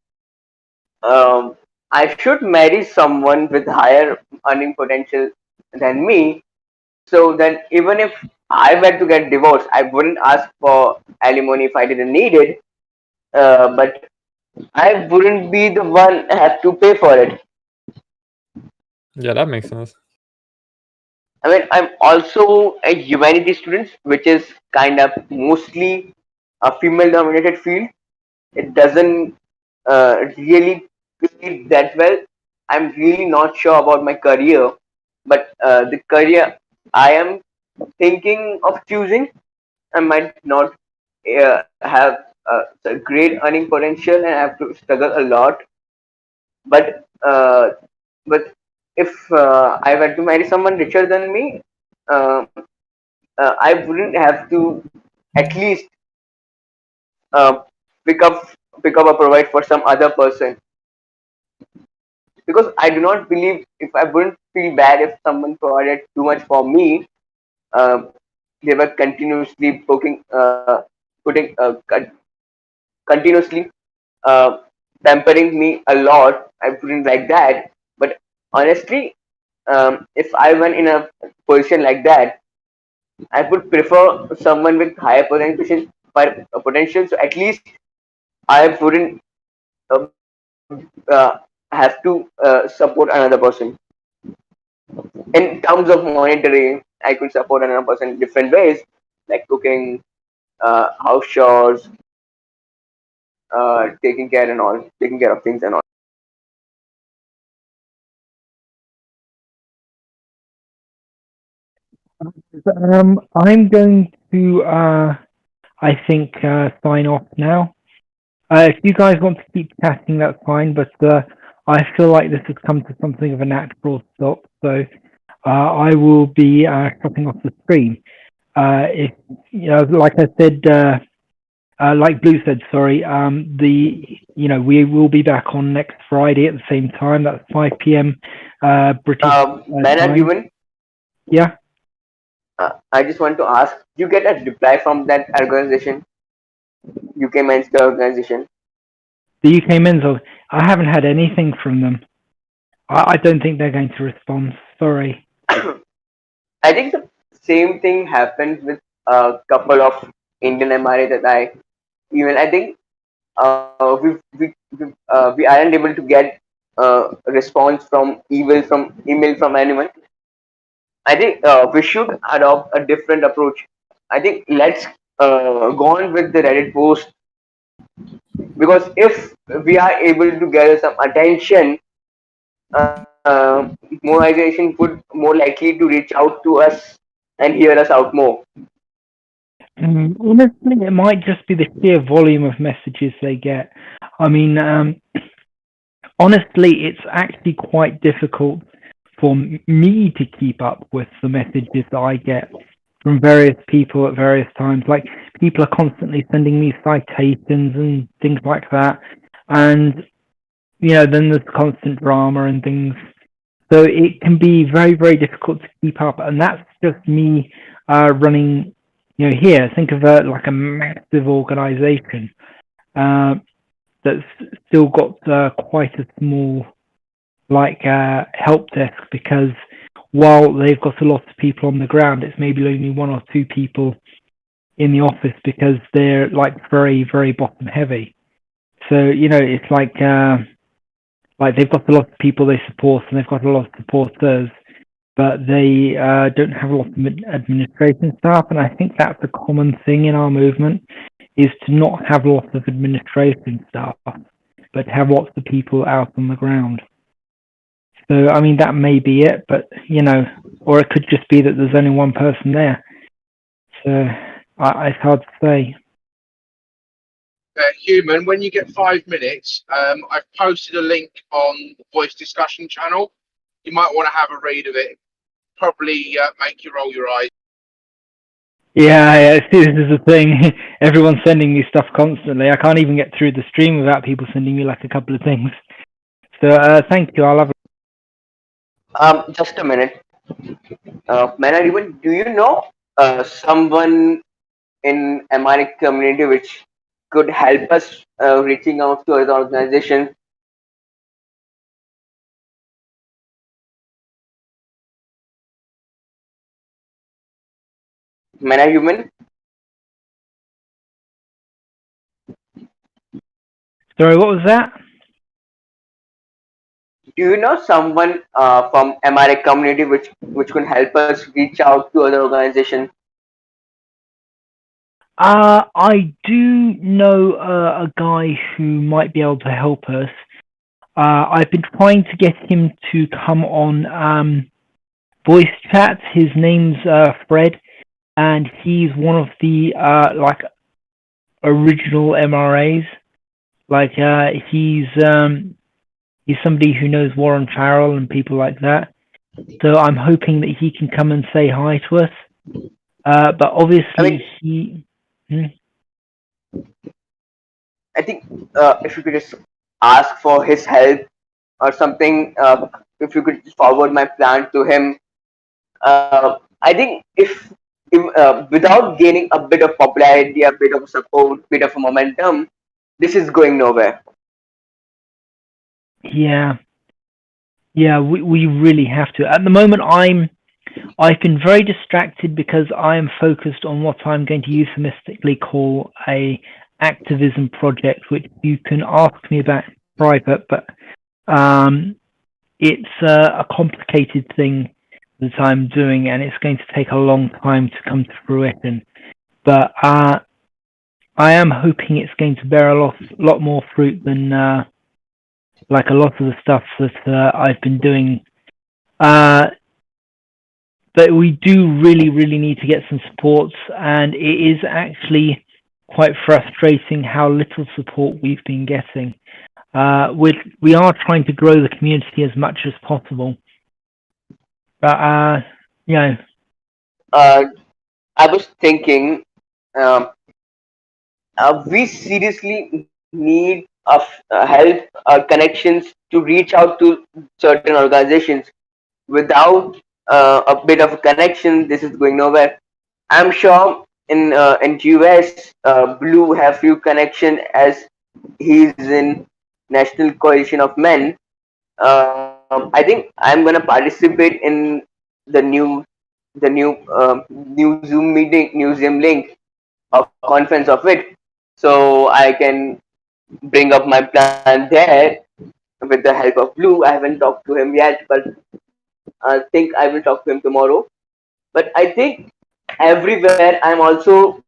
I should marry someone with higher earning potential than me, so that even if I were to get divorced, I wouldn't ask for alimony if I didn't need it, but I wouldn't be the one have to pay for it.
Yeah, that makes sense.
I mean, I'm also a humanity student, which is kind of mostly a female-dominated field. It doesn't really pay that well. I'm really not sure about my career, but the career I am thinking of choosing, I might not have a great earning potential and I have to struggle a lot. But if I were to marry someone richer than me, uh, I wouldn't have to at least uh, pick up or provide for some other person, because I do not believe, if I wouldn't feel bad if someone provided too much for me. They were continuously continuously uh, pampering me a lot. I wouldn't like that. But honestly, if I went in a position like that, I would prefer someone with higher potential. So at least I wouldn't uh, have to support another person. In terms of monetary, I could support another person in different ways, like cooking, house chores, taking care of things and all.
I'm going to, I think, sign off now. If you guys want to keep chatting, that's fine, but I feel like this has come to something of a natural stop, so I will be cutting off the stream. If like I said, like Blue said, sorry, we will be back on next Friday at the same time. That's 5 p.m. British
Men and
time.
Human.
Yeah.
I just want to ask, you get a reply from that organization, UK Men's organization?
The UK Men's, I haven't had anything from them. I don't think they're going to respond. Sorry.
I think the same thing happened with a couple of Indian MRA that I emailed. I think we aren't able to get a response from email from anyone. I think we should adopt a different approach. I think let's go on with the Reddit post, because if we are able to gather some attention, more organization would more likely to reach out to us and hear us out more.
Honestly, it might just be the sheer volume of messages they get. I mean, honestly, it's actually quite difficult for me to keep up with the messages that I get from various people at various times. Like, people are constantly sending me citations and things like that. And, then there's constant drama and things. So it can be very, very difficult to keep up. And that's just me running, here. Think of like a massive organization that's still got quite a small help desk, because while they've got a lot of people on the ground, it's maybe only 1 or 2 people in the office, because they're very, very bottom heavy. So, it's like they've got a lot of people they support, and they've got a lot of supporters, but they don't have a lot of administration staff. And I think that's a common thing in our movement, is to not have lots of administration staff, but to have lots of people out on the ground. So, I mean, that may be it, but, or it could just be that there's only one person there. So, it's hard to say.
Human, when you get 5 minutes, I've posted a link on the voice discussion channel. You might want to have a read of it. Probably make you roll your eyes.
Yeah, see, this is the thing. Everyone's sending me stuff constantly. I can't even get through the stream without people sending me a couple of things. So, thank you. I'll have
Just a minute. Manad, do you know someone in Amharic community which could help us reaching out to other organizations? Manad,
Sorry, what was that?
do you know someone from Amharic community which could help us reach out to other organizations?
I do know a guy who might be able to help us. I've been trying to get him to come on voice chat. His name's Fred, and he's one of the original MRAs. He's somebody who knows Warren Farrell and people like that. So I'm hoping that he can come and say hi to us. But obviously
I think if you could just ask for his help or something, if you could forward my plan to him. I think if without gaining a bit of popularity, a bit of support, bit of momentum, this is going nowhere.
Yeah, we really have to. At the moment, I've been very distracted because I am focused on what I'm going to euphemistically call a activism project, which you can ask me about in private, but it's a complicated thing that I'm doing, and it's going to take a long time to come to fruition. But I am hoping it's going to bear a lot more fruit than a lot of the stuff that I've been doing. But we do really, really need to get some support, and it is actually quite frustrating how little support we've been getting. We are trying to grow the community as much as possible, but
I was thinking, we seriously need help connections to reach out to certain organizations. Without a bit of a connection, this is going nowhere. I'm sure in US, Blue have few connection as he's in National Coalition of Men. I think I'm gonna participate in the new Zoom meeting, new Zoom link of conference of it, so I can bring up my plan there with the help of Blue. I haven't talked to him yet, but I think I will talk to him tomorrow. But I think everywhere I'm also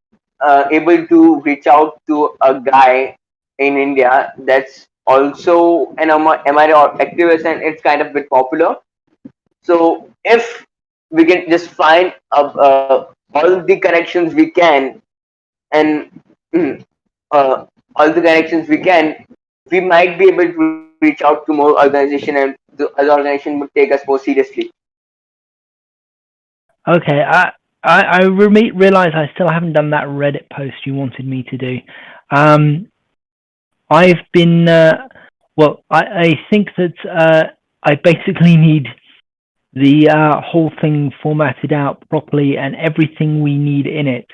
able to reach out to a guy in India that's also an MRA activist, and it's kind of a bit popular. So if we can just find all the connections we can, and all the connections we can, we might be able to reach out to more organization, and the other organization would take us more seriously.
Okay, I realize I still haven't done that Reddit post you wanted me to do. I've been I think that I basically need the whole thing formatted out properly and everything we need in it.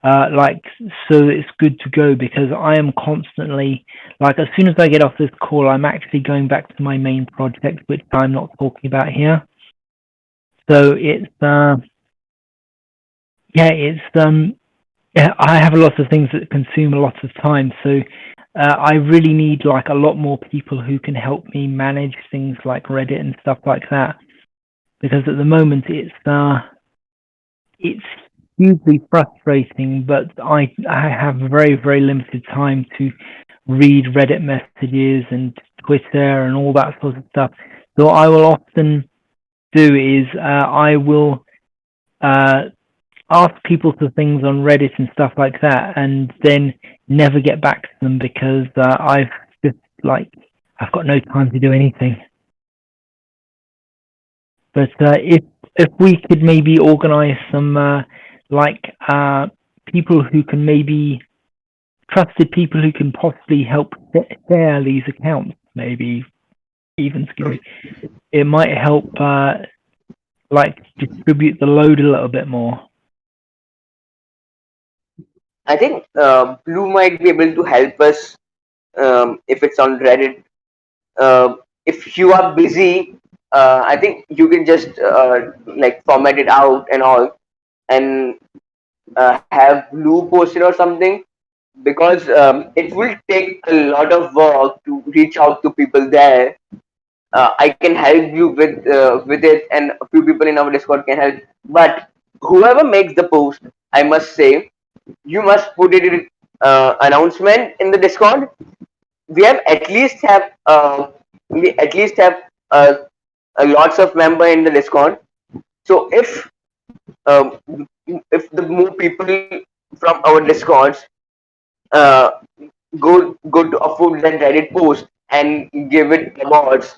Like, so it's good to go, because I am constantly, like, as soon as I get off this call, I'm actually going back to my main project, which I'm not talking about here. So it's, I have a lot of things that consume a lot of time. So I really need like a lot more people who can help me manage things like Reddit and stuff like that. Because at the moment it's hugely frustrating, but I have very, very limited time to read Reddit messages and Twitter and all that sort of stuff. So what I will often do is I will ask people for things on Reddit and stuff like that, and then never get back to them because I've got no time to do anything. But if we could maybe organize some people who can maybe trusted people who can possibly help share these accounts, maybe even it might help distribute the load a little bit more.
I think Blue might be able to help us if it's on Reddit. If you are busy, I think you can just format it out and all, and have Blue posted or something, because it will take a lot of work to reach out to people there. I can help you with it, and a few people in our Discord can help. But whoever makes the post, I must say, you must put it in announcement in the Discord. We at least have lots of member in the Discord. So if the more people from our Discords go to upvote that Reddit post and give it awards,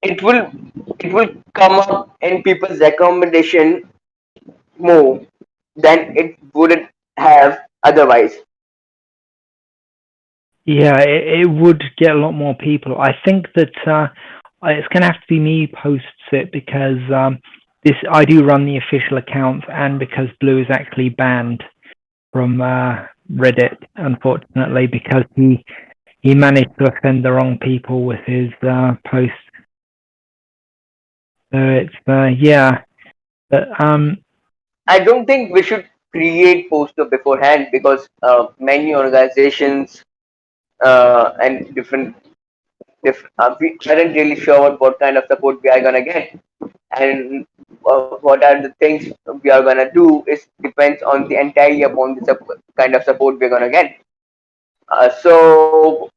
it will come up in people's recommendation more than it wouldn't have otherwise.
Yeah, it would get a lot more people. I think that it's going to have to be me posts it, because I do run the official account, and because Blue is actually banned from Reddit, unfortunately, because he managed to offend the wrong people with his posts. So it's but
I don't think we should create poster beforehand, because many organizations and different we aren't really sure what kind of support we are gonna get, and what are the things we are gonna do is depends on the entirely upon the kind of support we're gonna get. So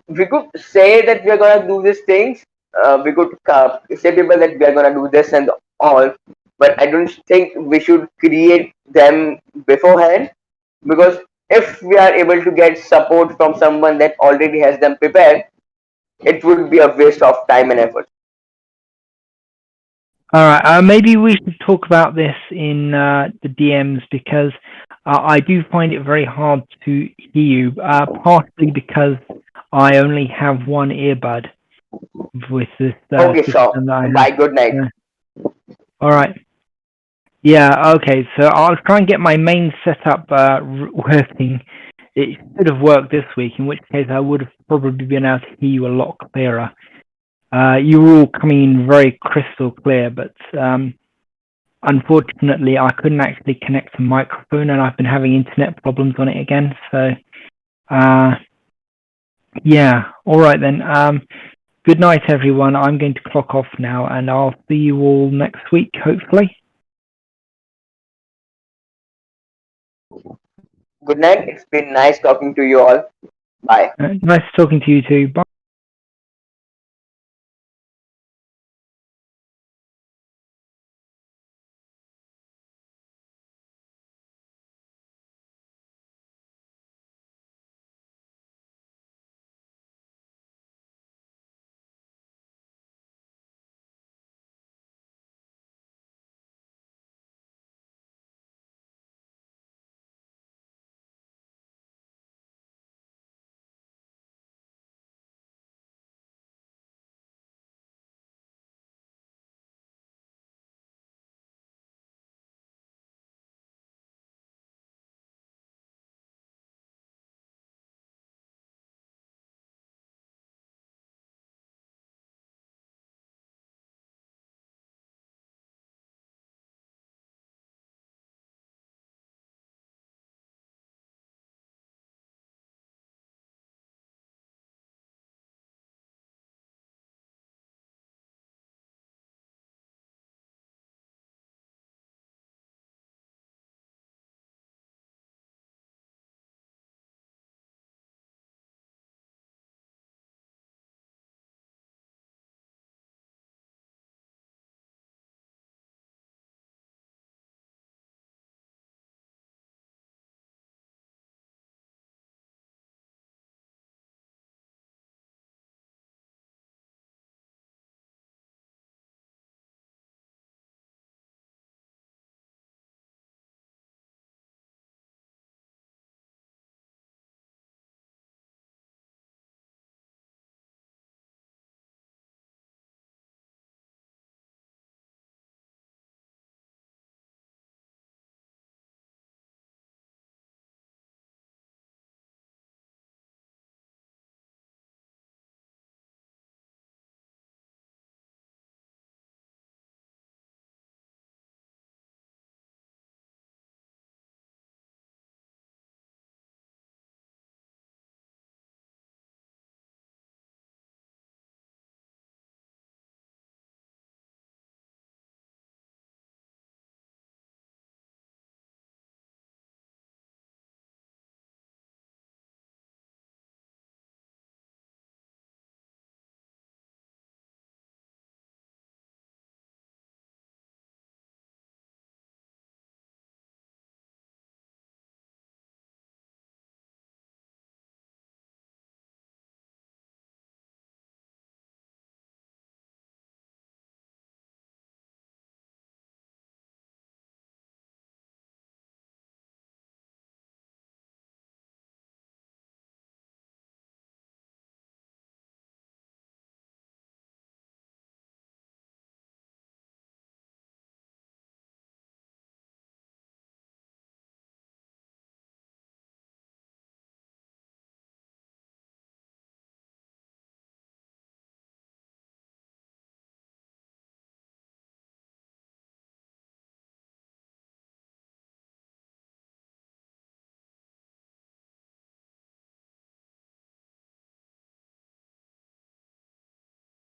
we could say that we are gonna do these things. We could say people that we are gonna do this and all, but I don't think we should create them beforehand, because if we are able to get support from someone that already has them prepared, it would be a waste of time and effort.
All right, maybe we should talk about this in the DMs, because I do find it very hard to hear you, partly because I only have one earbud with this.
Okay, so bye, good night.
All right. Yeah, okay, so I'll try and get my main setup working. It should have worked this week, in which case I would have probably been able to hear you a lot clearer. You were all coming in very crystal clear, but unfortunately I couldn't actually connect to microphone, and I've been having internet problems on it again. So, yeah, all right then. Good night, everyone. I'm going to clock off now, and I'll see you all next week, hopefully.
Good night. It's been nice talking to you all. Bye.
Nice talking to you too. Bye.